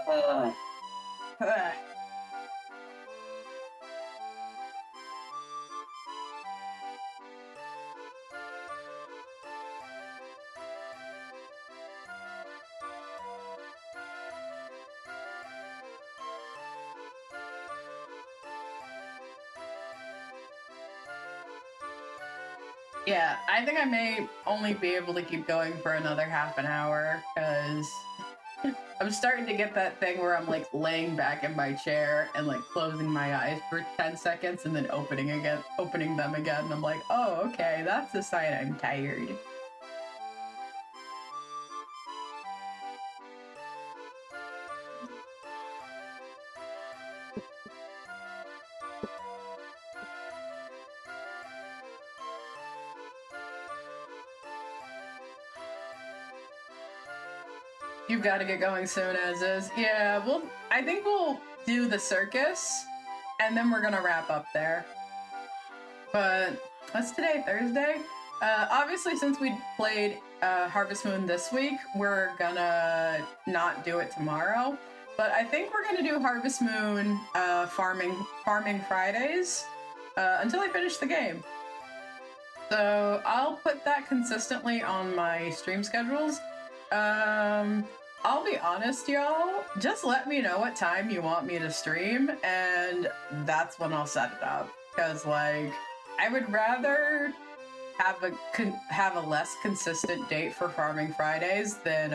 Ugh. Ugh. Yeah, I think I may only be able to keep going for another half an hour, because I'm starting to get that thing where I'm like laying back in my chair and like closing my eyes for 10 seconds and then opening them again. And I'm like, oh, okay, that's a sign I'm tired. You've got to get going soon, as is. Yeah, I think we'll do the circus, and then we're gonna wrap up there. But what's today? Thursday? Obviously, since we played Harvest Moon this week, we're gonna not do it tomorrow. But I think we're gonna do Harvest Moon farming Fridays until I finish the game. So I'll put that consistently on my stream schedules. I'll be honest, y'all, just let me know what time you want me to stream, and that's when I'll set it up. Because, like, I would rather have a less consistent date for Farming Fridays than,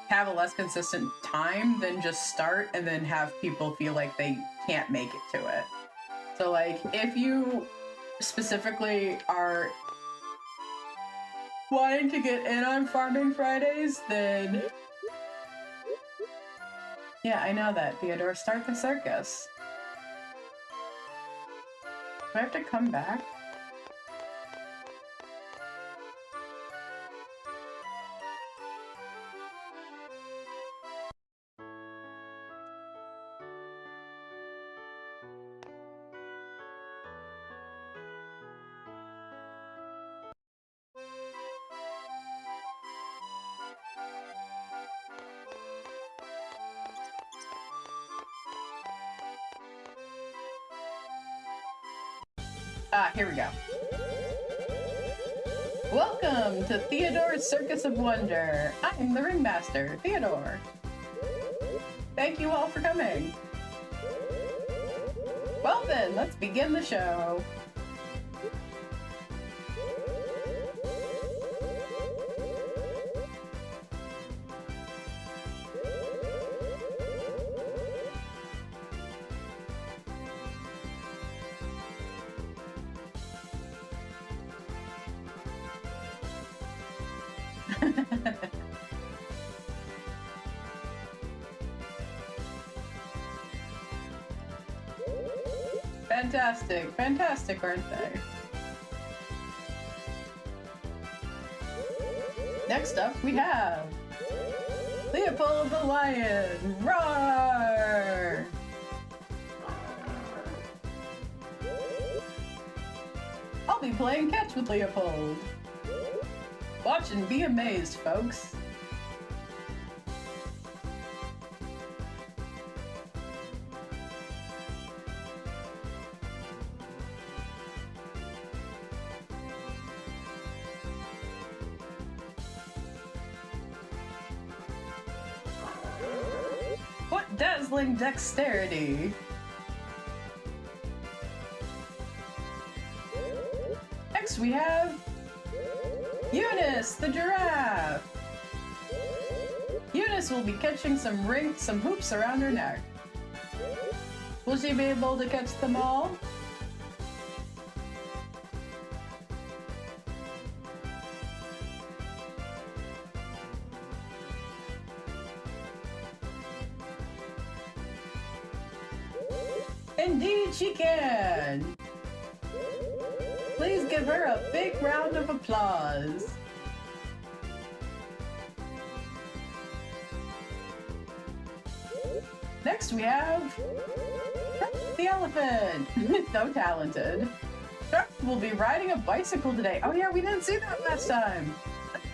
have a less consistent time than just start and then have people feel like they can't make it to it. So, like, if you specifically are wanting to get in on Farming Fridays, then yeah, I know that, Theodore. Start the circus. Do I have to come back? Here we go. Welcome to Theodore's Circus of Wonder. I'm the ringmaster, Theodore. Thank you all for coming. Well then, let's begin the show. Fantastic, fantastic, aren't they? Next up, we have Leopold the Lion. Roar! I'll be playing catch with Leopold. Watch and be amazed, folks. What dazzling dexterity! Next we have Eunice, the giraffe. Eunice will be catching some hoops around her neck. Will she be able to catch them all? Indeed she can! Please give her a big round of applause. Next we have the elephant. So talented. Shark will be riding a bicycle today. Oh yeah, we didn't see that last time.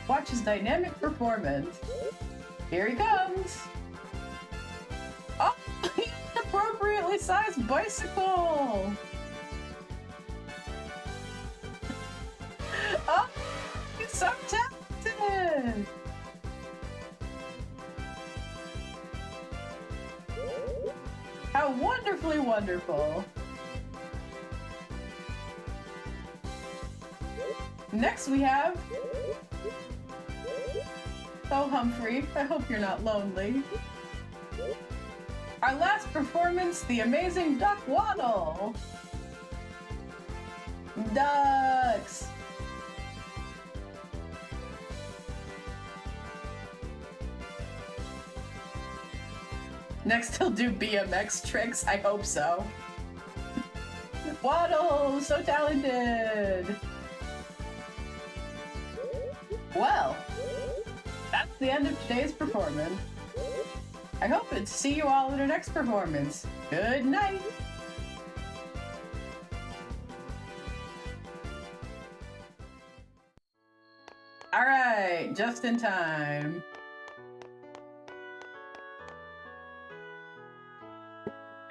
Watch his dynamic performance. Here he comes. Oh, an appropriately sized bicycle. Oh, he's so talented. How wonderfully wonderful. Next we have... Oh, Humphrey, I hope you're not lonely. Our last performance, the amazing Duck Waddle. Ducks. Next he'll do BMX tricks, I hope so. Waddle, so talented! Well, that's the end of today's performance. I hope to see you all in our next performance. Good night! Alright, just in time.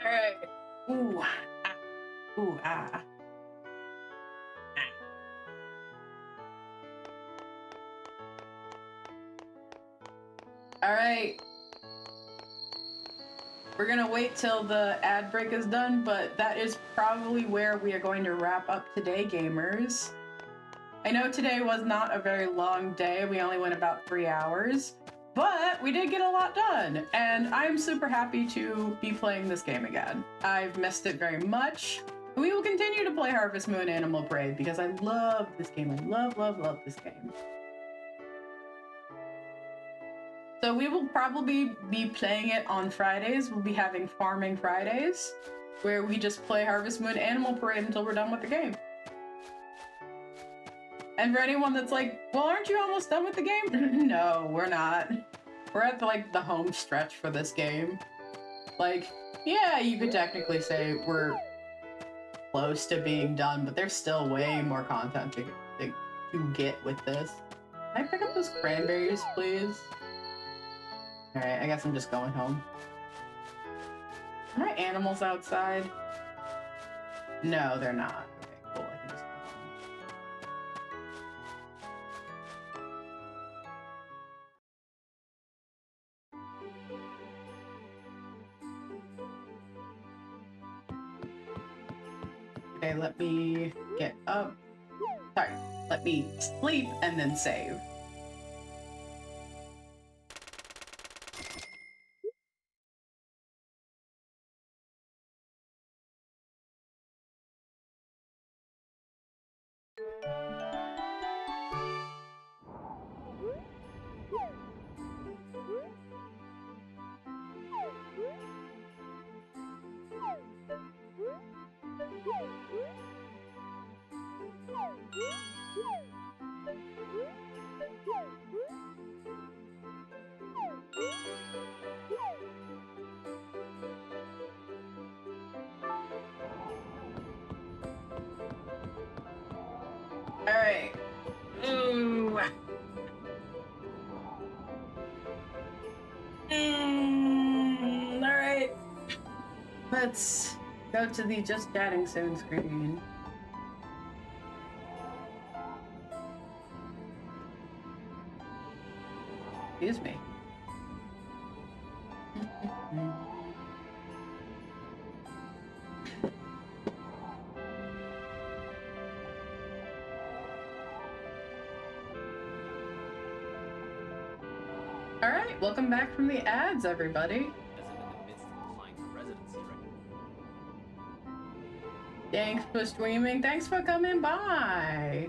Alright. Ooh. Ah. Ooh, ah. Alright. We're gonna wait till the ad break is done, but that is probably where we are going to wrap up today, gamers. I know today was not a very long day. We only went about 3 hours. But we did get a lot done, and I'm super happy to be playing this game again. I've missed it very much. We will continue to play Harvest Moon Animal Parade because I love this game. I love, love, love this game. So we will probably be playing it on Fridays. We'll be having Farming Fridays, where we just play Harvest Moon Animal Parade until we're done with the game. And for anyone that's like, well, aren't you almost done with the game? No, we're not. We're at the home stretch for this game. Like, yeah, you could technically say we're close to being done, but there's still way more content to get with this. Can I pick up those cranberries, please? Alright, I guess I'm just going home. Are my animals outside? No, they're not. Okay, cool. I can just go home. Okay, let me get up. Sorry, let me sleep and then save. Let's go to the just chatting soon screen. Excuse me. All right, welcome back from the ads, everybody. Thanks for streaming. Thanks for coming by.